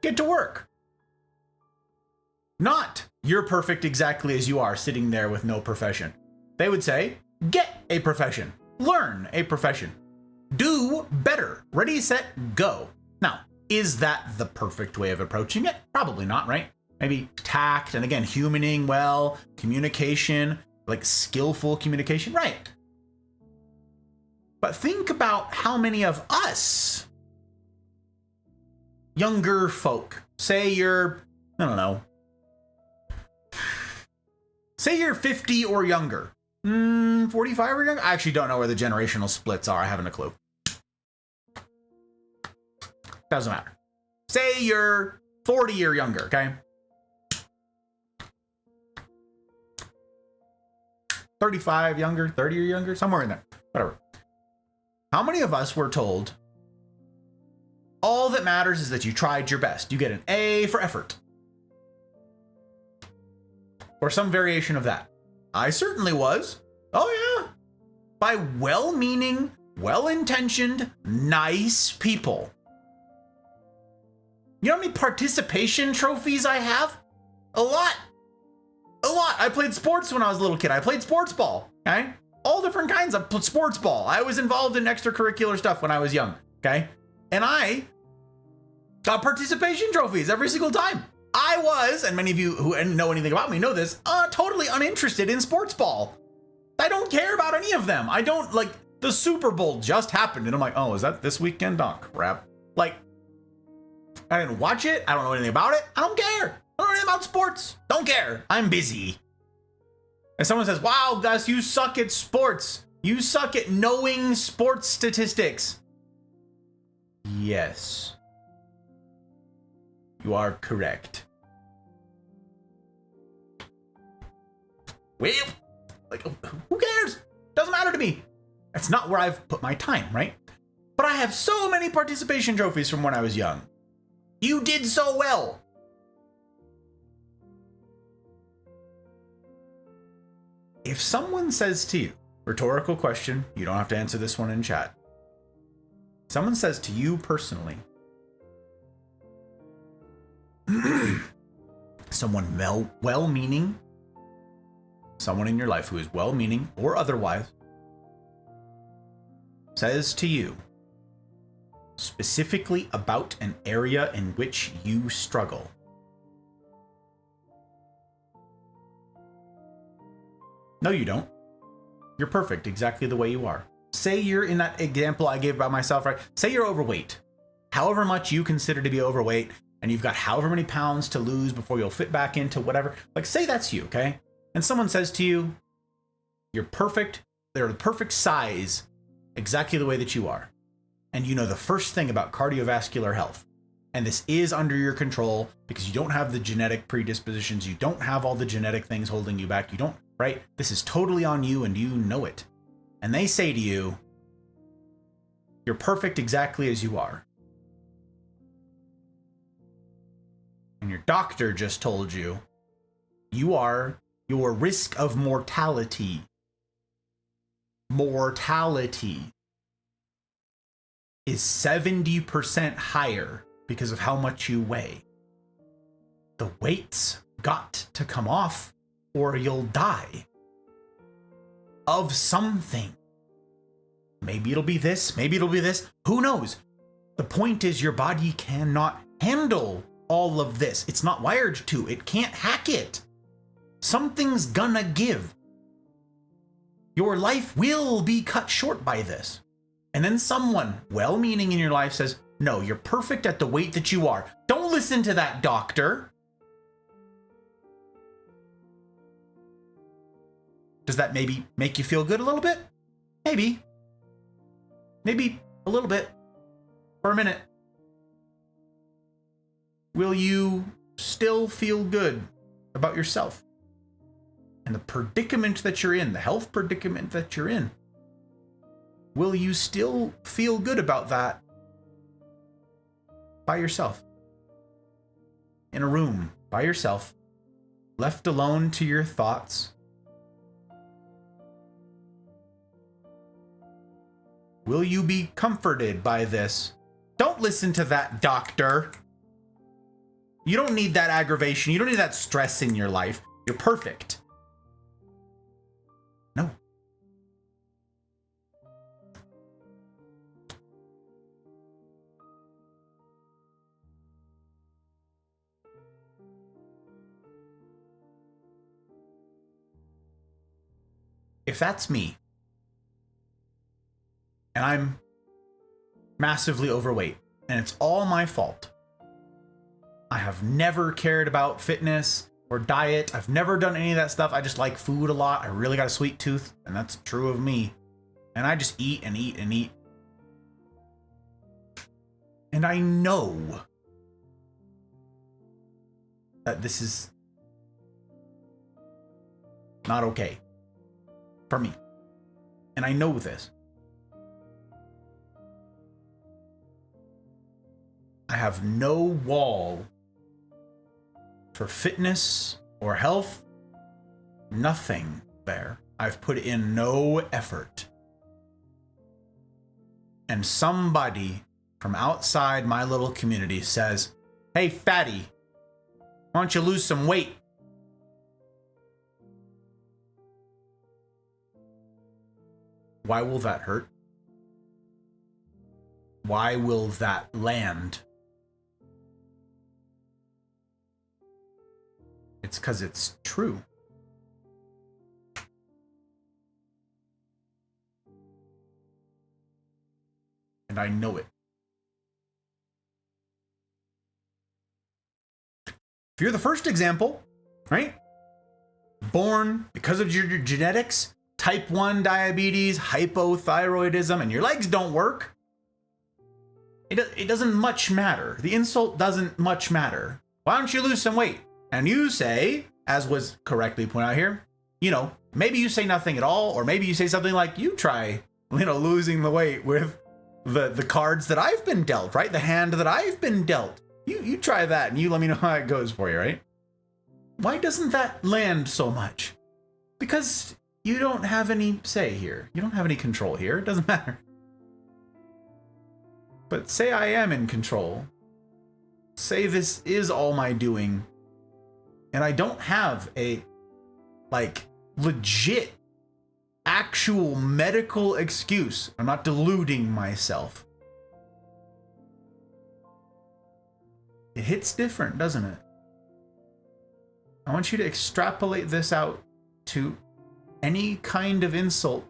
[SPEAKER 1] Get to work. Not, you're perfect exactly as you are, sitting there with no profession. They would say, get a profession. Learn a profession. Do better. Ready, set, go. Now, is that the perfect way of approaching it? Probably not, right? Maybe tact, and again, humaning well, communication, like skillful communication, right? But think about how many of us, younger folk, say you're, I don't know, say you're 50 or younger, 45 or younger? I actually don't know where the generational splits are. I haven't a clue. Doesn't matter. Say you're 40 or younger, okay? 35 younger, 30 or younger, somewhere in there, whatever. How many of us were told, all that matters is that you tried your best. You get an A for effort. Or some variation of that. I certainly was. Oh yeah. By well-meaning, well-intentioned, nice people. You know how many participation trophies I have? A lot. A lot. I played sports when I was a little kid. I played sports ball, okay? All different kinds of sports ball. I was involved in extracurricular stuff when I was young, okay? And I got participation trophies every single time. I was, and many of you who know anything about me know this, totally uninterested in sports ball. I don't care about any of them. I don't, like, the Super Bowl just happened, and I'm like, oh, is that this weekend? Oh, crap. Like, I didn't watch it. I don't know anything about it. I don't care. I don't know anything about sports. Don't care. I'm busy. And someone says, wow, Gus, you suck at sports. You suck at knowing sports statistics. Yes. You are correct. Well, like, who cares? Doesn't matter to me. That's not where I've put my time, right? But I have so many participation trophies from when I was young. You did so well. if someone says to you, rhetorical question, you don't have to answer this one in chat. Someone says to you personally, someone well-meaning, someone in your life who is well-meaning or otherwise, says to you, specifically about an area in which you struggle. No, you don't. You're perfect exactly the way you are. Say you're in that example I gave about myself, right? Say you're overweight. However much you consider to be overweight, and you've got however many pounds to lose before you'll fit back into whatever. Like, say that's you, okay? And someone says to you, you're perfect. They're the perfect size, exactly the way that you are. And you know the first thing about cardiovascular health. And this is under your control because you don't have the genetic predispositions. You don't have all the genetic things holding you back. You don't, right? This is totally on you and you know it. And they say to you, you're perfect exactly as you are. And your doctor just told you, your risk of mortality is 70% higher because of how much you weigh. The weight's got to come off or you'll die of something. Maybe it'll be this, maybe it'll be this, who knows? The point is your body cannot handle all of this. It's not wired to, it can't hack it. Something's gonna give. Your life will be cut short by this. And then someone well-meaning in your life says, no, you're perfect at the weight that you are. Don't listen to that doctor. Does that maybe make you feel good a little bit? Maybe. Maybe a little bit. For a minute. Will you still feel good about yourself? And the predicament that you're in, the health predicament that you're in, will you still feel good about that by yourself? In a room, by yourself, left alone to your thoughts? Will you be comforted by this? Don't listen to that doctor. You don't need that aggravation. You don't need that stress in your life. You're perfect. No. If that's me, and I'm massively overweight, and it's all my fault, I have never cared about fitness or diet. I've never done any of that stuff. I just like food a lot. I really got a sweet tooth, and that's true of me. And I just eat and eat and eat. And I know that this is not okay for me. And I know this. I have no wall for fitness or health. Nothing there. I've put in no effort. And somebody from outside my little community says, hey, fatty, why don't you lose some weight? Why will that hurt? Why will that land? It's because it's true. And I know it. If you're the first example, right? Born because of your genetics, type 1 diabetes, hypothyroidism, and your legs don't work, it doesn't much matter. The insult doesn't much matter. Why don't you lose some weight? And you say, as was correctly pointed out here, maybe you say nothing at all, or maybe you say something like, you try, losing the weight with the cards that I've been dealt, right? The hand that I've been dealt. You try that and you let me know how it goes for you, right? Why doesn't that land so much? Because you don't have any say here. You don't have any control here. It doesn't matter. But say I am in control. Say this is all my doing. And I don't have a, like, legit, actual medical excuse. I'm not deluding myself. It hits different, doesn't it? I want you to extrapolate this out to any kind of insult.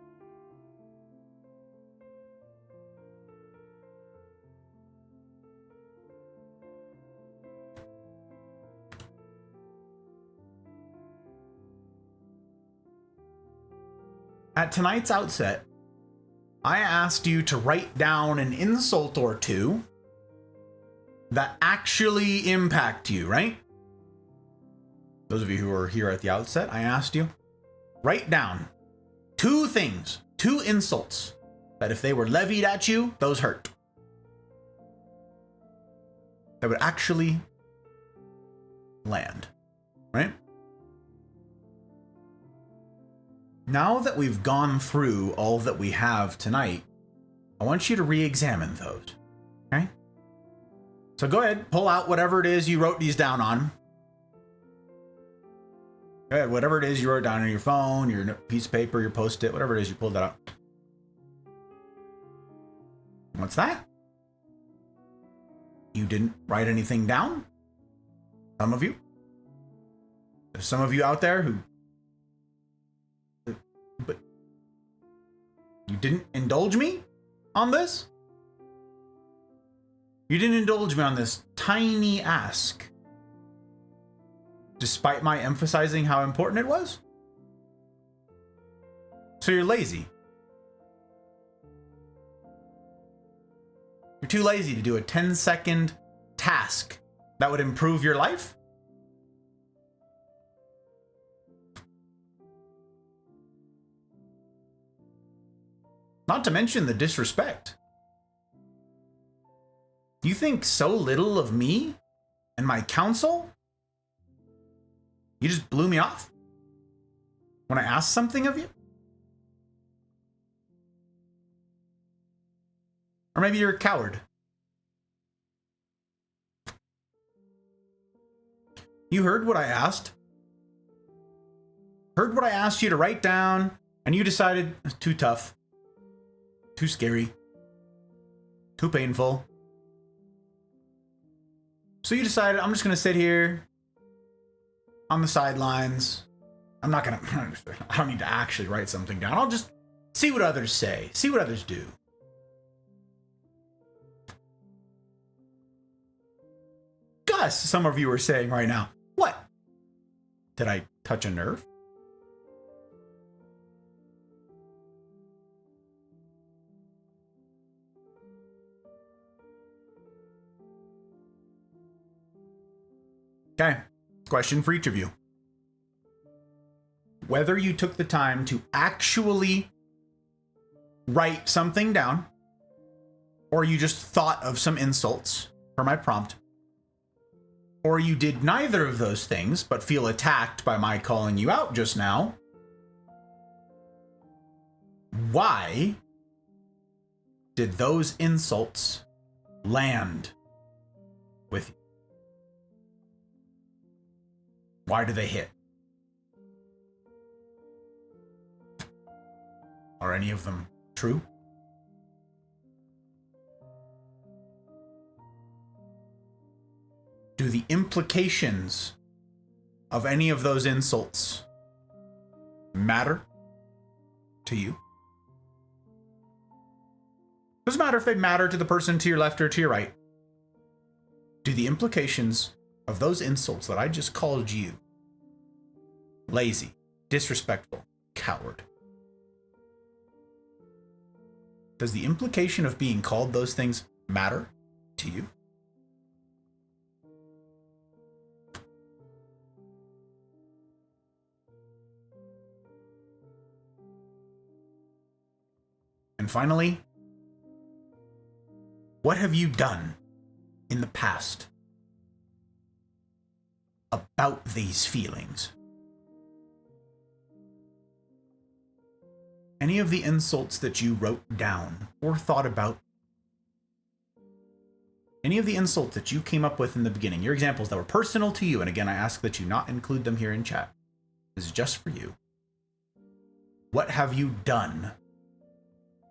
[SPEAKER 1] At tonight's outset, I asked you to write down an insult or two that actually impact you, right? Those of you who were here at the outset, I asked you, write down 2 things, 2 insults that if they were levied at you, those hurt. That would actually land, right? Now that we've gone through all that we have tonight, I want you to re-examine those, okay? So go ahead, pull out whatever it is you wrote these down on. Go ahead, whatever it is you wrote down on your phone, your piece of paper, your Post-it, whatever it is, you pulled that out. What's that? You didn't write anything down? Some of you? There's some of you out there who... But you didn't indulge me on this? You didn't indulge me on this tiny ask, despite my emphasizing how important it was? So you're lazy. You're too lazy to do a 10-second task that would improve your life? Not to mention the disrespect. You think so little of me and my counsel? You just blew me off when I asked something of you? Or maybe you're a coward. You heard what I asked. Heard what I asked you to write down, and you decided it's too tough. Too scary. Too painful. So you decided, I'm just going to sit here on the sidelines. I'm not going to, I don't need to actually write something down. I'll just see what others say. See what others do. Gus, some of you are saying right now, what? Did I touch a nerve? Okay, question for each of you. Whether you took the time to actually write something down, or you just thought of some insults for my prompt, or you did neither of those things but feel attacked by my calling you out just now, why did those insults land with you? Why do they hit? Are any of them true? Do the implications of any of those insults matter to you? Doesn't matter if they matter to the person to your left or to your right. Do the implications of those insults that I just called you lazy, disrespectful, coward, does the implication of being called those things matter to you? And finally, what have you done in the past about these feelings? any of the insults that you wrote down or thought about, any of the insults that you came up with in the beginning, your examples that were personal to you, and again, I ask that you not include them here in chat, this is just for you. What have you done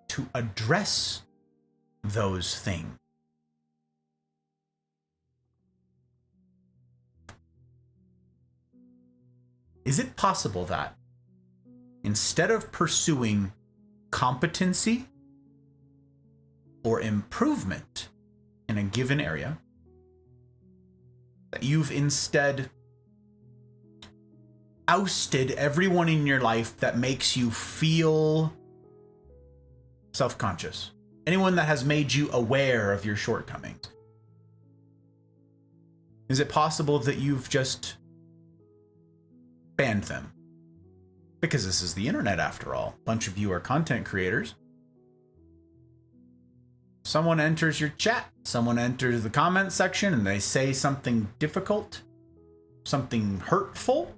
[SPEAKER 1] to address those things? Is it possible that instead of pursuing competency or improvement in a given area, that you've instead ousted everyone in your life that makes you feel self-conscious? Anyone that has made you aware of your shortcomings? Is it possible that you've just banned them? Because this is the internet after all. A bunch of you are content creators. Someone enters your chat, someone enters the comment section, and they say something difficult, something hurtful.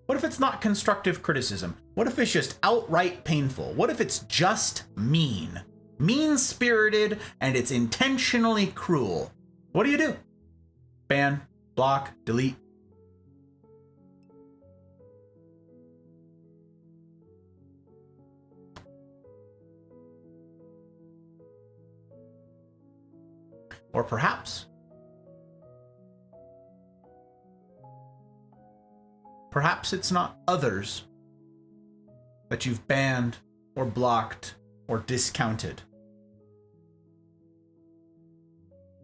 [SPEAKER 1] What if it's not constructive criticism? What if it's just outright painful? What if it's just mean? Mean-spirited, and it's intentionally cruel. What do? Ban, block, delete. Or perhaps it's not others that you've banned or blocked or discounted.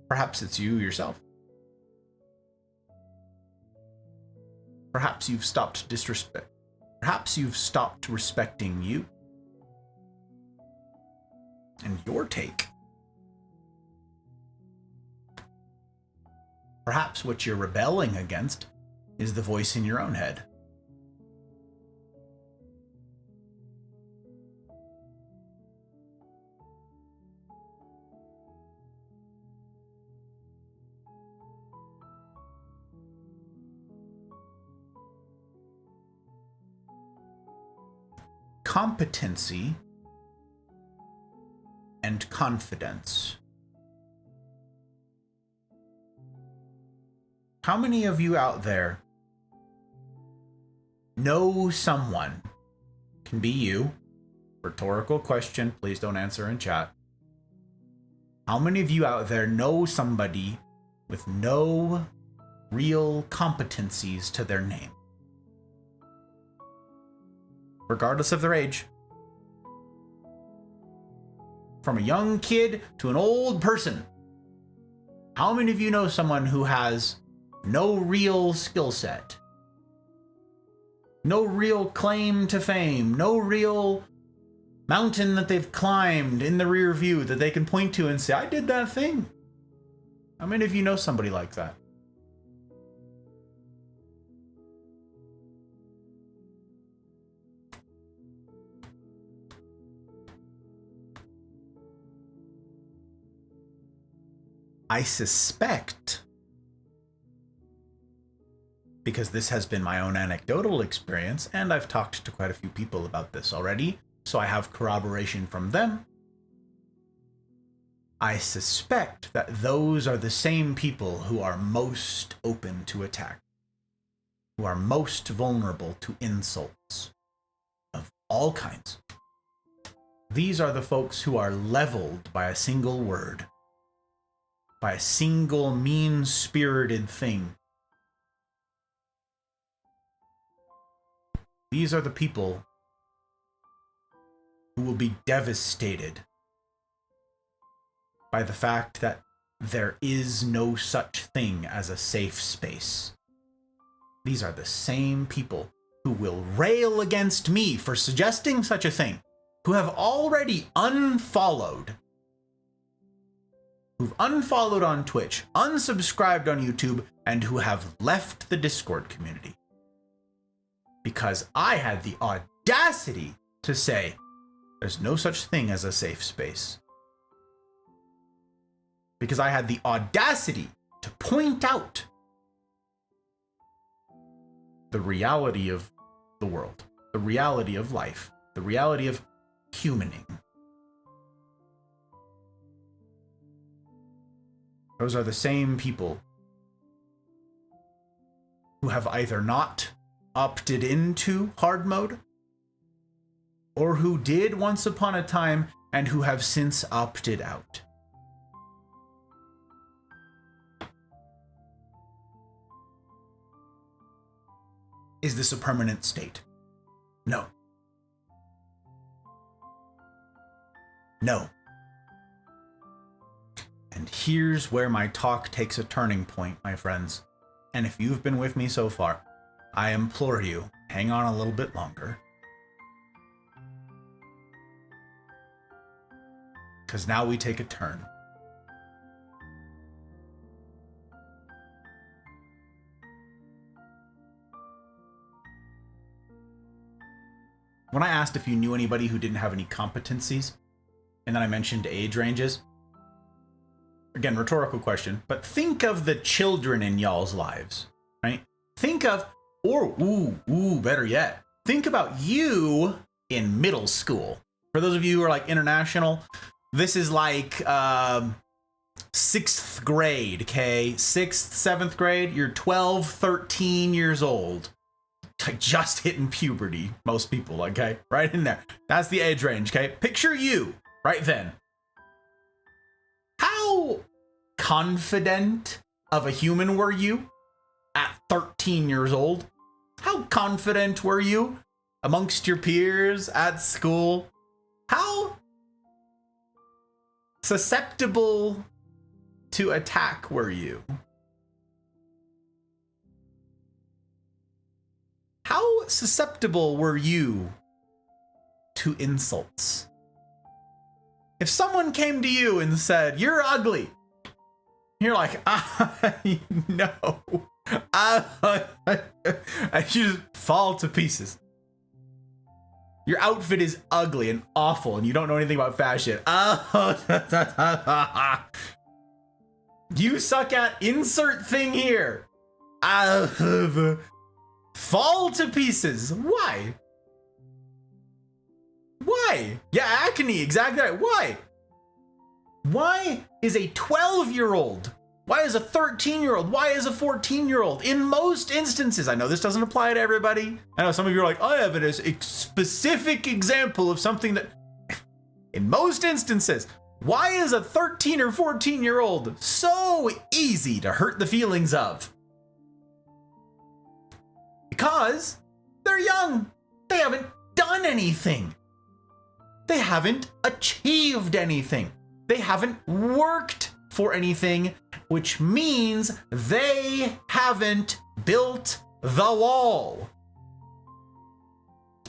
[SPEAKER 1] Perhaps it's you yourself. Perhaps you've stopped disrespect. Perhaps you've stopped respecting you and your take. Perhaps what you're rebelling against is the voice in your own head. Competency and confidence. How many of you out there know someone, can be you, rhetorical question, please don't answer in chat. How many of you out there know somebody with no real competencies to their name? Regardless of their age. From a young kid to an old person. How many of you know someone who has no real skill set? No real claim to fame? No real mountain that they've climbed in the rear view that they can point to and say, I did that thing? How many of you know somebody like that? I suspect, because this has been my own anecdotal experience, and I've talked to quite a few people about this already, so I have corroboration from them. I suspect that those are the same people who are most open to attack, who are most vulnerable to insults of all kinds. These are the folks who are leveled by a single word, by a single mean-spirited thing. These are the people who will be devastated by the fact that there is no such thing as a safe space. These are the same people who will rail against me for suggesting such a thing, who have already unfollowed, who've unfollowed on Twitch, unsubscribed on YouTube, and who have left the Discord community. Because I had the audacity to say, there's no such thing as a safe space. Because I had the audacity to point out the reality of the world, the reality of life, the reality of humaning. Those are the same people who have either not opted into hard mode, or who did once upon a time and who have since opted out. Is this a permanent state? No. No. And here's where my talk takes a turning point, my friends. And if you've been with me so far, I implore you, hang on a little bit longer. Because now we take a turn. When I asked if you knew anybody who didn't have any competencies, and then I mentioned age ranges, again, rhetorical question, but think of the children in y'all's lives, right? Think of, or better yet, think about you in middle school. For those of you who are like international, this is like 6th grade, okay? 6th, 7th grade, you're 12, 13 years old. Like just hitting puberty, most people, okay? Right in there. That's the age range, okay? Picture you right then. How confident of a human were you at 13 years old? How confident were you amongst your peers at school? How susceptible to attack were you? How susceptible were you to insults? If someone came to you and said, "You're ugly," you're like, no. And you just fall to pieces. Your outfit is ugly and awful and you don't know anything about fashion. You suck at insert thing here. Fall to pieces. Why? Why? Yeah, acne, exactly right. Why? Why is a 12-year-old? Why is a 13-year-old? Why is a 14-year-old? In most instances, I know this doesn't apply to everybody. I know some of you are like, I have a specific example of something that, in most instances, why is a 13 or 14-year-old so easy to hurt the feelings of? Because they're young. They haven't done anything. They haven't achieved anything. They haven't worked for anything, which means they haven't built the wall.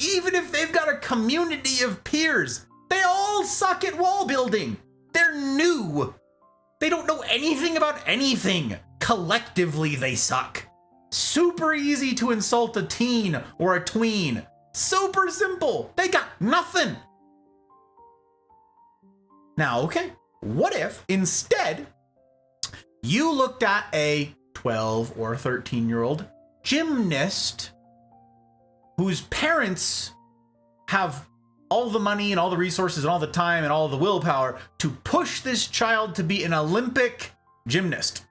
[SPEAKER 1] Even if they've got a community of peers, they all suck at wall building. They're new. They don't know anything about anything. Collectively, they suck. Super easy to insult a teen or a tween. Super simple. They got nothing. Now, okay, what if instead you looked at a 12 or 13-year-old gymnast whose parents have all the money and all the resources and all the time and all the willpower to push this child to be an Olympic gymnast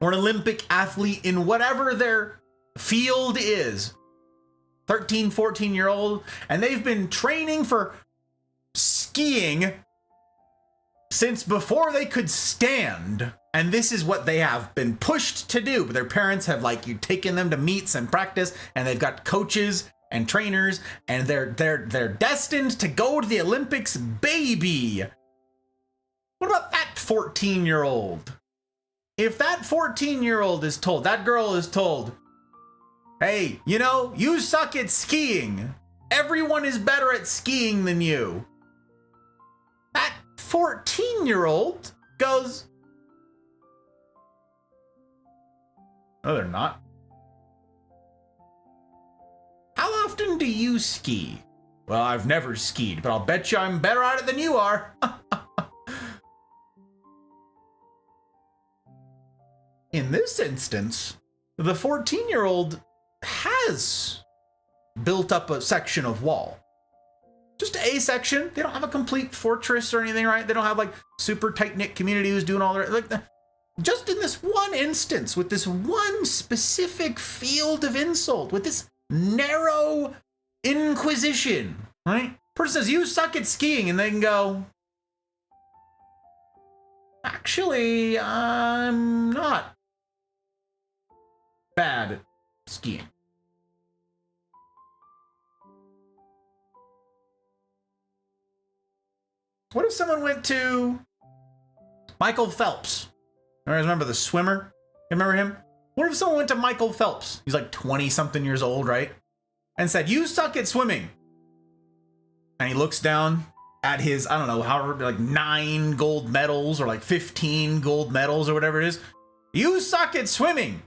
[SPEAKER 1] or an Olympic athlete in whatever their field is. 13, 14-year-old, and they've been training for skiing since before they could stand. And this is what they have been pushed to do. But their parents have taken them to meets and practice, and they've got coaches and trainers, and they're destined to go to the Olympics, baby. What about that 14-year-old? If that 14-year-old is told, that girl is told, hey, you suck at skiing. Everyone is better at skiing than you. That 14-year-old goes, no, they're not. How often do you ski? Well, I've never skied, but I'll bet you I'm better at it than you are. In this instance, the 14-year-old has built up a section of wall. Just a section. They don't have a complete fortress or anything, right? They don't have like super tight-knit community who's doing all their, like, just in this one instance, with this one specific field of insult, with this narrow inquisition, right? Person says, you suck at skiing, and they can go, actually, I'm not bad at skiing. What if someone went to Michael Phelps? You guys remember the swimmer? You remember him? What if someone went to Michael Phelps? He's like 20-something years old, right? And said, you suck at swimming. And he looks down at his, I don't know, however, like 9 gold medals or like 15 gold medals or whatever it is. You suck at swimming.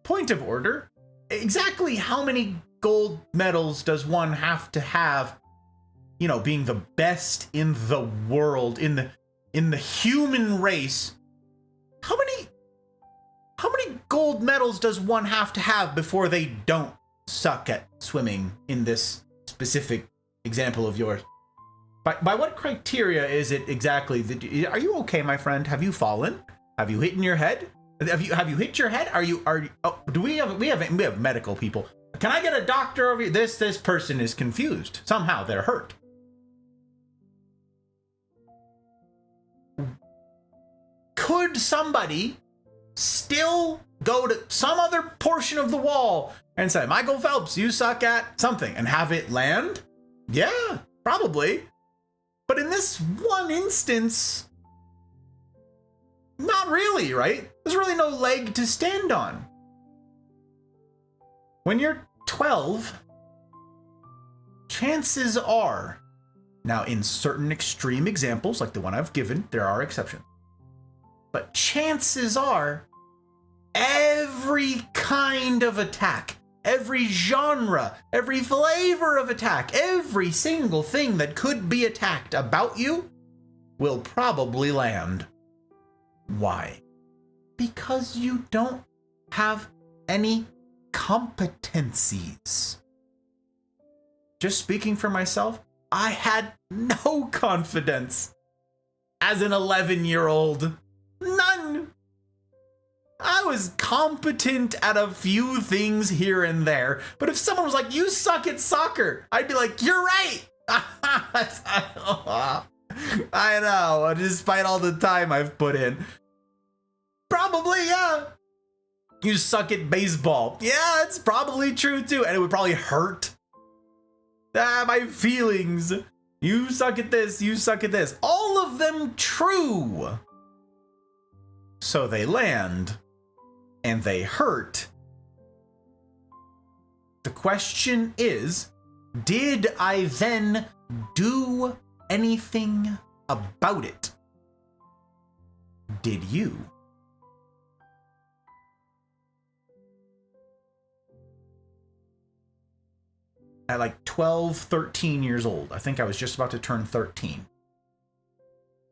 [SPEAKER 1] Point of order. Exactly how many gold medals does one have to have, you know, being the best in the world, in the human race? How many gold medals does one have to have before they don't suck at swimming in this specific example of yours? By what criteria is it exactly that? Are you okay, my friend? Have you fallen? Have you hit in your head? Have you hit your head? Oh, do we have medical people? Can I get a doctor over here? This person is confused. Somehow they're hurt. Could somebody still go to some other portion of the wall and say, Michael Phelps, you suck at something, and have it land? Yeah, probably. But in this one instance, not really, right? There's really no leg to stand on. When you're 12, chances are, now in certain extreme examples, like the one I've given, there are exceptions, but chances are every kind of attack, every genre, every flavor of attack, every single thing that could be attacked about you will probably land. Why? Because you don't have any competencies. Just speaking for myself, I had no confidence as an 11-year-old. None. I was competent at a few things here and there, but if someone was like, you suck at soccer, I'd be like, you're right. I know, despite all the time I've put in. Probably, yeah. You suck at baseball. Yeah, it's probably true too, and it would probably hurt. My feelings. You suck at this, you suck at this. All of them true. So they land, and they hurt. The question is, did I then do anything about it? Did you? At like 12, 13 years old, I think I was just about to turn 13,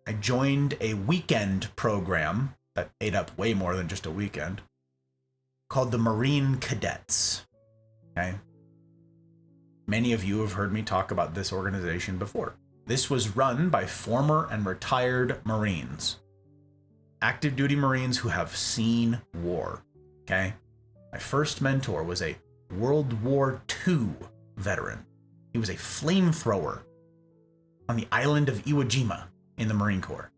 [SPEAKER 1] I joined a weekend program that ate up way more than just a weekend, called the Marine Cadets. Okay? Many of you have heard me talk about this organization before. This was run by former and retired Marines, active duty Marines who have seen war. Okay? My first mentor was a World War II veteran. He was a flamethrower on the island of Iwo Jima in the Marine Corps.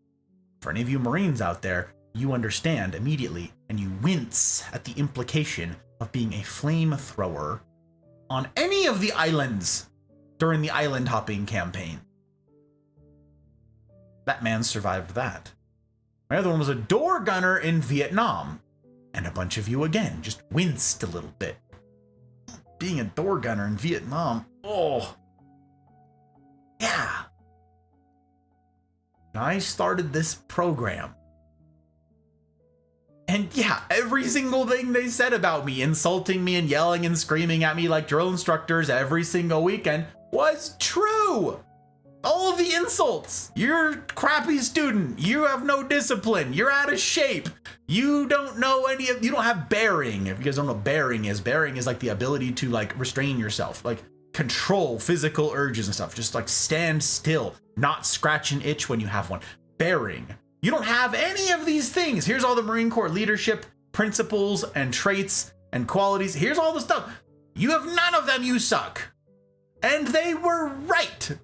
[SPEAKER 1] For any of you Marines out there, you understand immediately and you wince at the implication of being a flamethrower on any of the islands during the island hopping campaign. That man survived that. My other one was a door gunner in Vietnam, and a bunch of you again just winced a little bit. Being a door gunner in Vietnam, oh, yeah. I started this program. And yeah, every single thing they said about me, insulting me and yelling and screaming at me like drill instructors every single weekend, was true. All of the insults. You're a crappy student. You have no discipline. You're out of shape. You don't know you don't have bearing. If you guys don't know what bearing is like the ability to like restrain yourself, like control physical urges and stuff. Just like stand still, not scratch an itch when you have one. Bearing. You don't have any of these things. Here's all the Marine Corps leadership principles and traits and qualities. Here's all the stuff. You have none of them. You suck. And they were right.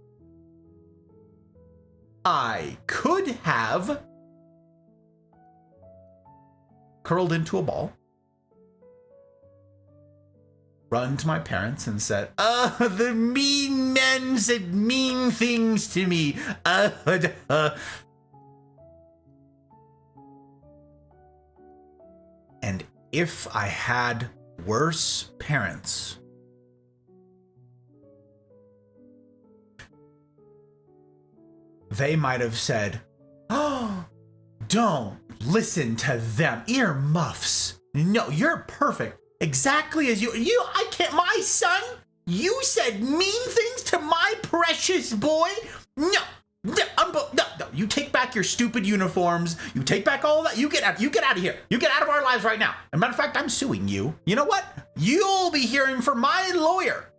[SPEAKER 1] I could have curled into a ball, run to my parents and said, the mean men said mean things to me. And if I had worse parents, they might have said, oh, don't listen to them. Earmuffs. No, you're perfect. Exactly as I can't, my son, you said mean things to my precious boy. No, you take back your stupid uniforms. You take back all that. You get out of here. You get out of our lives right now. As a matter of fact, I'm suing you. You know what? You'll be hearing from my lawyer.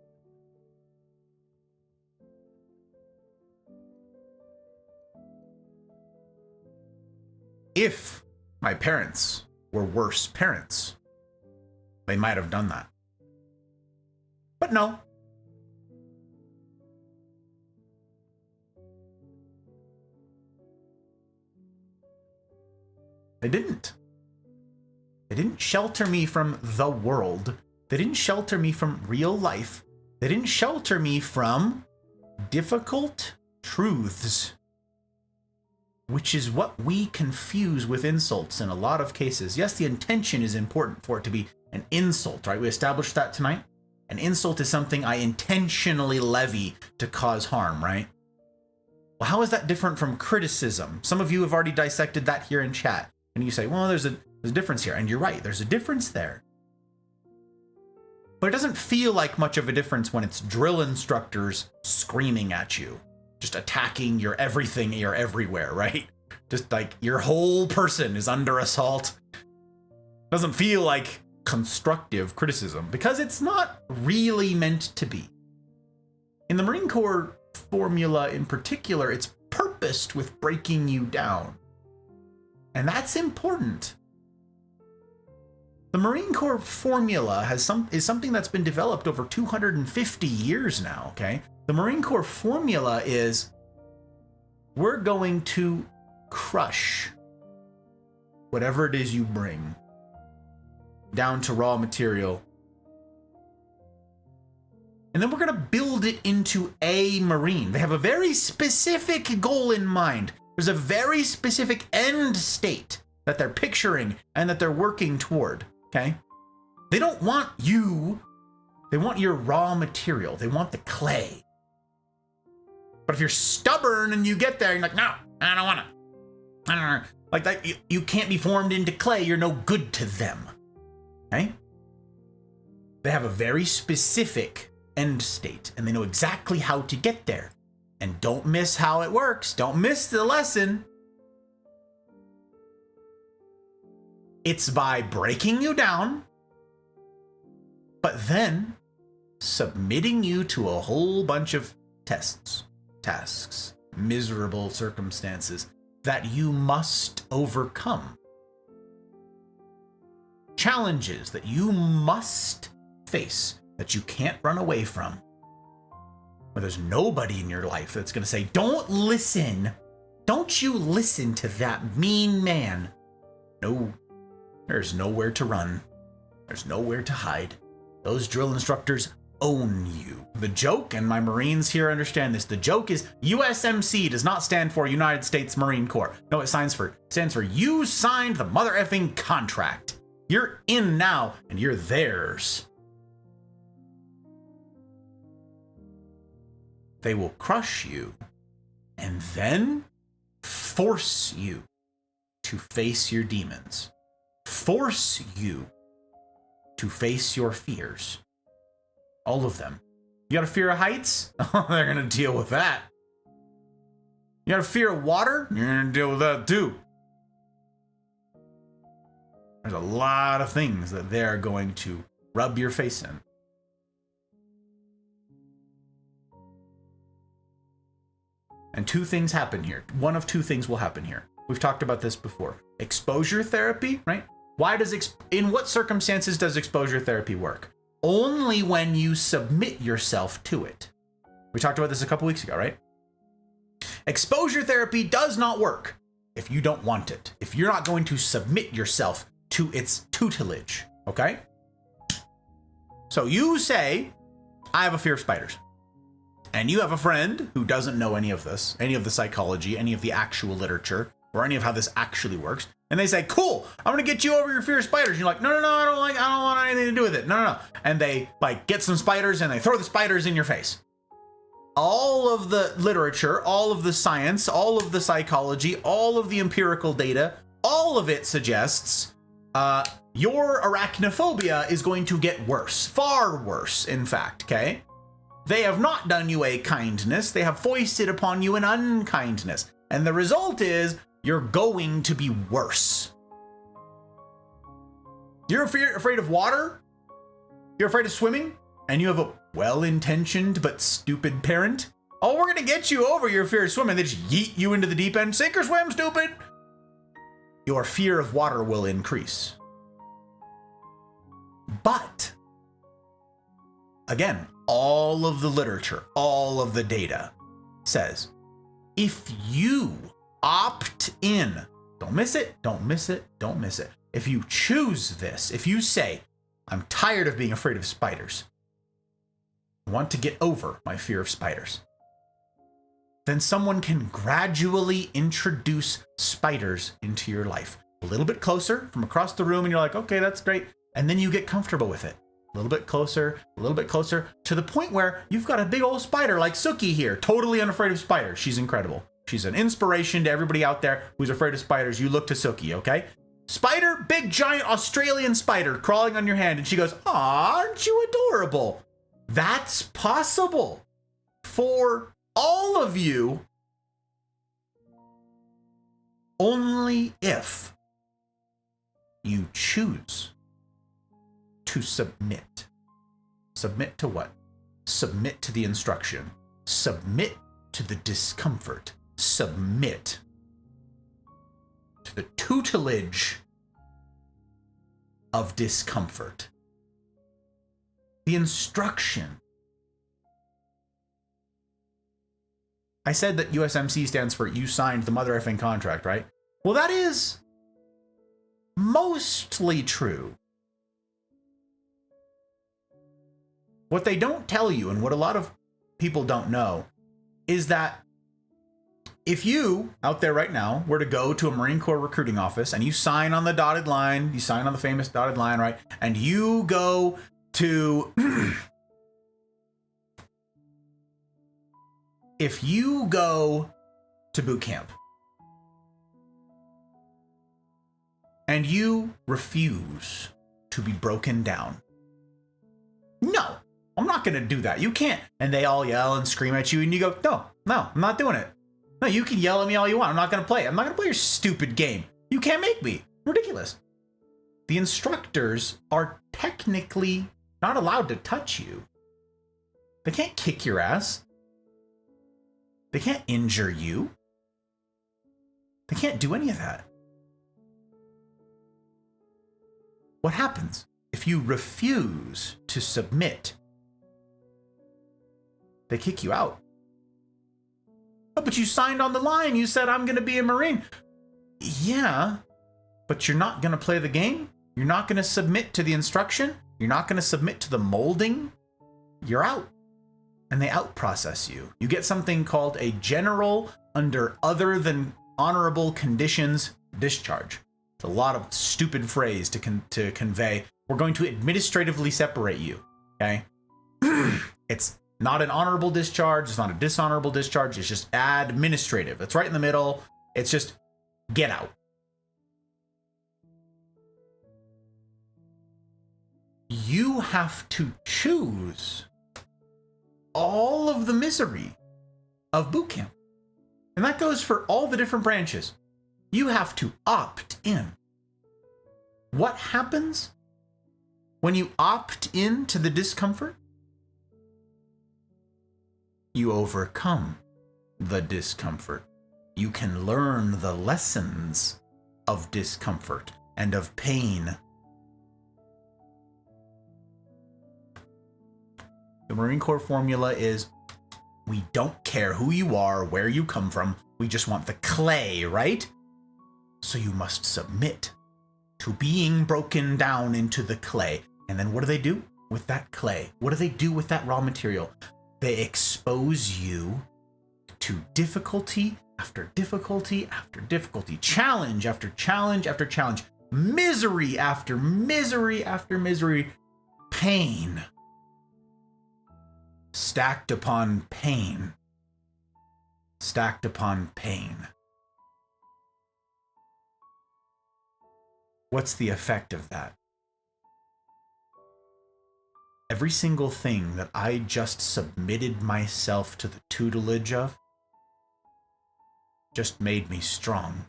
[SPEAKER 1] If my parents were worse parents, they might have done that. But no. They didn't. They didn't shelter me from the world. They didn't shelter me from real life. They didn't shelter me from difficult truths, which is what we confuse with insults in a lot of cases. Yes, the intention is important for it to be an insult, right? We established that tonight. An insult is something I intentionally levy to cause harm, right? Well, how is that different from criticism? Some of you have already dissected that here in chat. And you say, well, there's a difference here. And you're right, there's a difference there. But it doesn't feel like much of a difference when it's drill instructors screaming at you, just attacking your everything, your everywhere, right? Just like your whole person is under assault. Doesn't feel like constructive criticism because it's not really meant to be. In the Marine Corps formula in particular, it's purposed with breaking you down. And that's important. The Marine Corps formula is something that's been developed over 250 years now, okay? The Marine Corps formula is, we're going to crush whatever it is you bring down to raw material. And then we're going to build it into a Marine. They have a very specific goal in mind. There's a very specific end state that they're picturing and that they're working toward, okay? They don't want you. They want your raw material. They want the clay. But if you're stubborn and you get there, you're like, no, I don't want it. I don't know. Like that, you can't be formed into clay. You're no good to them, okay? They have a very specific end state, and they know exactly how to get there. And don't miss how it works. Don't miss the lesson. It's by breaking you down, but then submitting you to a whole bunch of tests, tasks, miserable circumstances that you must overcome. Challenges that you must face, that you can't run away from. Where there's nobody in your life that's going to say, don't listen. Don't you listen to that mean man. No, there's nowhere to run. There's nowhere to hide. Those drill instructors own you. The joke, and my Marines here understand this, the joke is USMC does not stand for United States Marine Corps. No, it stands for you signed the mother effing contract. You're in now, and you're theirs. They will crush you and then force you to face your demons. Force you to face your fears. All of them. You got a fear of heights? Oh, they're going to deal with that. You got a fear of water? You're gonna deal with that too. There's a lot of things that they're going to rub your face in. And two things happen here. One of two things will happen here. We've talked about this before. Exposure therapy, right? In what circumstances does exposure therapy work? Only when you submit yourself to it. We talked about this a couple weeks ago, right? Exposure therapy does not work if you don't want it. If you're not going to submit yourself to its tutelage, okay? So you say, I have a fear of spiders. And you have a friend who doesn't know any of this, any of the psychology, any of the actual literature, or any of how this actually works. And they say, cool, I'm gonna get you over your fear of spiders. And you're like, no, I don't want anything to do with it. No. And they like get some spiders and they throw the spiders in your face. All of the literature, all of the science, all of the psychology, all of the empirical data, all of it suggests your arachnophobia is going to get worse, far worse, in fact, okay? They have not done you a kindness, they have foisted upon you an unkindness. And the result is you're going to be worse. You're afraid of water? You're afraid of swimming? And you have a well-intentioned but stupid parent? Oh, we're gonna get you over your fear of swimming. They just yeet you into the deep end. Sink or swim, stupid! Your fear of water will increase. But, again, all of the literature, all of the data says, if you opt in, don't miss it, don't miss it, don't miss it. If you choose this, if you say, I'm tired of being afraid of spiders, I want to get over my fear of spiders, then someone can gradually introduce spiders into your life. A little bit closer from across the room, and you're like, okay, that's great. And then you get comfortable with it. A little bit closer, to the point where you've got a big old spider like Suki here, totally unafraid of spiders. She's incredible. She's an inspiration to everybody out there who's afraid of spiders. You look to Suki, okay? Spider, big giant Australian spider crawling on your hand, and she goes, aw, aren't you adorable? That's possible for all of you only if you choose to submit. Submit to what? Submit to the instruction. Submit to the discomfort. Submit to the tutelage of discomfort. The instruction. I said that USMC stands for you signed the mother effing contract, right? Well, that is mostly true. What they don't tell you, and what a lot of people don't know, is that if you, out there right now, were to go to a Marine Corps recruiting office and you sign on the dotted line, you sign on the famous dotted line, right? And you go to... if you go to boot camp and you refuse to be broken down, no, I'm not going to do that. You can't. And they all yell and scream at you and you go, no, I'm not doing it. No, you can yell at me all you want. I'm not going to play it. I'm not going to play your stupid game. You can't make me. Ridiculous. The instructors are technically not allowed to touch you. They can't kick your ass. They can't injure you. They can't do any of that. What happens if you refuse to submit? They kick you out. Oh, but you signed on the line. You said, I'm going to be a Marine. Yeah, but you're not going to play the game. You're not going to submit to the instruction. You're not going to submit to the molding. You're out. And they out-process you. You get something called a general under other than honorable conditions discharge. It's a lot of stupid phrase to convey. We're going to administratively separate you, okay? It's not an honorable discharge. It's not a dishonorable discharge. It's just administrative. It's right in the middle. It's just get out. You have to choose all of the misery of boot camp. And that goes for all the different branches. You have to opt in. What happens when you opt into the discomfort? You overcome the discomfort. You can learn the lessons of discomfort and of pain. The Marine Corps formula is, we don't care who you are, where you come from, we just want the clay, right? So you must submit to being broken down into the clay. And then what do they do with that clay? What do they do with that raw material? They expose you to difficulty after difficulty after difficulty, challenge after challenge after challenge, misery after misery after misery, pain stacked upon pain, stacked upon pain. What's the effect of that? Every single thing that I just submitted myself to the tutelage of just made me strong.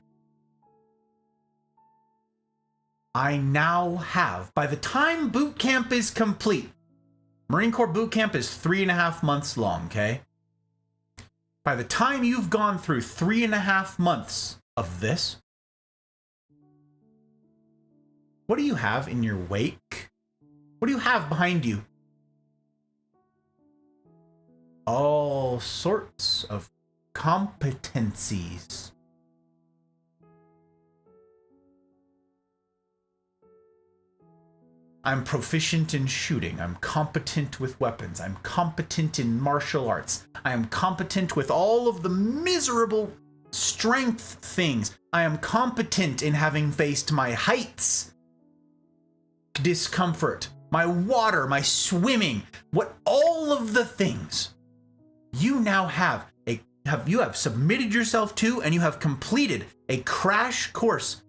[SPEAKER 1] I now have, by the time boot camp is complete, Marine Corps boot camp is 3.5 months long, okay? By the time you've gone through 3.5 months of this, what do you have in your wake? What do you have behind you? All sorts of competencies. I'm proficient in shooting. I'm competent with weapons. I'm competent in martial arts. I am competent with all of the miserable strength things. I am competent in having faced my heights, discomfort, my water, my swimming, all of the things you now have you have submitted yourself to, and you have completed a crash course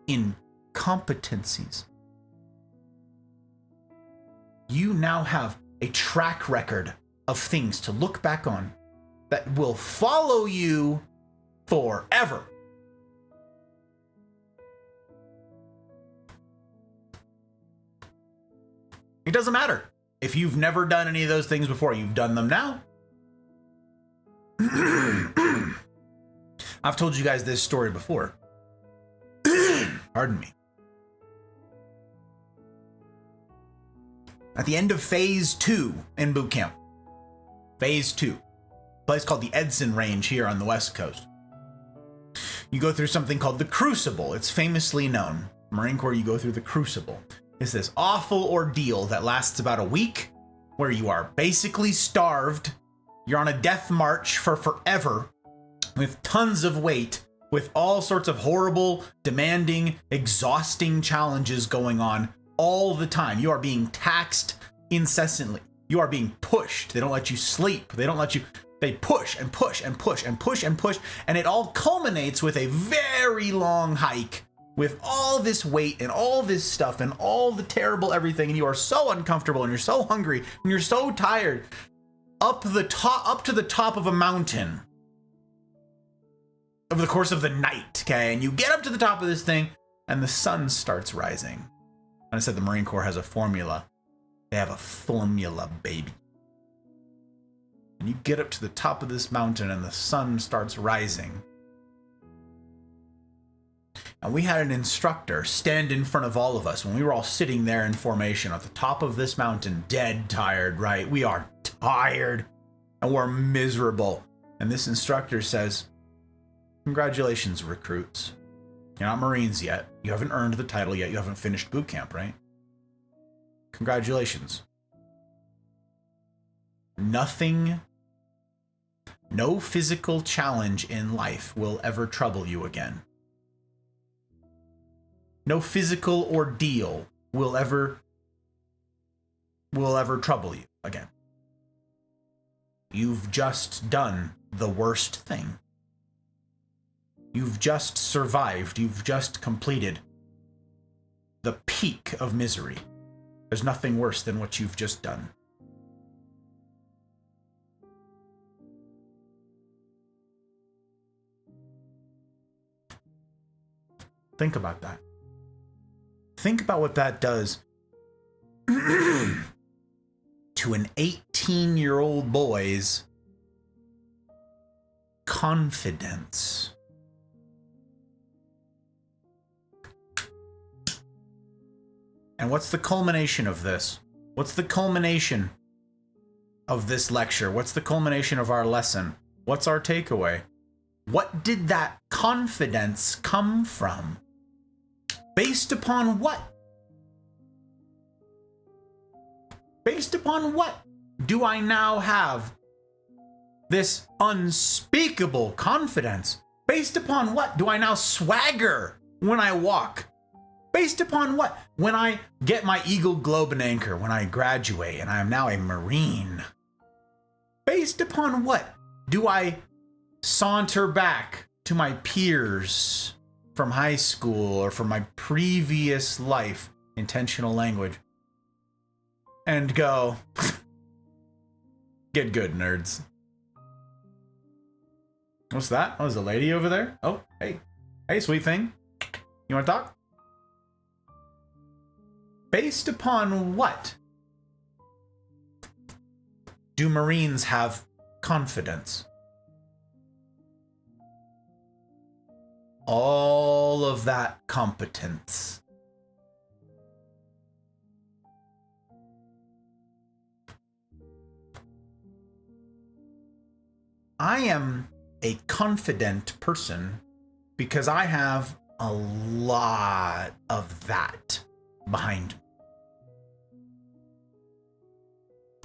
[SPEAKER 1] in competencies. You now have a track record of things to look back on that will follow you forever. It doesn't matter if you've never done any of those things before. You've done them now. I've told you guys this story before. Pardon me. At the end of phase 2 in boot camp, phase 2, a place called the Edson Range here on the West Coast, you go through something called the Crucible. It's famously known. Marine Corps, you go through the Crucible. It's this awful ordeal that lasts about a week, where you are basically starved. You're on a death march for forever, with tons of weight, with all sorts of horrible, demanding, exhausting challenges going on all the time. You are being taxed incessantly. You are being pushed. They don't let you sleep. They push and push and push and push and push. And it all culminates with a very long hike with all this weight and all this stuff and all the terrible everything. And you are so uncomfortable and you're so hungry and you're so tired. Up to the top of a mountain over the course of the night, okay? And you get up to the top of this thing and the sun starts rising. And I said the Marine Corps has a formula. They have a formula, baby. And you get up to the top of this mountain and the sun starts rising. And we had an instructor stand in front of all of us when we were all sitting there in formation at the top of this mountain, dead tired, right? We are tired and we're miserable. And this instructor says, "Congratulations, recruits. You're not Marines yet. You haven't earned the title yet. You haven't finished boot camp, right? Congratulations. No physical challenge in life will ever trouble you again. No physical ordeal will ever trouble you again. You've just done the worst thing. You've just survived. You've just completed the peak of misery. There's nothing worse than what you've just done." Think about that. Think about what that does to an 18-year-old boy's confidence. And what's the culmination of this? What's the culmination of this lecture? What's the culmination of our lesson? What's our takeaway? What did that confidence come from? Based upon what? Based upon what do I now have this unspeakable confidence? Based upon what do I now swagger when I walk? Based upon what? When I get my Eagle Globe and Anchor, when I graduate and I am now a Marine. Based upon what do I saunter back to my peers from high school or from my previous life, intentional language, and go, get good, nerds. What's that? Oh, there's a lady over there? Oh, hey. Hey, sweet thing. You want to talk? Based upon what do Marines have confidence? All of that competence. I am a confident person because I have a lot of that behind me.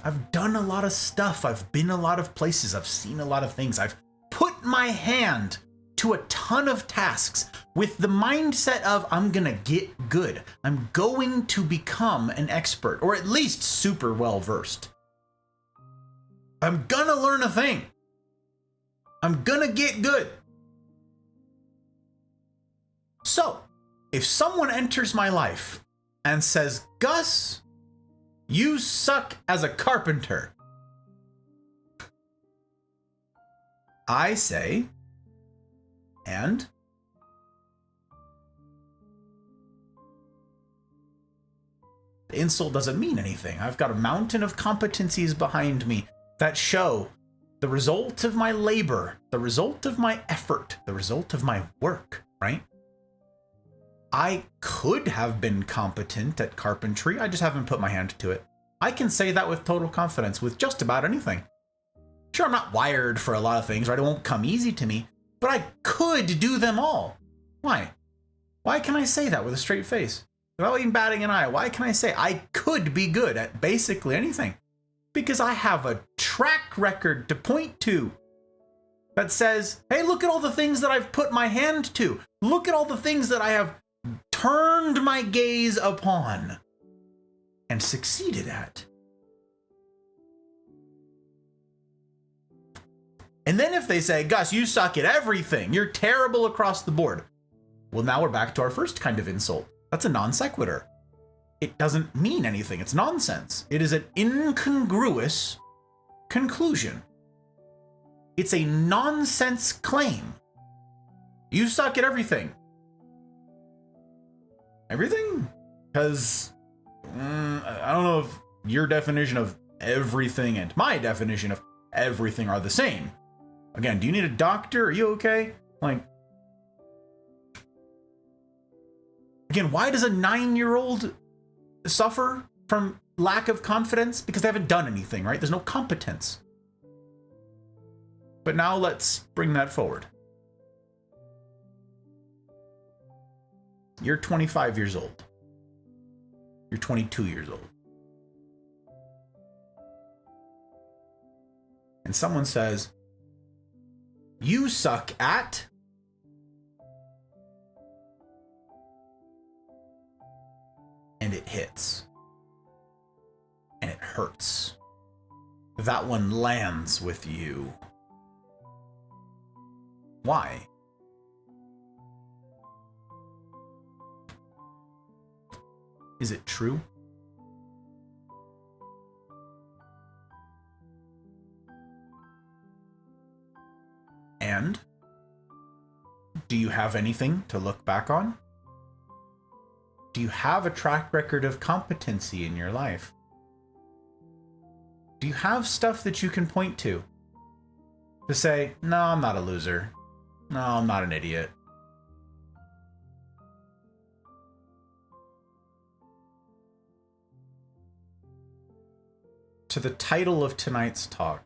[SPEAKER 1] I've done a lot of stuff. I've been a lot of places. I've seen a lot of things. I've put my hand to a ton of tasks with the mindset of I'm gonna get good. I'm going to become an expert, or at least super well versed. I'm gonna learn a thing. I'm gonna get good. So, if someone enters my life and says, Gus, you suck as a carpenter, I say, and? The insult doesn't mean anything. I've got a mountain of competencies behind me that show the result of my labor, the result of my effort, the result of my work, right? I could have been competent at carpentry. I just haven't put my hand to it. I can say that with total confidence with just about anything. Sure, I'm not wired for a lot of things, right? It won't come easy to me, but I could do them all. Why? Why can I say that with a straight face? Without even batting an eye, why can I say I could be good at basically anything? Because I have a track record to point to that says, hey, look at all the things that I've put my hand to. Look at all the things that I have turned my gaze upon and succeeded at. And then if they say, Gus, you suck at everything, you're terrible across the board. Well, now we're back to our first kind of insult. That's a non sequitur. It doesn't mean anything. It's nonsense. It is an incongruous conclusion. It's a nonsense claim. You suck at everything. Everything? Because I don't know if your definition of everything and my definition of everything are the same. Again, do you need a doctor? Are you okay? Like, again, why does a 9-year-old suffer from lack of confidence? Because they haven't done anything, right? There's no competence. But now let's bring that forward. You're 25 years old. You're 22 years old. And someone says, you suck at... And it hits. And it hurts. That one lands with you. Why? Is it true? And do you have anything to look back on? Do you have a track record of competency in your life? Do you have stuff that you can point to say, no, I'm not a loser. No, I'm not an idiot. To the title of tonight's talk.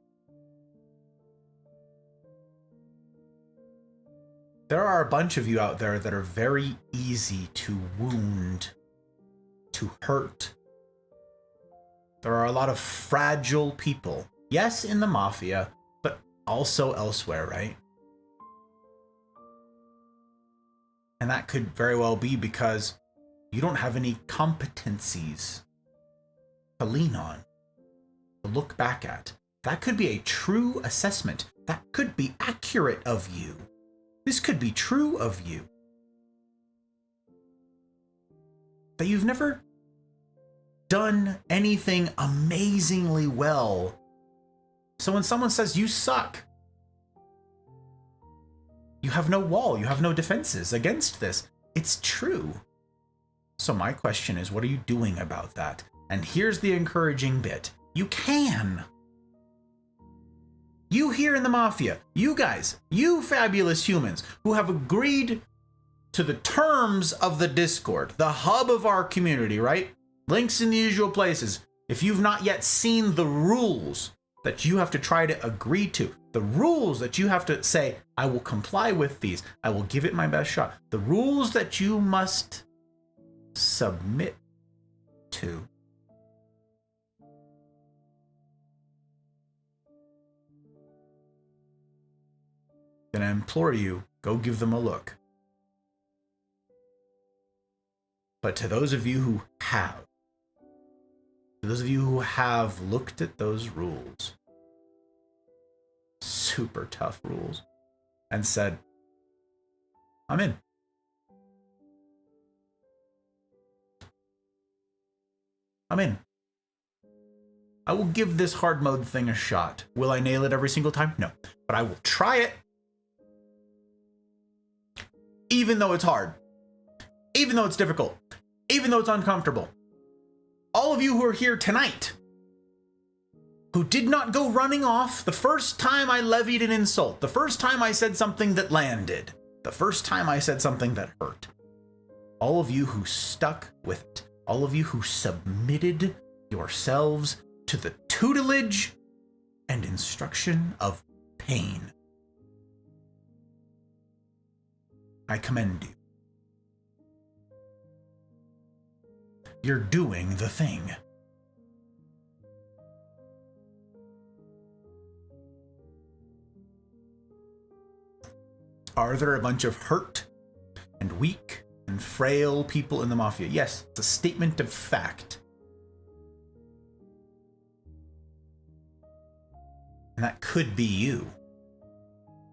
[SPEAKER 1] There are a bunch of you out there that are very easy to wound, to hurt. There are a lot of fragile people. Yes, in the mafia, but also elsewhere, right? And that could very well be because you don't have any competencies to lean on, to look back at. That could be a true assessment. That could be accurate of you. This could be true of you. That you've never done anything amazingly well. So when someone says you suck, you have no wall, you have no defenses against this. It's true. So my question is, what are you doing about that? And here's the encouraging bit. You can. You here in the Mafia, you guys, you fabulous humans who have agreed to the terms of the Discord, the hub of our community, right? Links in the usual places. If you've not yet seen the rules that you have to try to agree to, the rules that you have to say, I will comply with these, I will give it my best shot, the rules that you must submit to. Then I implore you, go give them a look. But to those of you who have, looked at those rules, super tough rules, and said, I'm in. I'm in. I will give this hard mode thing a shot. Will I nail it every single time? No. But I will try it. Even though it's hard. Even though it's difficult. Even though it's uncomfortable. All of you who are here tonight, who did not go running off the first time I levied an insult, the first time I said something that landed, the first time I said something that hurt. All of you who stuck with it. All of you who submitted yourselves to the tutelage and instruction of pain. I commend you. You're doing the thing. Are there a bunch of hurt and weak and frail people in the Mafia? Yes, it's a statement of fact. And that could be you.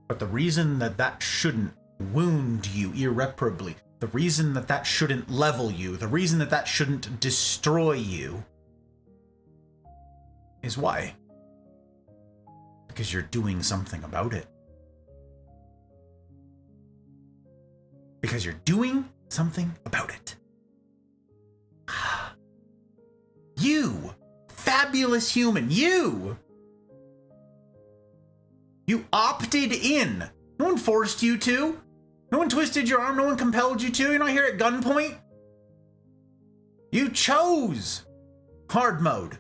[SPEAKER 1] But the reason that that shouldn't wound you irreparably, the reason that that shouldn't level you, the reason that that shouldn't destroy you is why? Because you're doing something about it. Because you're doing something about it. You, fabulous human, you opted in. No one forced you to. No one twisted your arm. No one compelled you to. You're not here at gunpoint. You chose hard mode.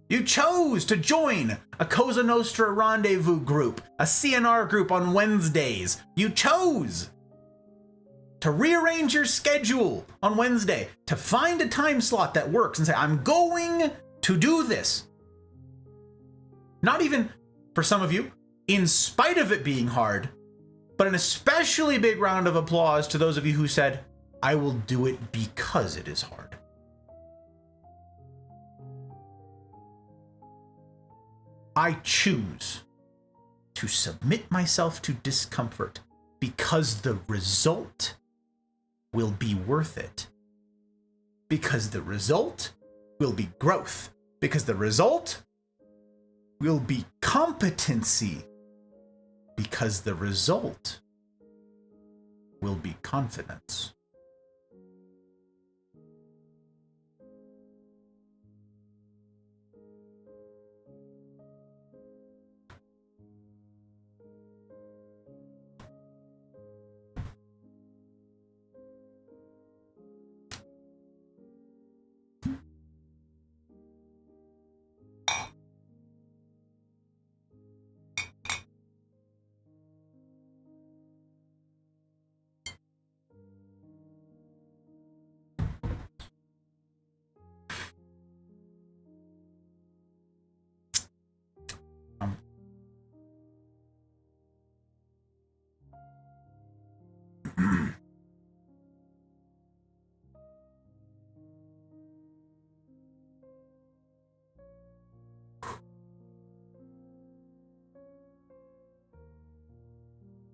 [SPEAKER 1] You chose to join a Cosa Nostra rendezvous group, a CNR group on Wednesdays. You chose to rearrange your schedule on Wednesday, to find a time slot that works and say, I'm going to do this. Not even, for some of you, in spite of it being hard, but an especially big round of applause to those of you who said, I will do it because it is hard. I choose to submit myself to discomfort because the result will be worth it. Because the result will be growth. Because the result will be competency. Because the result will be confidence.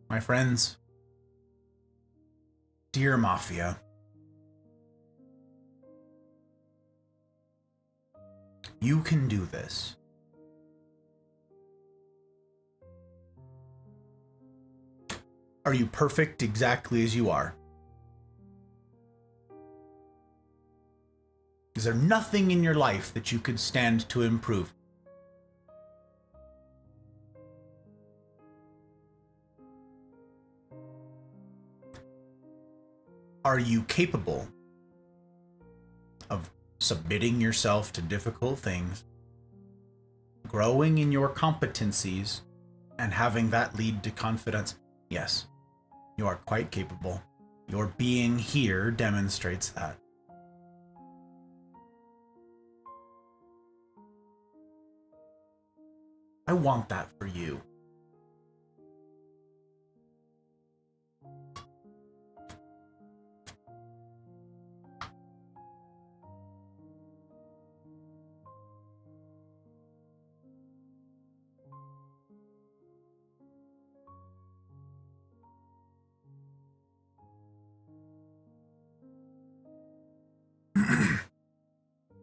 [SPEAKER 1] My friends, dear Mafia, you can do this. Are you perfect exactly as you are? Is there nothing in your life that you could stand to improve? Are you capable of submitting yourself to difficult things, growing in your competencies, and having that lead to confidence? Yes, you are quite capable. Your being here demonstrates that. I want that for you.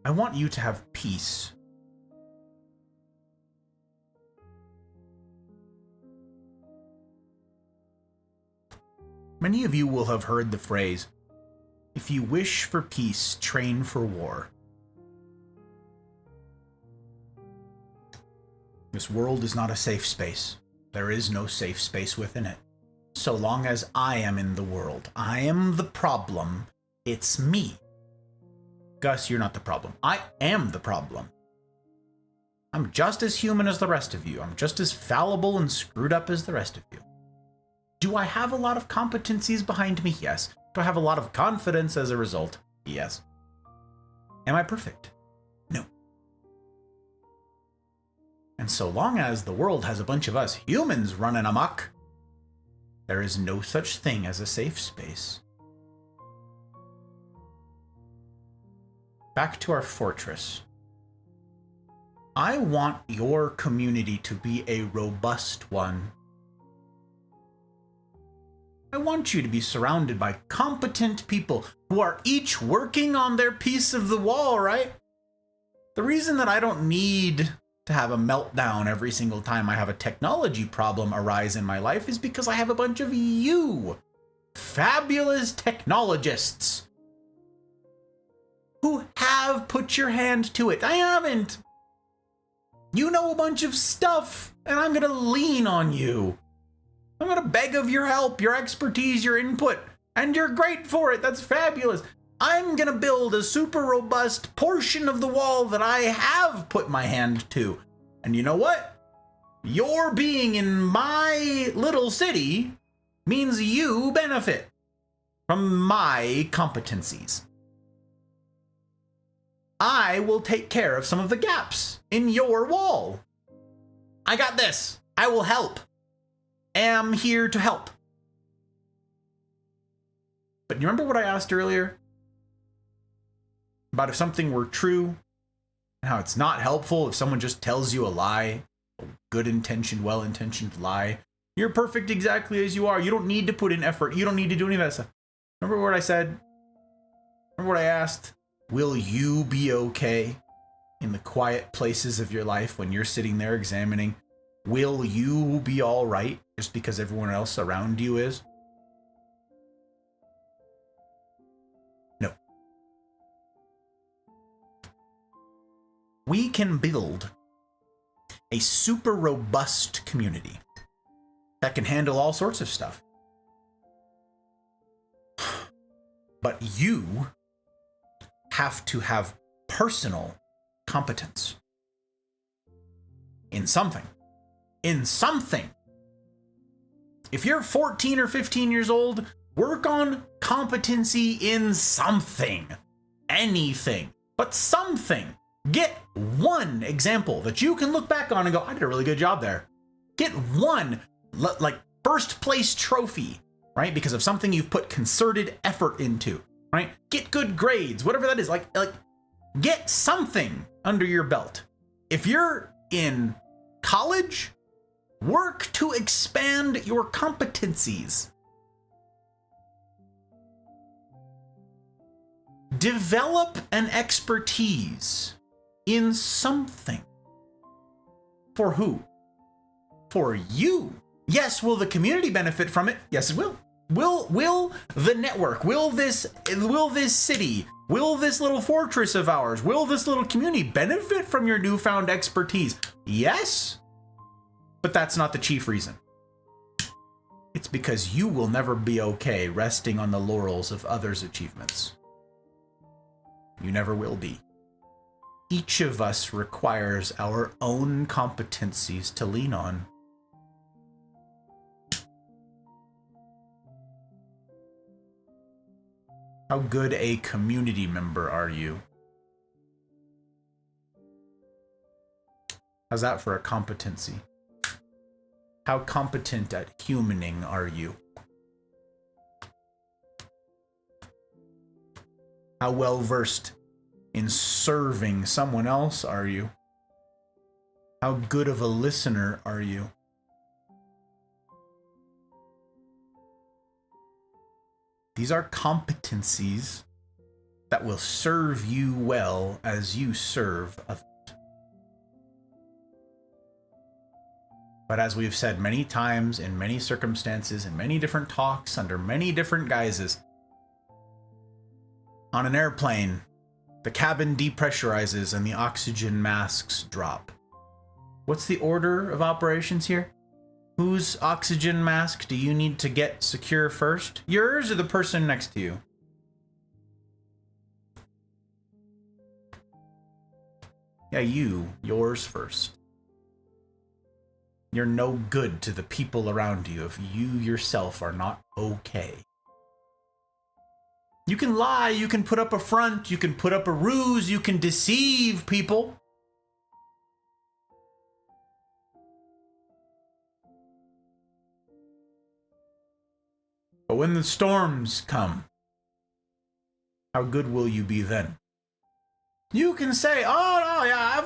[SPEAKER 1] I want you to have peace. Many of you will have heard the phrase, if you wish for peace, train for war. This world is not a safe space. There is no safe space within it. So long as I am in the world, I am the problem. It's me. Gus, you're not the problem. I am the problem. I'm just as human as the rest of you. I'm just as fallible and screwed up as the rest of you. Do I have a lot of competencies behind me? Yes. Do I have a lot of confidence as a result? Yes. Am I perfect? No. And so long as the world has a bunch of us humans running amok, there is no such thing as a safe space. Back to our fortress. I want your community to be a robust one. I want you to be surrounded by competent people who are each working on their piece of the wall, right? The reason that I don't need to have a meltdown every single time I have a technology problem arise in my life is because I have a bunch of you, fabulous technologists, who have put your hand to it. I haven't. You know a bunch of stuff, and I'm gonna lean on you. I'm gonna beg of your help, your expertise, your input, and you're great for it. That's fabulous. I'm gonna build a super robust portion of the wall that I have put my hand to. And you know what? Your being in my little city means you benefit from my competencies. I will take care of some of the gaps in your wall. I got this. I will help. Am here to help. But you remember what I asked earlier? About if something were true, and how it's not helpful if someone just tells you a lie, a good-intentioned, well-intentioned lie. You're perfect exactly as you are. You don't need to put in effort. You don't need to do any of that stuff. Remember what I said? Remember what I asked? Will you be okay in the quiet places of your life when you're sitting there examining? Will you be all right just because everyone else around you is? No. We can build a super robust community that can handle all sorts of stuff. But you have to have personal competence in something. In something. If you're 14 or 15 years old, work on competency in something. Anything. But something. Get one example that you can look back on and go, I did a really good job there. Get one, like, first place trophy, right? Because of something you've put concerted effort into, right? Get good grades, whatever that is. Like get something under your belt. If you're in college, Work to expand your competencies. Develop an expertise in something. For who? For you. Yes, will the community benefit from it? Yes, it will. Will the network, will this city, will this little fortress of ours, will this little community benefit from your newfound expertise? Yes, but that's not the chief reason. It's because you will never be okay resting on the laurels of others' achievements. You never will be. Each of us requires our own competencies to lean on. How good a community member are you? How's that for a competency? How competent at humaning are you? How well versed in serving someone else are you? How good of a listener are you? These are competencies that will serve you well as you serve others. But as we've said many times, in many circumstances, in many different talks, under many different guises, on an airplane, the cabin depressurizes and the oxygen masks drop. What's the order of operations here? Whose oxygen mask do you need to get secure first? Yours or the person next to you? Yeah, yours first. You're no good to the people around you if you yourself are not okay. You can lie, you can put up a front, you can put up a ruse, you can deceive people. But when the storms come, how good will you be then? You can say, "Oh no, yeah,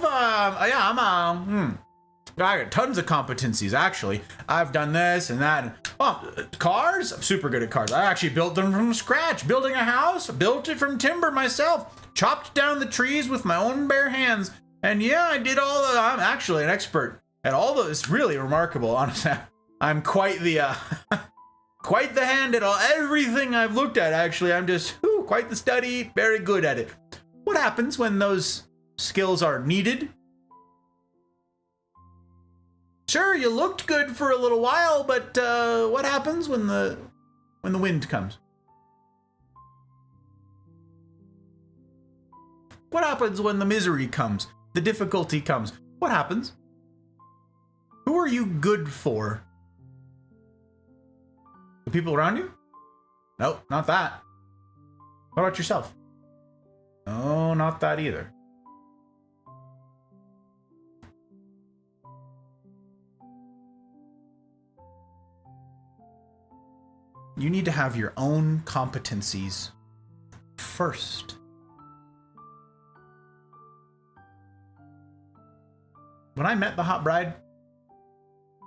[SPEAKER 1] I got tons of competencies. Actually, I've done this and that. Oh, cars, I'm super good at cars. I actually built them from scratch. Building a house, built it from timber myself. Chopped down the trees with my own bare hands. And yeah, I did I'm actually an expert at all those. It's really remarkable, honestly. I'm quite the quite the hand at everything I've looked at. Actually, I'm just quite the study. Very good at it. What happens when those skills are needed? Sure, you looked good for a little while, but what happens when the wind comes? What happens when the misery comes? The difficulty comes? What happens? Who are you good for? The people around you? Nope, not that. What about yourself? No, not that either. You need to have your own competencies first. When I met the hot bride,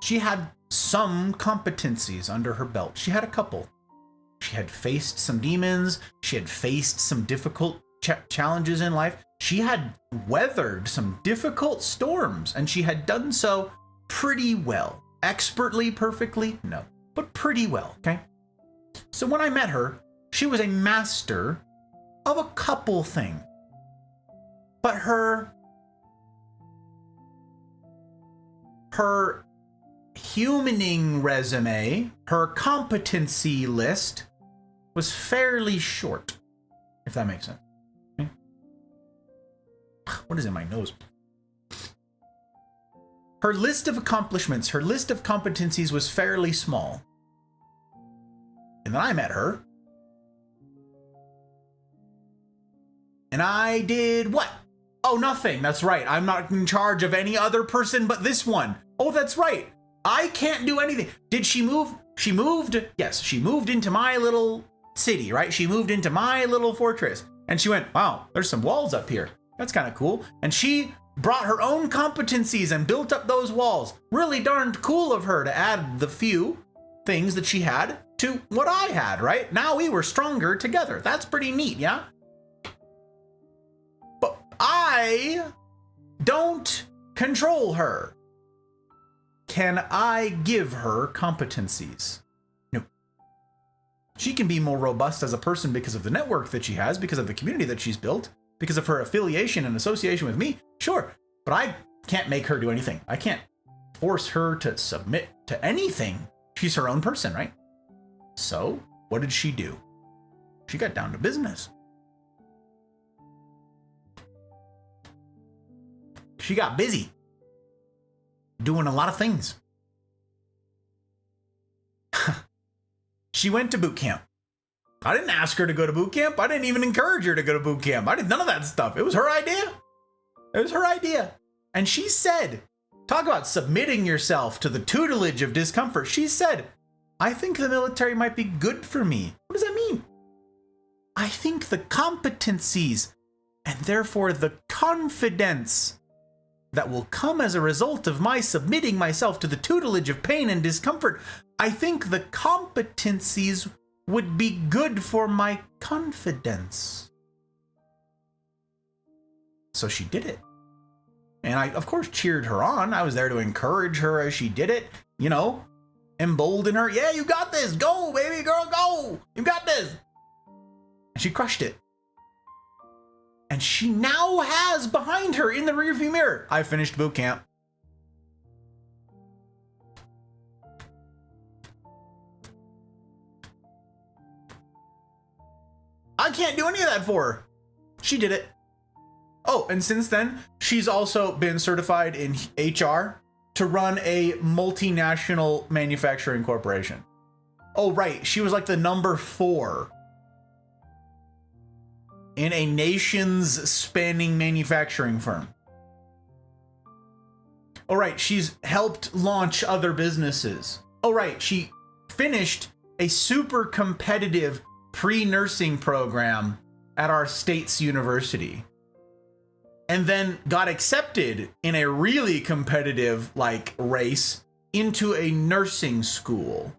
[SPEAKER 1] she had some competencies under her belt. She had a couple. She had faced some demons. She had faced some difficult challenges in life. She had weathered some difficult storms, and she had done so pretty well. Expertly, perfectly? No, but pretty well, okay? So when I met her, she was a master of a couple things. But her humaning resume, her competency list, was fairly short, if that makes sense. Okay? What is in my nose? Her list of accomplishments, her list of competencies was fairly small. And then I met her. And I did what? Oh, nothing. That's right. I'm not in charge of any other person but this one. Oh, that's right. I can't do anything. Did she move? She moved. Yes, she moved into my little city, right? She moved into my little fortress. And she went, wow, there's some walls up here. That's kind of cool. And she brought her own competencies and built up those walls. Really darned cool of her to add the few things that she had to what I had, right? Now we were stronger together. That's pretty neat, yeah? But I don't control her. Can I give her competencies? No. She can be more robust as a person because of the network that she has, because of the community that she's built, because of her affiliation and association with me. Sure, but I can't make her do anything. I can't force her to submit to anything. She's her own person, right? So, what did she do? She got down to business. She got busy doing a lot of things. She went to boot camp. I didn't ask her to go to boot camp. I didn't even encourage her to go to boot camp. I did none of that stuff. It was her idea. It was her idea. And she said, talk about submitting yourself to the tutelage of discomfort. She said, I think the military might be good for me. What does that mean? I think the competencies and therefore the confidence that will come as a result of my submitting myself to the tutelage of pain and discomfort, I think the competencies would be good for my confidence. So she did it. And I, of course, cheered her on. I was there to encourage her as she did it, you know, embolden her. Yeah, you got this. Go, baby girl, go. You got this. And she crushed it. And she now has behind her in the rearview mirror, I finished boot camp. I can't do any of that for her. She did it. Oh, and since then, she's also been certified in HR to run a multinational manufacturing corporation. Oh, right. She was like the number 4 in a nation's spanning manufacturing firm. Oh, right. She's helped launch other businesses. Oh, right. She finished a super competitive pre-nursing program at our state's university. And then got accepted in a really competitive, like, race into a nursing school.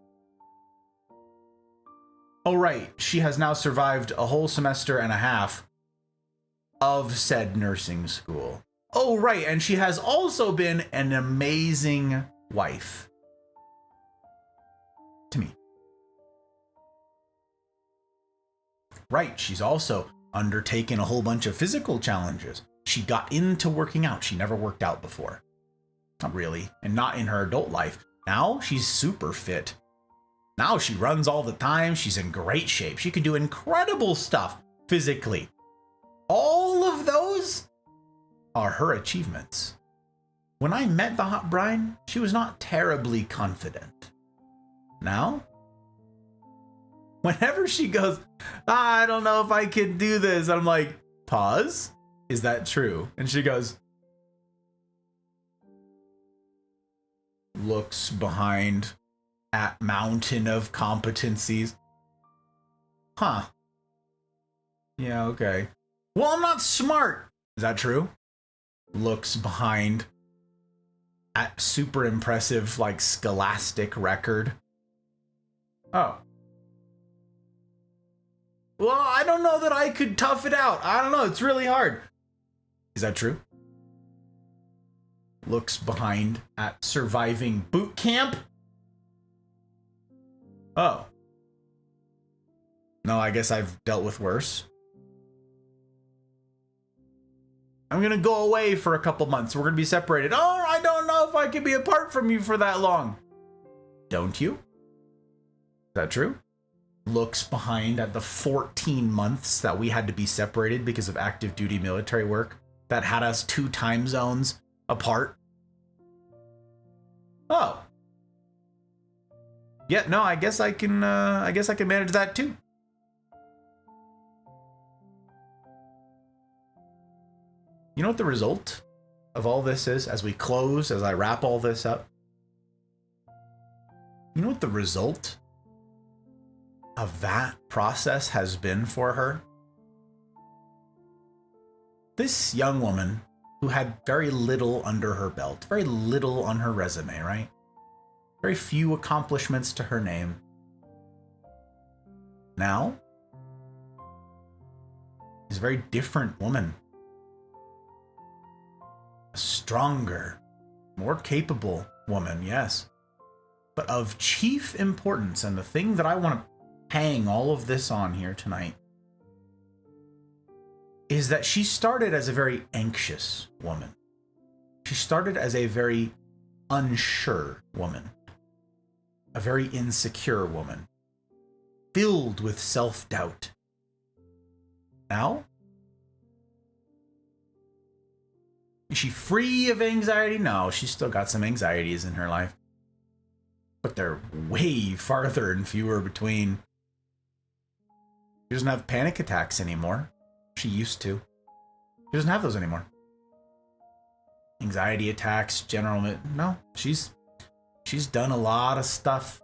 [SPEAKER 1] Oh, right. She has now survived a whole semester and a half of said nursing school. Oh, right. And she has also been an amazing wife to me. Right. She's also undertaken a whole bunch of physical challenges. She got into working out. She never worked out before. Not really. And not in her adult life. Now she's super fit. Now she runs all the time. She's in great shape. She can do incredible stuff physically. All of those are her achievements. When I met the hot bride, she was not terribly confident. Now, whenever she goes, I don't know if I can do this, I'm like, pause. Is that true? And she goes, looks behind at mountain of competencies. Huh. Yeah, okay. Well, I'm not smart. Is that true? Looks behind at super impressive, like, scholastic record. Oh. Well, I don't know that I could tough it out. I don't know. It's really hard. Is that true? Looks behind at surviving boot camp. Oh. No, I guess I've dealt with worse. I'm going to go away for a couple months. We're going to be separated. Oh, I don't know if I can be apart from you for that long. Don't you? Is that true? Looks behind at the 14 months that we had to be separated because of active duty military work that had us 2 time zones apart. Oh. Yeah, no, I guess I can manage that too. You know what the result of all this is as we close, as I wrap all this up? You know what the result of that process has been for her? This young woman who had very little under her belt, very little on her resume, right? Very few accomplishments to her name. Now, she's a very different woman. A stronger, more capable woman, yes. But of chief importance, and the thing that I want to hang all of this on here tonight, is that she started as a very anxious woman. She started as a very unsure woman. A very insecure woman. Filled with self-doubt. Now? Is she free of anxiety? No, she's still got some anxieties in her life. But they're way farther and fewer between. She doesn't have panic attacks anymore. She used to. She doesn't have those anymore. Anxiety attacks, no, she's done a lot of stuff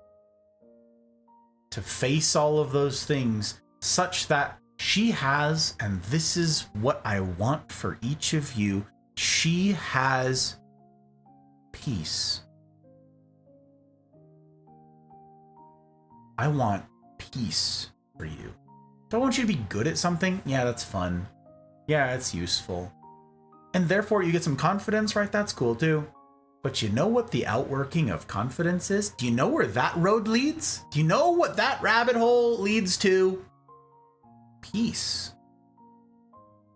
[SPEAKER 1] to face all of those things, such that she has, and this is what I want for each of you, she has peace. I want peace for you. Do I want you to be good at something? Yeah, that's fun. Yeah, it's useful. And therefore you get some confidence, right? That's cool too. But you know what the outworking of confidence is? Do you know where that road leads? Do you know what that rabbit hole leads to? Peace.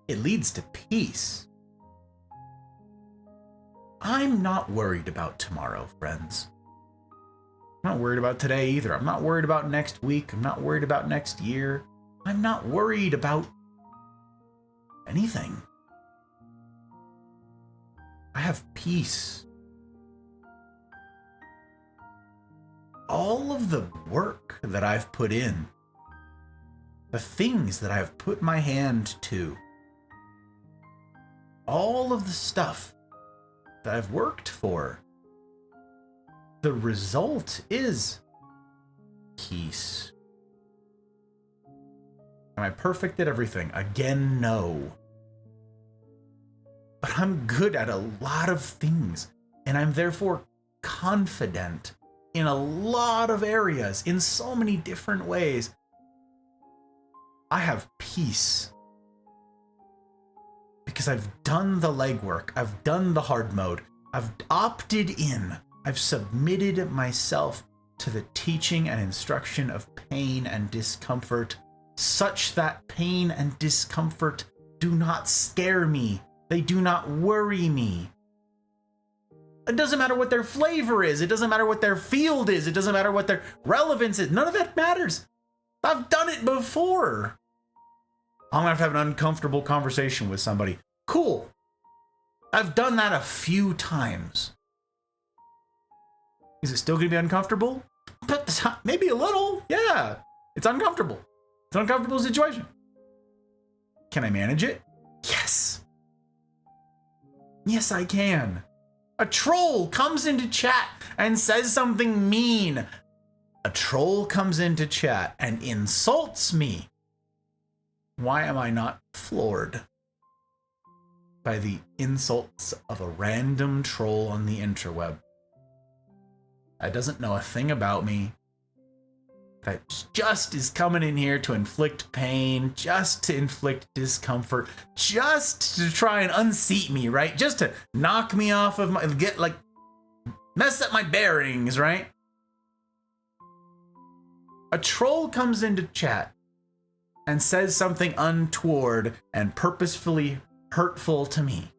[SPEAKER 1] It leads to peace. I'm not worried about tomorrow, friends. I'm not worried about today either. I'm not worried about next week. I'm not worried about next year. I'm not worried about anything. I have peace. All of the work that I've put in, the things that I've put my hand to, all of the stuff that I've worked for, the result is peace. Am I perfect at everything? Again, no. But I'm good at a lot of things, and I'm therefore confident in a lot of areas, in so many different ways. I have peace because I've done the legwork, I've done the hard mode, I've opted in, I've submitted myself to the teaching and instruction of pain and discomfort, such that pain and discomfort do not scare me. They do not worry me. It doesn't matter what their flavor is. It doesn't matter what their field is. It doesn't matter what their relevance is. None of that matters. I've done it before. I'm gonna have to have an uncomfortable conversation with somebody. Cool. I've done that a few times. Is it still gonna be uncomfortable? But maybe a little. Yeah. It's uncomfortable. It's an uncomfortable situation. Can I manage it? Yes. Yes, I can. A troll comes into chat and says something mean. A troll comes into chat and insults me. Why am I not floored by the insults of a random troll on the interweb that doesn't know a thing about me, that just is coming in here to inflict pain, just to inflict discomfort, just to try and unseat me, right? Just to knock me off of my, mess up my bearings, right? A troll comes into chat and says something untoward and purposefully hurtful to me.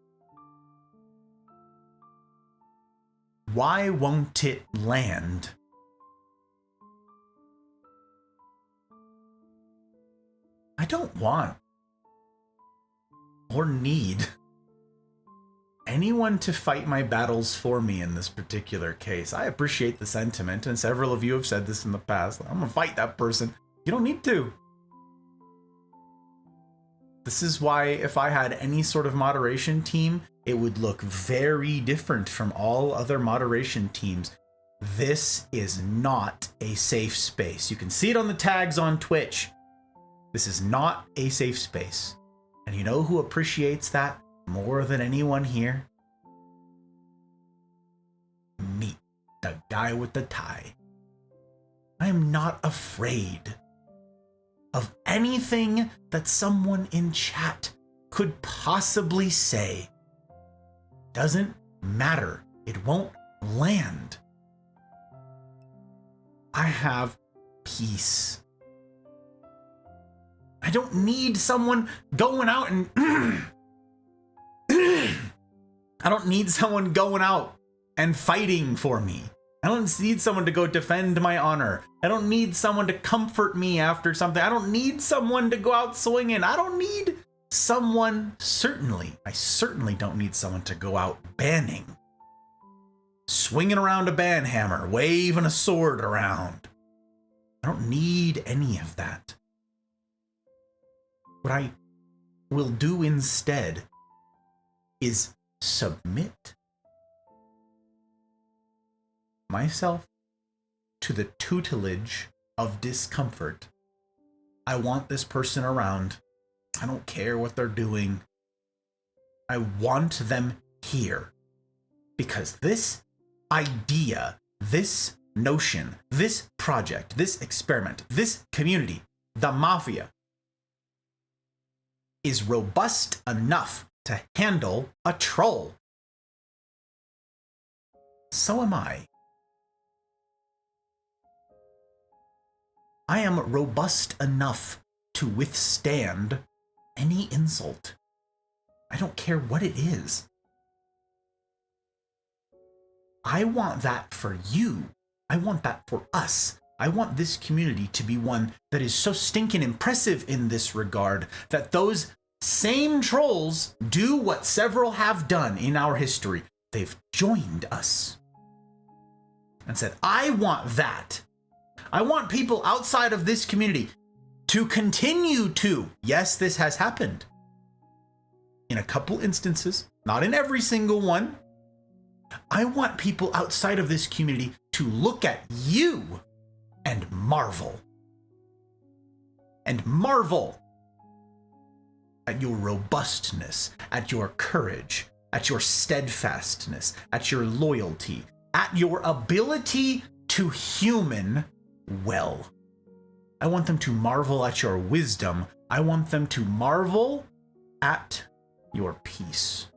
[SPEAKER 1] Why won't it land? I don't want or need anyone to fight my battles for me in this particular case. I appreciate the sentiment, and several of you have said this in the past. I'm gonna fight that person. You don't need to. This is why if I had any sort of moderation team, it would look very different from all other moderation teams. This is not a safe space. You can see it on the tags on Twitch. This is not a safe space. And you know who appreciates that? more than anyone here, me, the guy with the tie. I am not afraid of anything that someone in chat could possibly say. Doesn't matter. It won't land. I have peace. I don't need someone going out and I don't need someone going out and fighting for me. I don't need someone to go defend my honor. I don't need someone to comfort me after something. I don't need someone to go out swinging. I don't need someone, I certainly don't need someone to go out banning. Swinging around a banhammer, waving a sword around. I don't need any of that. What I will do instead is submit myself to the tutelage of discomfort. I want this person around. I don't care what they're doing. I want them here. Because this idea, this notion, this project, this experiment, this community, the Mafia, is robust enough to handle a troll. So am I. I am robust enough to withstand any insult. I don't care what it is. I want that for you. I want that for us. I want this community to be one that is so stinking impressive in this regard that those same trolls do what several have done in our history. They've joined us and said, I want that. I want people outside of this community to continue to. Yes, this has happened in a couple instances, not in every single one. I want people outside of this community to look at you and marvel. And marvel at your robustness, at your courage, at your steadfastness, at your loyalty, at your ability to human well. I want them to marvel at your wisdom. I want them to marvel at your peace.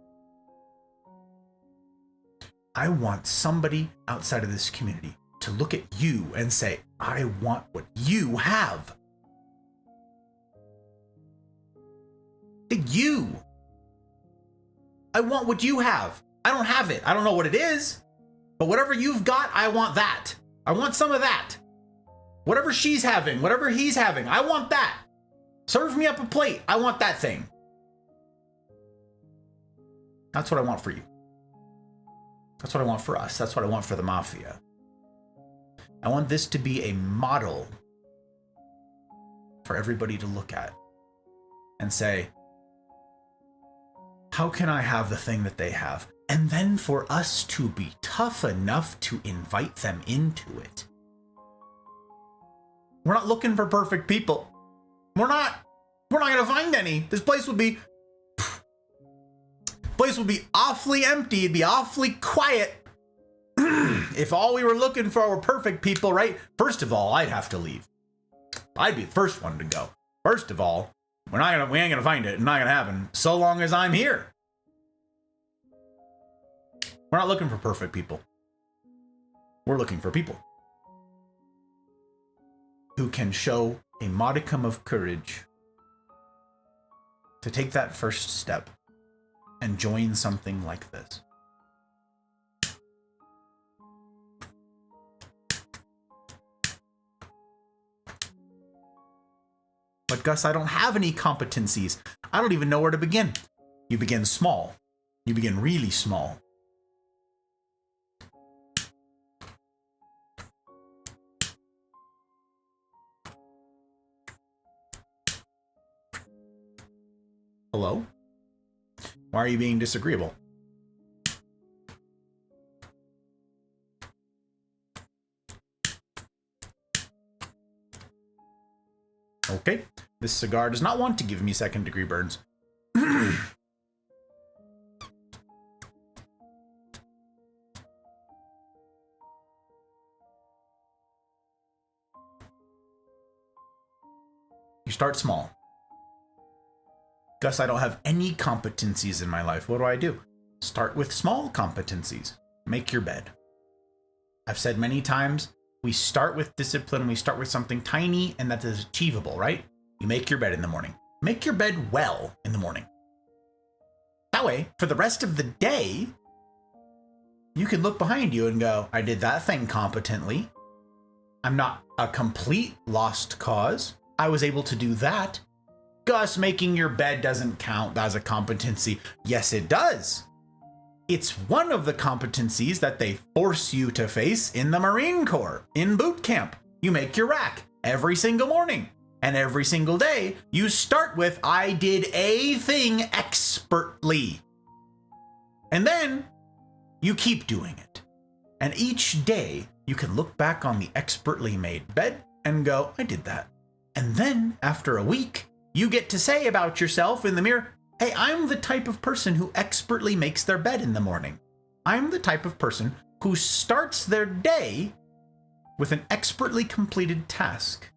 [SPEAKER 1] I want somebody outside of this community to look at you and say, I want what you have. You. I want what you have. I don't have it. I don't know what it is, but whatever you've got, I want that. I want some of that. Whatever she's having, whatever he's having, I want that. Serve me up a plate. I want that thing. That's what I want for you. That's what I want for us. That's what I want for the Mafia. I want this to be a model for everybody to look at and say, how can I have the thing that they have? And then for us to be tough enough to invite them into it. We're not looking for perfect people. We're not going to find any. This place would be awfully empty. It'd be awfully quiet if all we were looking for were perfect people, right? First of all, I'd have to leave. I'd be the first one to go. First of all, we ain't gonna find it. It's not gonna happen so long as I'm here. We're not looking for perfect people. We're looking for people who can show a modicum of courage to take that first step and join something like this. But Gus, I don't have any competencies. I don't even know where to begin. You begin small. You begin really small. Hello? Why are you being disagreeable? Okay, this cigar does not want to give me second-degree burns. You start small. Gus, I don't have any competencies in my life. What do? Start with small competencies. Make your bed. I've said many times, we start with discipline, we start with something tiny and that is achievable, right? You make your bed in the morning. Make your bed well in the morning. That way, for the rest of the day, you can look behind you and go, I did that thing competently. I'm not a complete lost cause. I was able to do that. Gus, making your bed doesn't count as a competency. Yes, it does. It's one of the competencies that they force you to face in the Marine Corps, in boot camp. You make your rack every single morning. And every single day, you start with, I did a thing expertly. And then you keep doing it. And each day, you can look back on the expertly made bed and go, I did that. And then after a week, you get to say about yourself in the mirror, hey, I'm the type of person who expertly makes their bed in the morning. I'm the type of person who starts their day with an expertly completed task.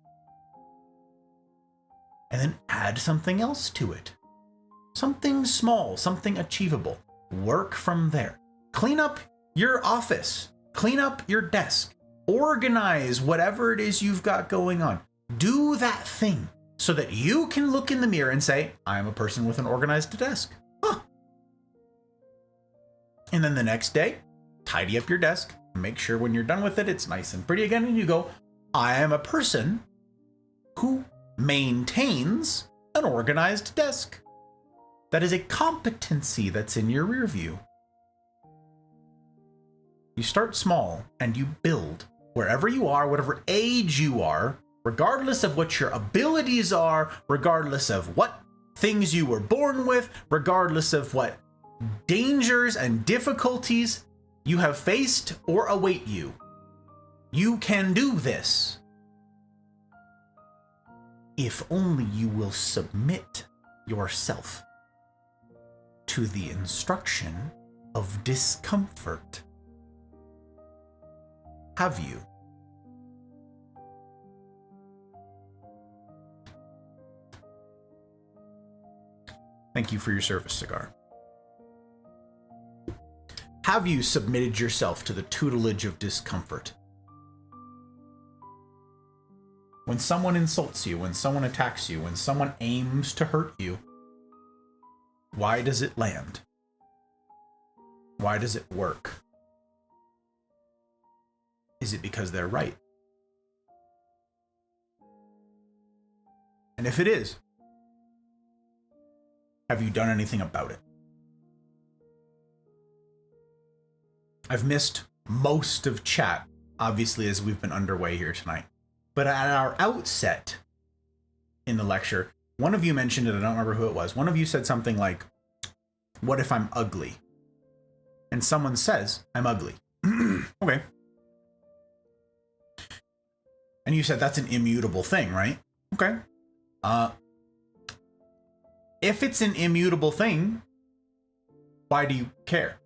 [SPEAKER 1] And then add something else to it. Something small, something achievable. Work from there. Clean up your office. Clean up your desk. Organize whatever it is you've got going on. Do that thing so that you can look in the mirror and say, I'm a person with an organized desk. Huh. And then the next day, tidy up your desk. Make sure when you're done with it, it's nice and pretty again. And you go, I am a person who maintains an organized desk. That is a competency that's in your rear view. You start small and you build wherever you are, whatever age you are, regardless of what your abilities are, regardless of what things you were born with, regardless of what dangers and difficulties you have faced or await you. You can do this. If only you will submit yourself to the instruction of discomfort. Have you? Thank you for your service, Cigar. Have you submitted yourself to the tutelage of discomfort? When someone insults you, when someone attacks you, when someone aims to hurt you, why does it land? Why does it work? Is it because they're right? And if it is, have you done anything about it? I've missed most of chat, obviously, as we've been underway here tonight. But at our outset in the lecture, one of you mentioned it, I don't remember who it was. One of you said something like, what if I'm ugly? And someone says, I'm ugly. Okay. And you said that's an immutable thing, right? Okay. If it's an immutable thing, why do you care?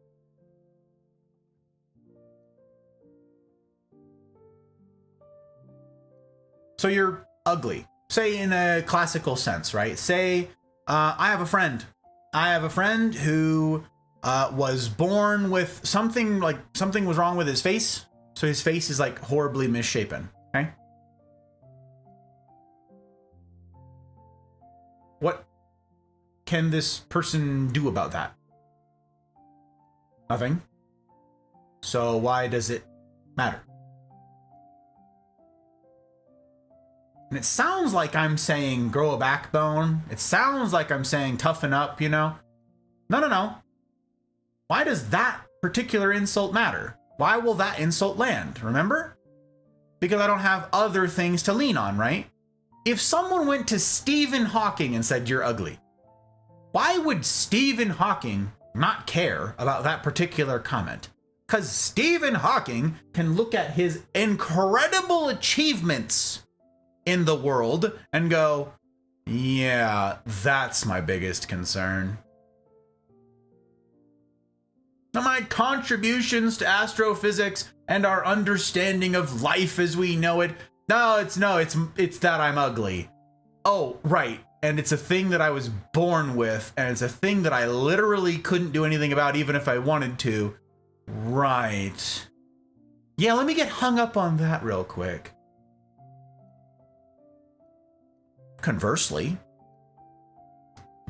[SPEAKER 1] So you're ugly. Say in a classical sense, right? Say, I have a friend. I have a friend who was born with something was wrong with his face. So his face is like horribly misshapen. Okay. What can this person do about that? Nothing. So why does it matter? And it sounds like I'm saying grow a backbone. It sounds like I'm saying toughen up, you know? No. Why does that particular insult matter? Why will that insult land? Remember? Because I don't have other things to lean on, right? If someone went to Stephen Hawking and said, you're ugly, why would Stephen Hawking not care about that particular comment? Because Stephen Hawking can look at his incredible achievements in the world and go, yeah, that's my biggest concern. Now, my contributions to astrophysics and our understanding of life as we know it, it's that I'm ugly. Oh, right. And it's a thing that I was born with, and it's a thing that I literally couldn't do anything about even if I wanted to. Right. Yeah, let me get hung up on that real quick. Conversely,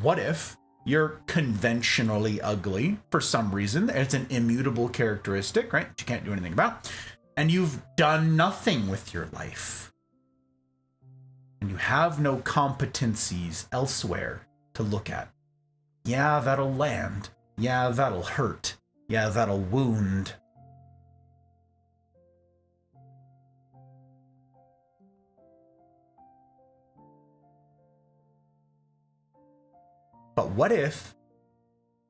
[SPEAKER 1] what if you're conventionally ugly for some reason? It's an immutable characteristic, right? That you can't do anything about. And you've done nothing with your life. And you have no competencies elsewhere to look at. Yeah, that'll land. Yeah, that'll hurt. Yeah, that'll wound. But what if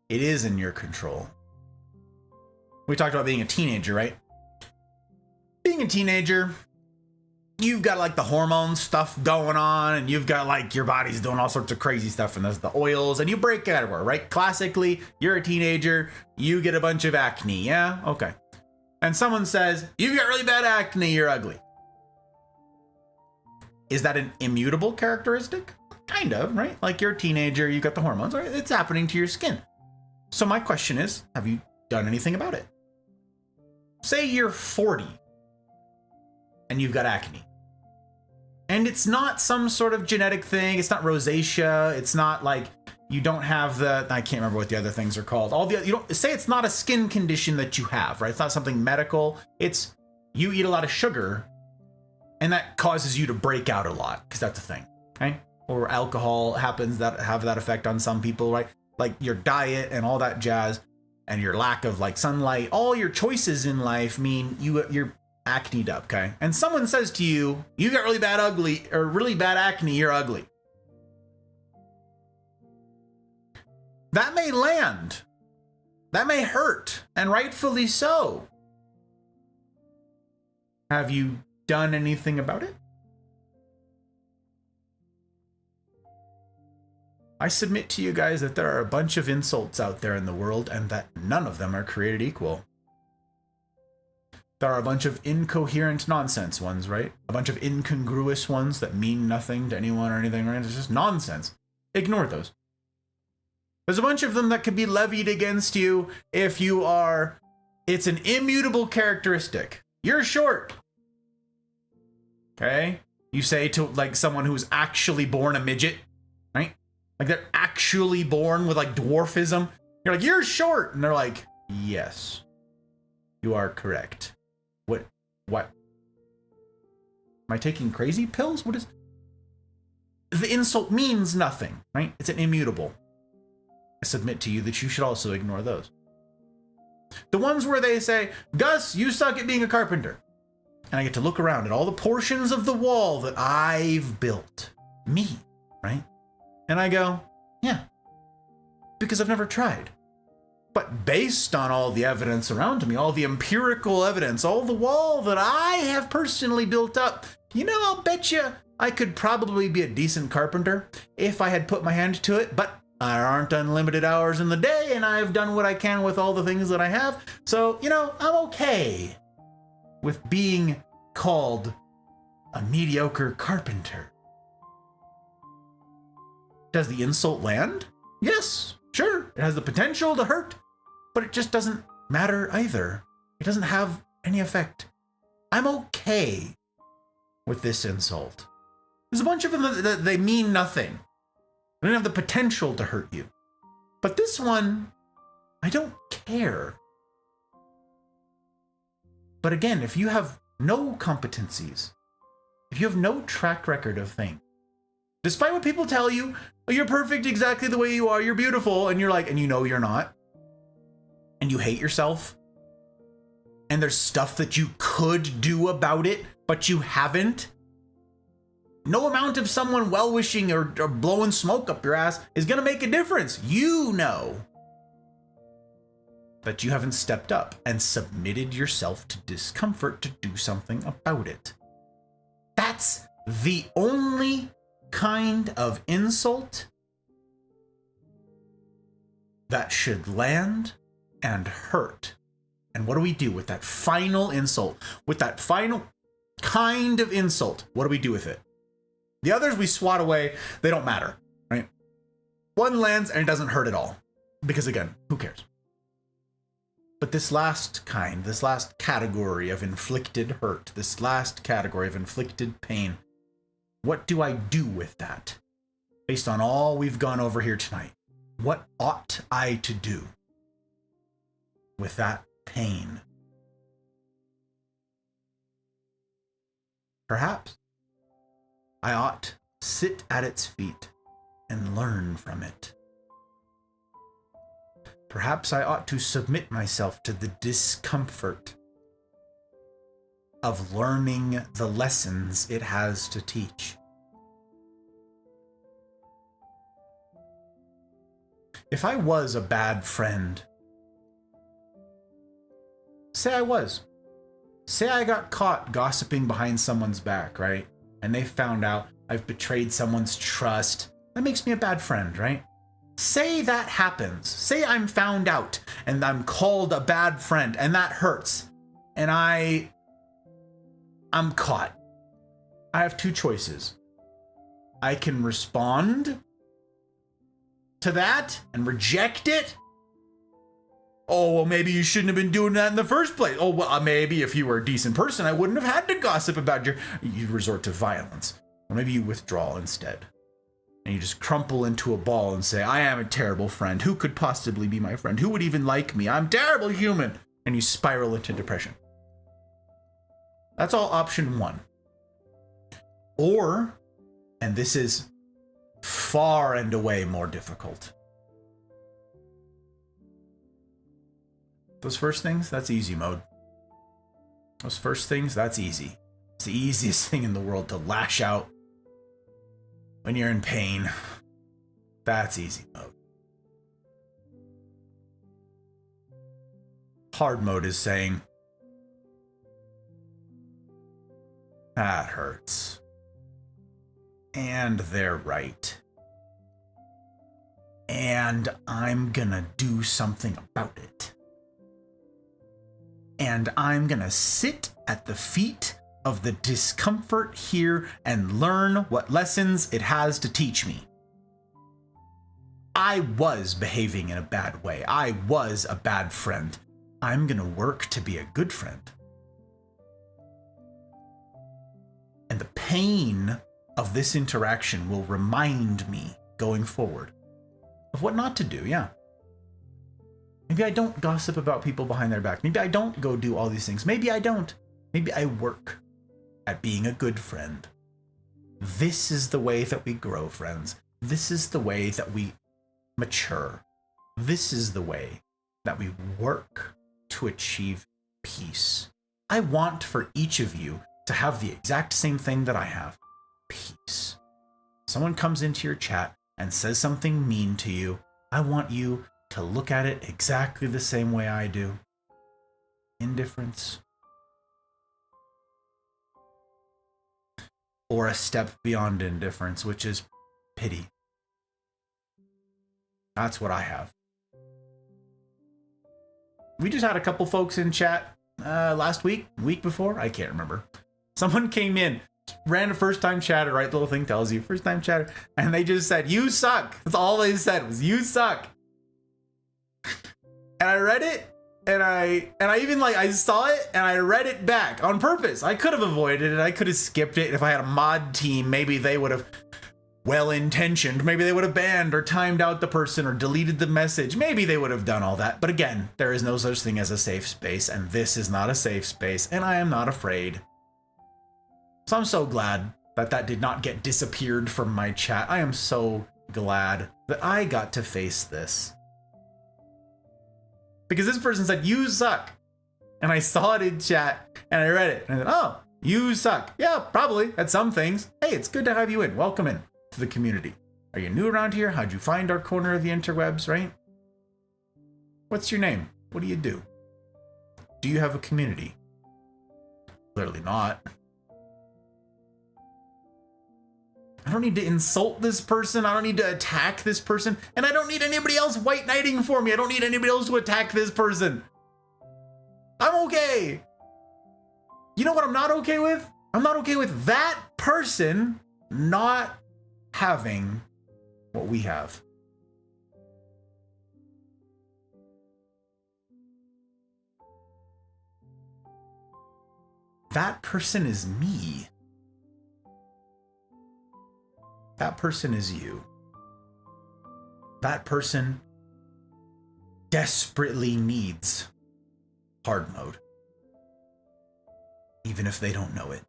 [SPEAKER 1] it is in your control? We talked about being a teenager, right? Being a teenager, you've got like the hormone stuff going on, and you've got like your body's doing all sorts of crazy stuff, and there's the oils, and you break out everywhere, right? Classically, you're a teenager, you get a bunch of acne, yeah? Okay. And someone says, you've got really bad acne, you're ugly. Is that an immutable characteristic? Kind of, right? Like you're a teenager, you got the hormones, right? It's happening to your skin. So my question is, have you done anything about it? Say you're 40 and you've got acne. And it's not some sort of genetic thing. It's not rosacea. It's not like you don't have the, I can't remember what the other things are called. You don't say it's not a skin condition that you have, right? It's not something medical. It's you eat a lot of sugar and that causes you to break out a lot because that's a thing, okay? Or alcohol happens that have that effect on some people, right? Like your diet and all that jazz and your lack of like sunlight, all your choices in life mean you're acneed up, okay? And someone says to you, you got really bad acne, you're ugly. That may land. That may hurt, and rightfully so. Have you done anything about it? I submit to you guys that there are a bunch of insults out there in the world and that none of them are created equal. There are a bunch of incoherent nonsense ones, right? A bunch of incongruous ones that mean nothing to anyone or anything, right? It's just nonsense. Ignore those. There's a bunch of them that could be levied against you if you are, it's an immutable characteristic. You're short. Okay? You say to like someone who's actually born a midget, right? Like they're actually born with like dwarfism. You're like, you're short. And they're like, yes, you are correct. What? Am I taking crazy pills? What is? The insult means nothing, right? It's an immutable. I submit to you that you should also ignore those. The ones where they say, Gus, you suck at being a carpenter. And I get to look around at all the portions of the wall that I've built. Me, right? And I go, yeah, because I've never tried. But based on all the evidence around me, all the empirical evidence, all the wall that I have personally built up, I'll bet you I could probably be a decent carpenter if I had put my hand to it, but there aren't unlimited hours in the day, and I've done what I can with all the things that I have. So, I'm okay with being called a mediocre carpenter. Does the insult land? Yes, sure. It has the potential to hurt, but it just doesn't matter either. It doesn't have any effect. I'm okay with this insult. There's a bunch of them that they mean nothing. They don't have the potential to hurt you. But this one, I don't care. But again, if you have no competencies, if you have no track record of things, despite what people tell you, oh, you're perfect exactly the way you are, you're beautiful, and you're like, and you're not, and you hate yourself, and there's stuff that you could do about it, but you haven't, no amount of someone well-wishing or blowing smoke up your ass is going to make a difference. You know that you haven't stepped up and submitted yourself to discomfort to do something about it. That's the only kind of insult that should land and hurt. And what do we do with that final insult? With that final kind of insult, what do we do with it? The others we swat away. They don't matter, right? One lands and it doesn't hurt at all. Because again, who cares? But this last kind, this last category of inflicted hurt, this last category of inflicted pain, what do I do with that? Based on all we've gone over here tonight, what ought I to do with that pain? Perhaps I ought to sit at its feet and learn from it. Perhaps I ought to submit myself to the discomfort of learning the lessons it has to teach. If I was a bad friend, say I got caught gossiping behind someone's back, right? And they found out I've betrayed someone's trust. That makes me a bad friend, right? Say that happens. Say I'm found out and I'm called a bad friend and that hurts. And I'm caught. I have two choices. I can respond to that and reject it. Oh, well, maybe you shouldn't have been doing that in the first place. Oh, well, maybe if you were a decent person, I wouldn't have had to gossip about you resort to violence. Or maybe you withdraw instead. And you just crumple into a ball and say, I am a terrible friend. Who could possibly be my friend? Who would even like me? I'm a terrible human. And you spiral into depression. That's all option one. Or, and this is far and away more difficult. Those first things, that's easy mode. Those first things, that's easy. It's the easiest thing in the world to lash out when you're in pain. That's easy mode. Hard mode is saying, that hurts. And they're right. And I'm gonna do something about it. And I'm gonna sit at the feet of the discomfort here and learn what lessons it has to teach me. I was behaving in a bad way. I was a bad friend. I'm gonna work to be a good friend. And the pain of this interaction will remind me going forward of what not to do, yeah. Maybe I don't gossip about people behind their back. Maybe I don't go do all these things. Maybe I don't. Maybe I work at being a good friend. This is the way that we grow, friends. This is the way that we mature. This is the way that we work to achieve peace. I want for each of you to have the exact same thing that I have. Peace. Someone comes into your chat and says something mean to you. I want you to look at it exactly the same way I do. Indifference. Or a step beyond indifference, which is pity. That's what I have. We just had a couple folks in chat last week before, I can't remember. Someone came in, ran a first-time chatter, right? The little thing tells you, first-time chatter, and they just said, you suck. That's all they said was, you suck. And I read it, and I even I saw it, and I read it back on purpose. I could have avoided it. I could have skipped it. If I had a mod team, maybe they would have, well-intentioned, maybe they would have banned or timed out the person or deleted the message. Maybe they would have done all that. But again, there is no such thing as a safe space, and this is not a safe space, and I am not afraid. So I'm so glad that that did not get disappeared from my chat. I am so glad that I got to face this. Because this person said, you suck. And I saw it in chat, and I read it, and I said, oh, you suck. Yeah, probably, at some things. Hey, it's good to have you in. Welcome in to the community. Are you new around here? How'd you find our corner of the interwebs, right? What's your name? What do you do? Do you have a community? Clearly not. I don't need to insult this person. I don't need to attack this person. And I don't need anybody else white knighting for me. I don't need anybody else to attack this person. I'm okay. You know what I'm not okay with? I'm not okay with that person not having what we have. That person is me. That person is you. That person desperately needs hard mode, even if they don't know it.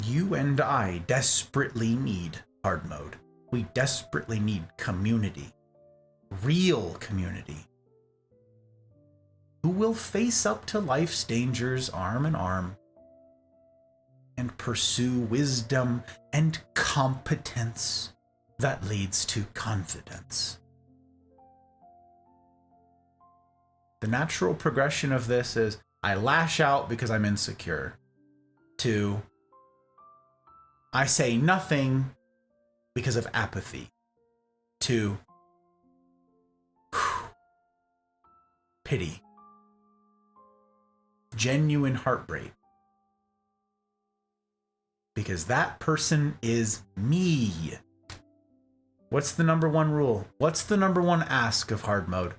[SPEAKER 1] You and I desperately need hard mode. We desperately need community, real community, who will face up to life's dangers arm in arm and pursue wisdom and competence that leads to confidence. The natural progression of this is I lash out because I'm insecure, to I say nothing because of apathy, to pity, genuine heartbreak, because that person is me. What's the number one rule? What's the number one ask of hard mode?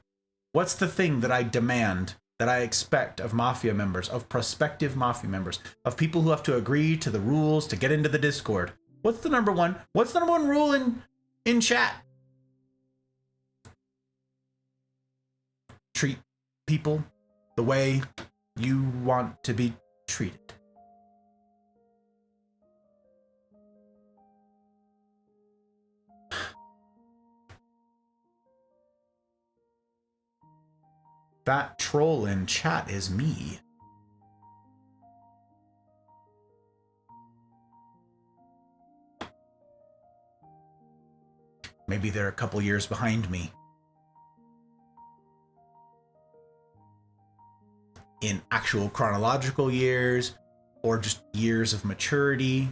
[SPEAKER 1] What's the thing that I demand, that I expect of Mafia members, of prospective Mafia members, of people who have to agree to the rules to get into the Discord? What's the number one rule in chat? Treat people the way you want to be treated. That troll in chat is me. Maybe they're a couple years behind me in actual chronological years, or just years of maturity.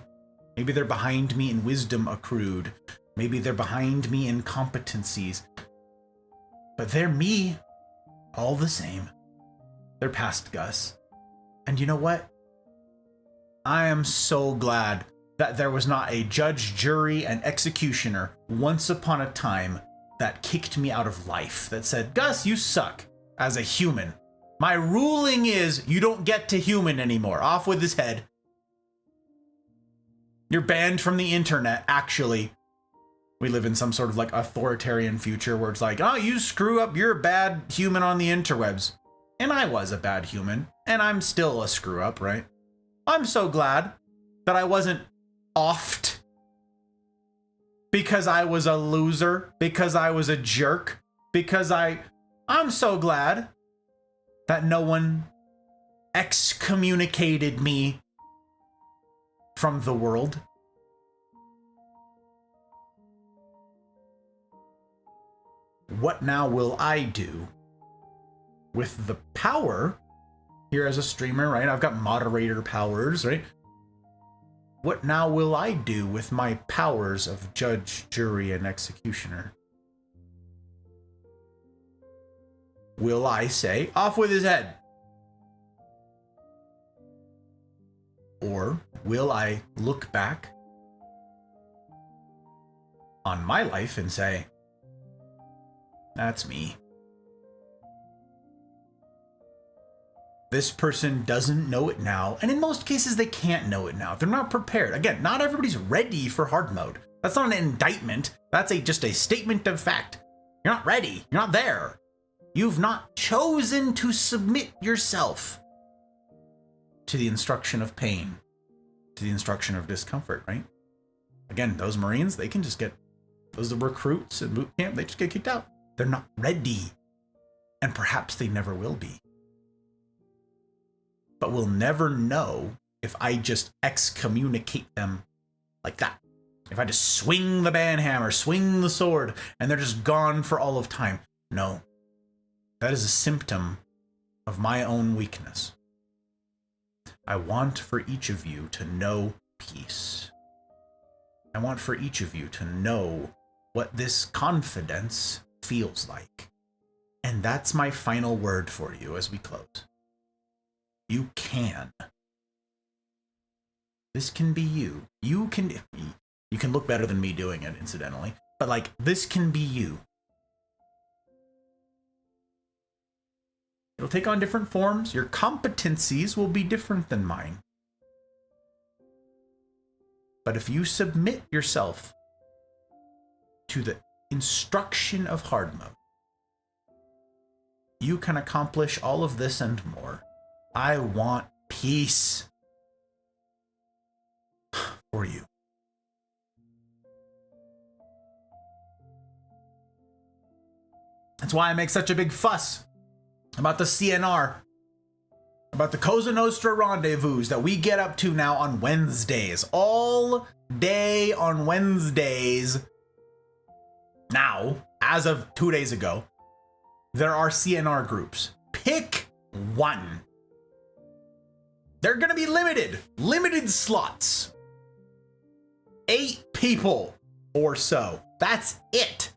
[SPEAKER 1] Maybe they're behind me in wisdom accrued. Maybe they're behind me in competencies. But they're me. All the same. They're past Gus. And you know what? I am so glad that there was not a judge, jury, and executioner once upon a time that kicked me out of life, that said, Gus, you suck as a human. My ruling is you don't get to human anymore. Off with his head. You're banned from the internet, actually. We live in some sort of like authoritarian future where it's like, oh, you screw up, you're a bad human on the interwebs. And I was a bad human, and I'm still a screw up, right? I'm so glad that I wasn't offed because I was a loser, because I was a jerk, because I'm so glad that no one excommunicated me from the world. What now will I do with the power here as a streamer, right? I've got moderator powers, right? What now will I do with my powers of judge, jury, and executioner? Will I say, off with his head? Or will I look back on my life and say, that's me. This person doesn't know it now, and in most cases they can't know it now. They're not prepared. Again, not everybody's ready for hard mode. That's not an indictment. That's just a statement of fact. You're not ready. You're not there. You've not chosen to submit yourself to the instruction of pain, to the instruction of discomfort, right? Again, those Marines, they can just get, those recruits in boot camp, they just get kicked out. They're not ready, and perhaps they never will be. But we'll never know if I just excommunicate them like that. If I just swing the banhammer, swing the sword, and they're just gone for all of time. No, that is a symptom of my own weakness. I want for each of you to know peace. I want for each of you to know what this confidence feels like. And that's my final word for you as we close. You can This can be you. You can look better than me doing it, incidentally. But like, this can be you. It'll take on different forms. Your competencies will be different than mine. But if you submit yourself to the instruction of hard mode, you can accomplish all of this and more. I want peace for you. That's why I make such a big fuss about the CNR, about the Cosa Nostra rendezvous that we get up to now on Wednesdays. All day on Wednesdays. Now, as of 2 days ago, there are CNR groups. Pick one. They're going to be limited slots. 8 people or so. That's it.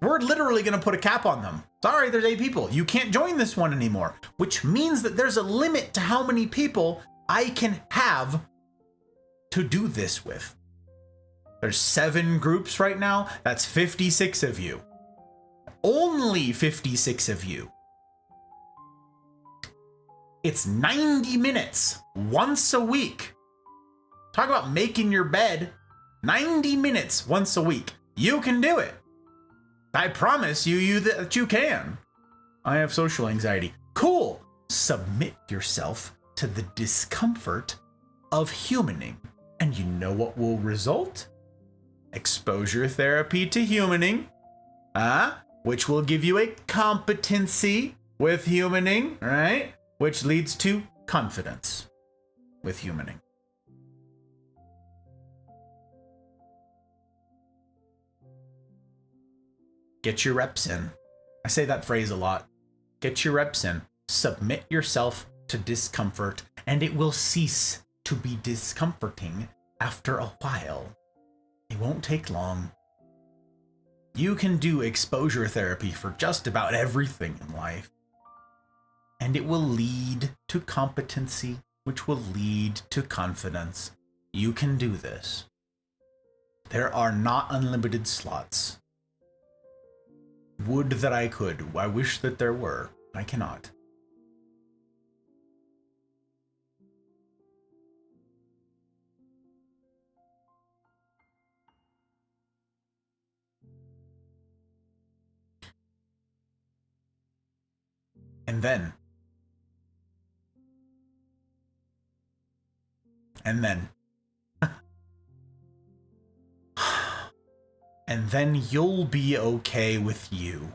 [SPEAKER 1] We're literally going to put a cap on them. Sorry, there's 8 people. You can't join this one anymore, which means that there's a limit to how many people I can have to do this with. There's 7 groups right now. That's 56 of you. Only 56 of you. It's 90 minutes once a week. Talk about making your bed. 90 minutes once a week. You can do it. I promise you that you can. I have social anxiety. Cool. Submit yourself to the discomfort of humaning. And you know what will result? Exposure therapy to humaning. Which will give you a competency with humaning, right? Which leads to confidence with humaning. Get your reps in. I say that phrase a lot. Get your reps in. Submit yourself to discomfort, and it will cease to be discomforting after a while. It won't take long. You can do exposure therapy for just about everything in life. And it will lead to competency, which will lead to confidence. You can do this. There are not unlimited slots. Would that I could. I wish that there were. I cannot. And then. And then you'll be okay with you.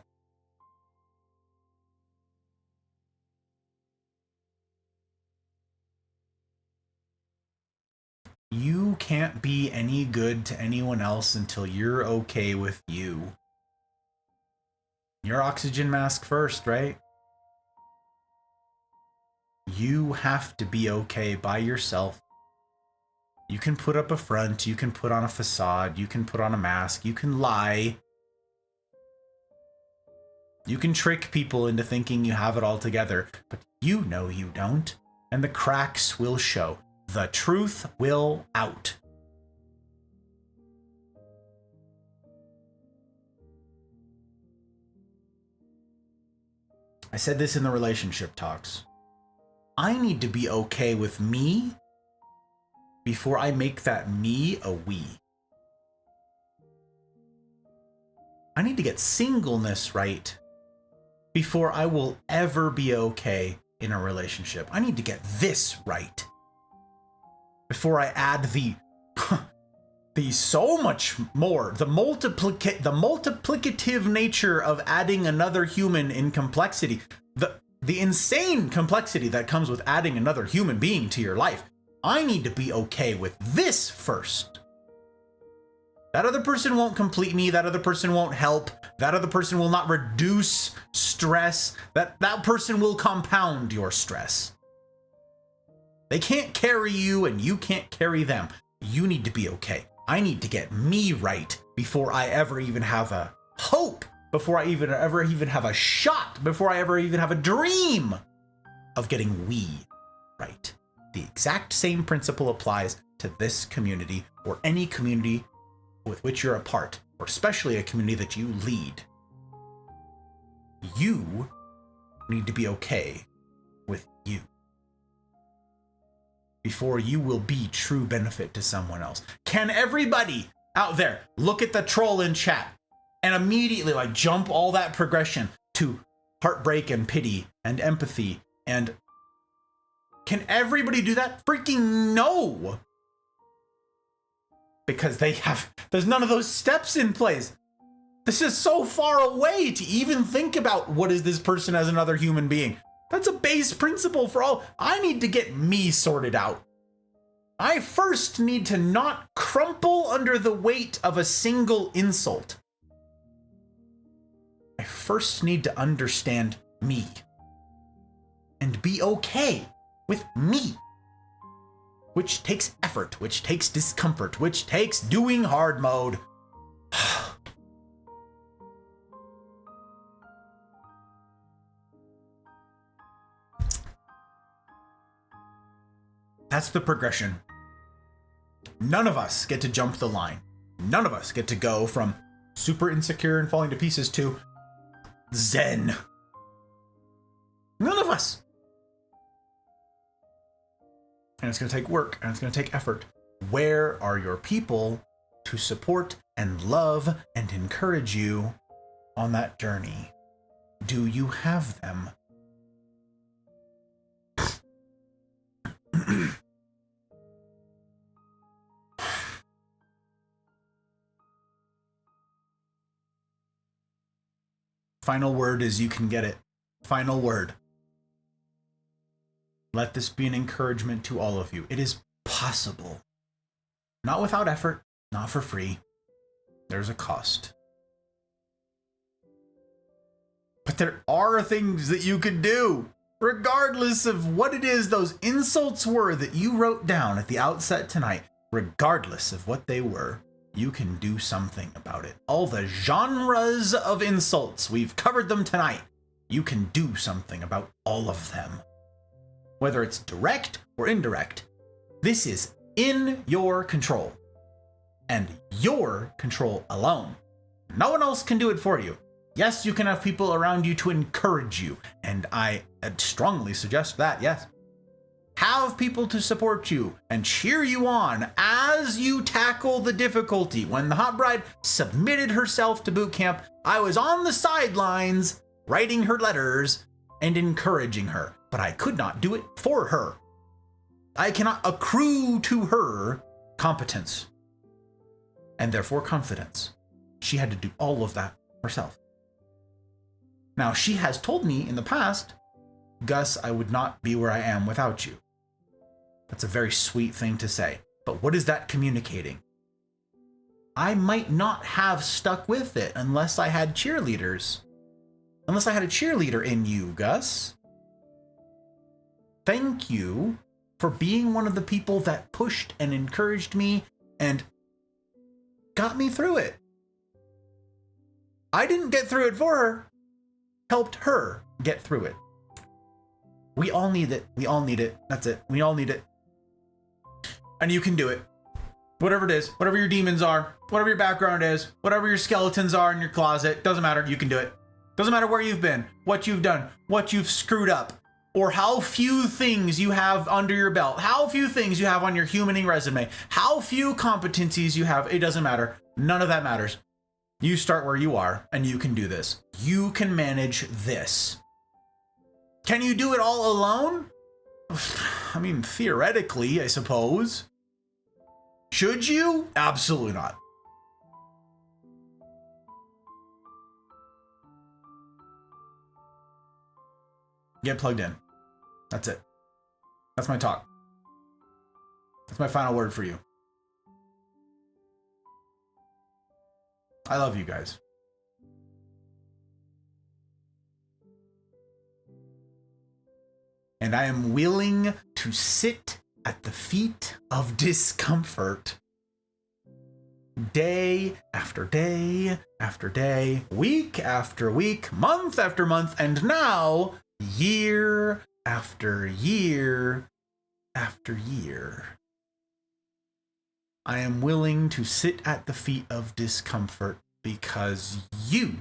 [SPEAKER 1] You can't be any good to anyone else until you're okay with you. Your oxygen mask first, right? You have to be okay by yourself. You can put up a front, you can put on a facade, you can put on a mask, you can lie. You can trick people into thinking you have it all together, but you know you don't, and the cracks will show. The truth will out. I said this in the relationship talks. I need to be okay with me before I make that me a we. I need to get singleness right before I will ever be okay in a relationship. I need to get this right before I add the so much more, the multiplicative nature of adding another human in complexity, the insane complexity that comes with adding another human being to your life. I need to be okay with this first. That other person won't complete me. That other person won't help. That other person will not reduce stress. That person will compound your stress. They can't carry you and you can't carry them. You need to be okay. I need to get me right before I ever even have a hope, before I ever even have a shot, before I ever even have a dream of getting we right. the exact same principle applies to this community or any community with which you're a part, or especially a community that you lead. You need to be okay with you before you will be true benefit to someone else. Can everybody out there look at the troll in chat and immediately like jump all that progression to heartbreak and pity and empathy? And can everybody do that? Freaking no! Because there's none of those steps in place. This is so far away to even think about what is this person as another human being. That's a base principle for all. I need to get me sorted out. I first need to not crumple under the weight of a single insult. I first need to understand me and be okay with me, which takes effort, which takes discomfort, which takes doing hard mode. That's the progression. None of us get to jump the line. None of us get to go from super insecure and falling to pieces to Zen. None of us. And it's going to take work, and it's going to take effort. Where are your people to support and love and encourage you on that journey? Do you have them? Final word is you can get it. Final word. Let this be an encouragement to all of you. It is possible. Not without effort, not for free. There's a cost. But there are things that you can do, regardless of what it is those insults were that you wrote down at the outset tonight. Regardless of what they were, you can do something about it. All the genres of insults, we've covered them tonight. You can do something about all of them. Whether it's direct or indirect, this is in your control. And your control alone. No one else can do it for you. Yes, you can have people around you to encourage you, and I strongly suggest that, yes. Have people to support you and cheer you on as you tackle the difficulty. When the hot bride submitted herself to boot camp, I was on the sidelines writing her letters and encouraging her, but I could not do it for her. I cannot accrue to her competence and therefore confidence. She had to do all of that herself. Now, she has told me in the past, Gus, I would not be where I am without you. That's a very sweet thing to say. But what is that communicating? I might not have stuck with it unless I had cheerleaders. Unless I had a cheerleader in you, Gus. Thank you for being one of the people that pushed and encouraged me and got me through it. I didn't get through it for her. Helped her get through it. We all need it. We all need it. That's it. We all need it. And you can do it. Whatever it is, whatever your demons are, whatever your background is, whatever your skeletons are in your closet, doesn't matter. You can do it. Doesn't matter where you've been, what you've done, what you've screwed up, or how few things you have under your belt, how few things you have on your humaning resume, how few competencies you have. It doesn't matter. None of that matters. You start where you are, and you can do this. You can manage this. Can you do it all alone? I mean, theoretically, I suppose. Should you? Absolutely not. Get plugged in. That's it. That's my talk. That's my final word for you. I love you guys. And I am willing to sit at the feet of discomfort day after day after day, week after week, month after month, and now year after year after year, I am willing to sit at the feet of discomfort because you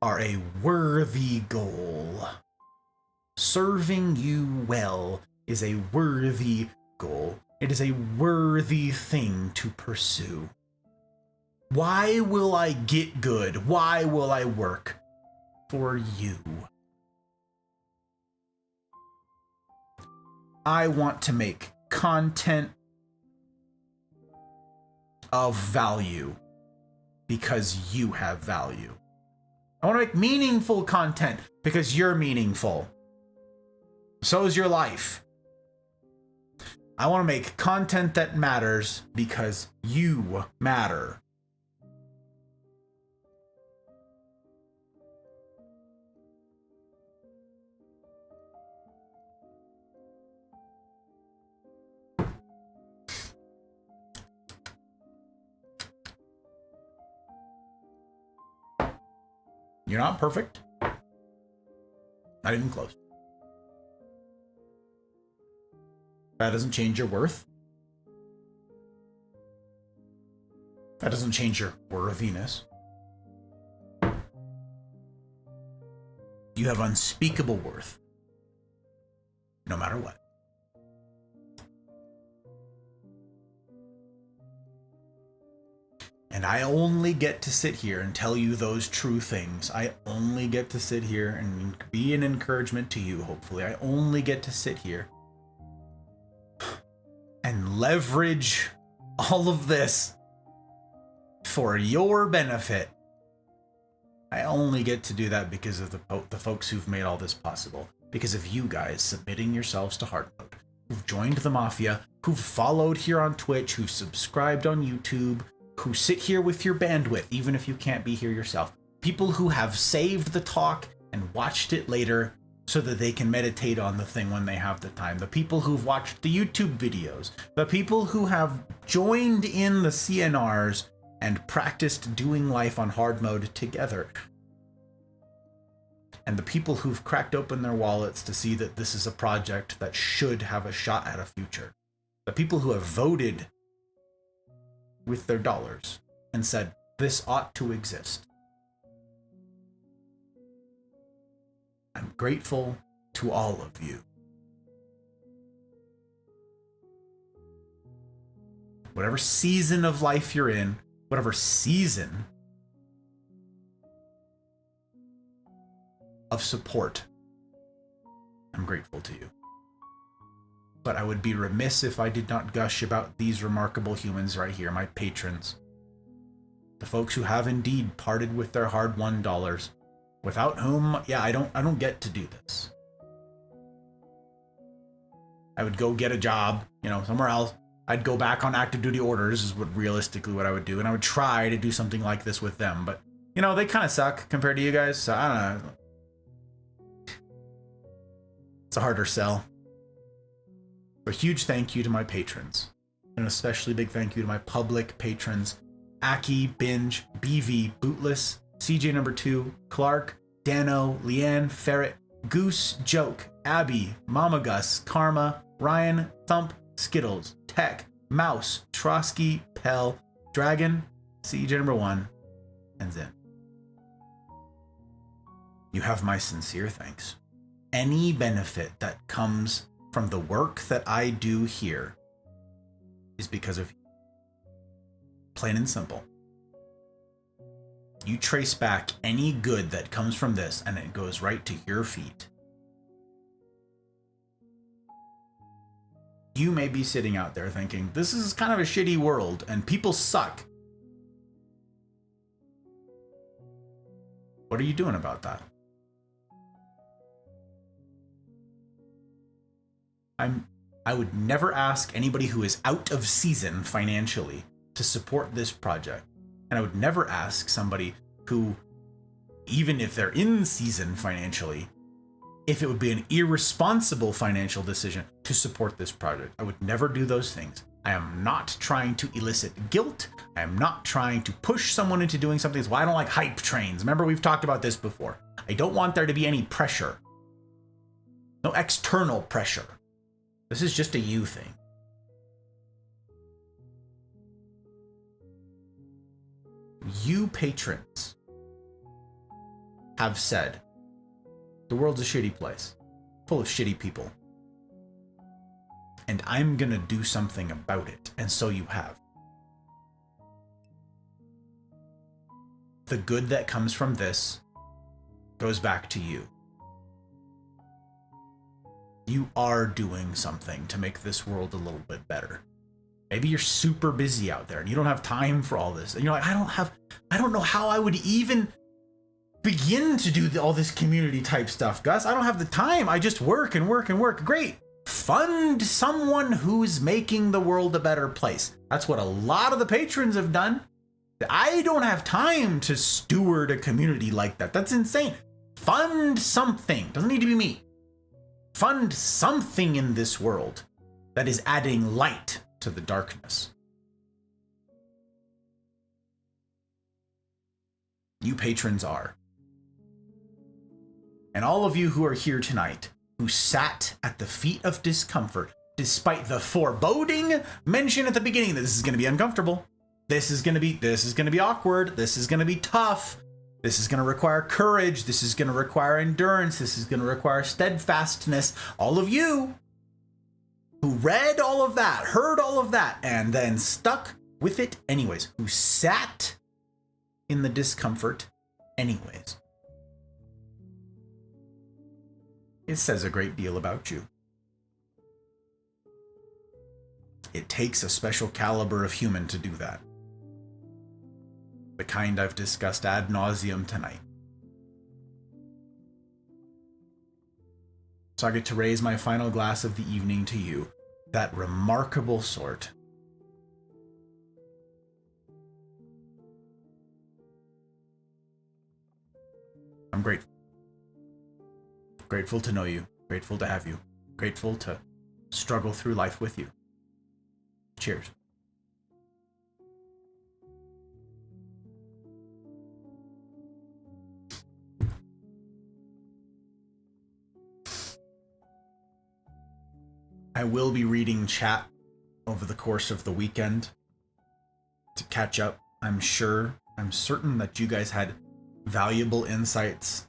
[SPEAKER 1] are a worthy goal. Serving you well is a worthy goal. It is a worthy thing to pursue. Why will I get good? Why will I work? For you. I want to make content of value because you have value. I want to make meaningful content because you're meaningful. So is your life. I want to make content that matters because you matter. You're not perfect. Not even close. That doesn't change your worth. That doesn't change your worthiness. You have unspeakable worth, no matter what. And I only get to sit here and tell you those true things. I only get to sit here and be an encouragement to you, hopefully. I only get to sit here and leverage all of this for your benefit. I only get to do that because of the folks who've made all this possible. Because of you guys submitting yourselves to hard mode, who've joined the Mafia, who've followed here on Twitch, who've subscribed on YouTube, who sit here with your bandwidth, even if you can't be here yourself. People who have saved the talk and watched it later so that they can meditate on the thing when they have the time. The people who've watched the YouTube videos. The people who have joined in the CNRs and practiced doing life on hard mode together. And the people who've cracked open their wallets to see that this is a project that should have a shot at a future. The people who have voted with their dollars and said, this ought to exist. I'm grateful to all of you. Whatever season of life you're in, whatever season of support, I'm grateful to you. But I would be remiss if I did not gush about these remarkable humans right here, my patrons. The folks who have indeed parted with their hard-won dollars, without whom, yeah, I don't get to do this. I would go get a job, somewhere else. I'd go back on active duty orders is realistically what I would do, and I would try to do something like this with them, but they kind of suck compared to you guys, so I don't know. It's a harder sell. A huge thank you to my patrons, and an especially big thank you to my public patrons, Aki, Binge, BV, Bootless, CJ number 2, Clark, Dano, Leanne, Ferret, Goose, Joke, Abby, Mama Gus, Karma, Ryan, Thump, Skittles, Tech, Mouse, Trotsky, Pell, Dragon, CJ number 1, and Zen. You have my sincere thanks. Any benefit that comes from the work that I do here is because of you. Plain and simple. You trace back any good that comes from this and it goes right to your feet. You may be sitting out there thinking, this is kind of a shitty world and people suck. What are you doing about that? I would never ask anybody who is out of season financially to support this project. And I would never ask somebody who, even if they're in season financially, if it would be an irresponsible financial decision to support this project. I would never do those things. I am not trying to elicit guilt. I am not trying to push someone into doing something. That's why I don't like hype trains. Remember, we've talked about this before. I don't want there to be any pressure. No external pressure. This is just a you thing. You patrons have said the world's a shitty place, full of shitty people. And I'm gonna do something about it, and so you have. The good that comes from this goes back to you. You are doing something to make this world a little bit better. Maybe you're super busy out there and you don't have time for all this. And you're like, I don't know how I would even begin to do all this community type stuff, Gus. I don't have the time. I just work and work and work. Great. Fund someone who's making the world a better place. That's what a lot of the patrons have done. I don't have time to steward a community like that. That's insane. Fund something. Doesn't need to be me. Fund something in this world that is adding light to the darkness. You patrons are. And all of you who are here tonight, who sat at the feet of discomfort, despite the foreboding mention at the beginning that this is going to be uncomfortable. This is going to be awkward. This is going to be tough. This is going to require courage. This is going to require endurance. This is going to require steadfastness. All of you who read all of that, heard all of that, and then stuck with it anyways, who sat in the discomfort anyways. It says a great deal about you. It takes a special caliber of human to do that. The kind I've discussed ad nauseum tonight. So I get to raise my final glass of the evening to you, that remarkable sort. I'm grateful. Grateful to know you, grateful to have you, grateful to struggle through life with you. Cheers. I will be reading chat over the course of the weekend to catch up. I'm certain that you guys had valuable insights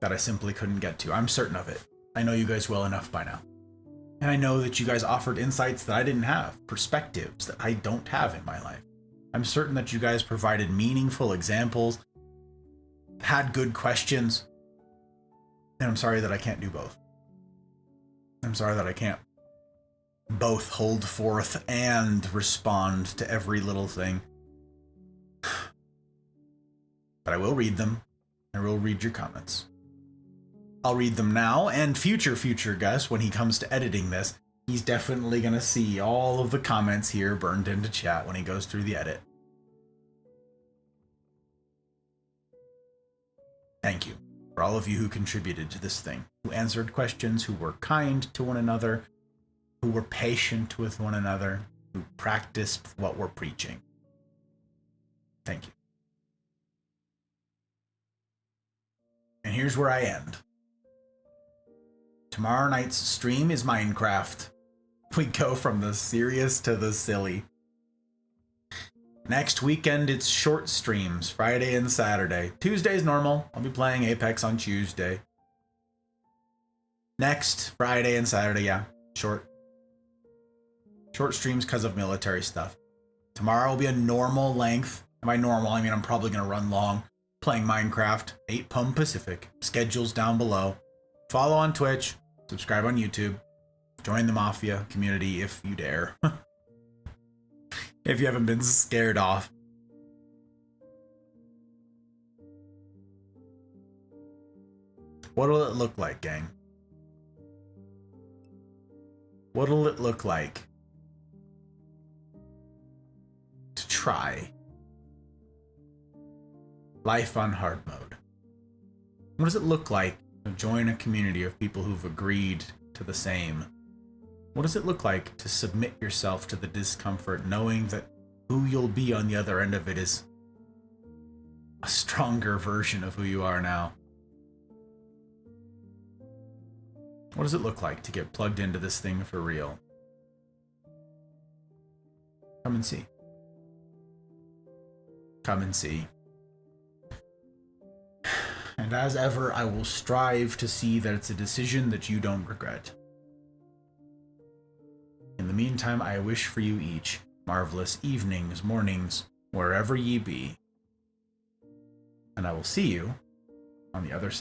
[SPEAKER 1] that I simply couldn't get to. I'm certain of it. I know you guys well enough by now. And I know that you guys offered insights that I didn't have, perspectives that I don't have in my life. I'm certain that you guys provided meaningful examples, had good questions, and I'm sorry that I can't do both. I'm sorry that I can't both hold forth and respond to every little thing. But I will read them. I will read your comments. I'll read them now, and future Gus, when he comes to editing this, he's definitely going to see all of the comments here burned into chat when he goes through the edit. Thank you for all of you who contributed to this thing, who answered questions, who were kind to one another, who were patient with one another, who practiced what we're preaching. Thank you. And here's where I end. Tomorrow night's stream is Minecraft. We go from the serious to the silly. Next weekend, it's short streams, Friday and Saturday. Tuesday's normal. I'll be playing Apex on Tuesday. Next, Friday and Saturday, yeah, short. Short streams because of military stuff. Tomorrow will be a normal length. By normal, I mean I'm probably going to run long. Playing Minecraft, 8 p.m. Pacific. Schedules down below. Follow on Twitch. Subscribe on YouTube. Join the Mafia community if you dare. If you haven't been scared off. What'll it look like, gang? What'll it look like to try life on hard mode? What does it look like to join a community of people who've agreed to the same? What does it look like to submit yourself to the discomfort, knowing that who you'll be on the other end of it is a stronger version of who you are now? What does it look like to get plugged into this thing for real? Come and see. Come and see. And as ever, I will strive to see that it's a decision that you don't regret. In the meantime, I wish for you each marvelous evenings, mornings, wherever ye be. And I will see you on the other side.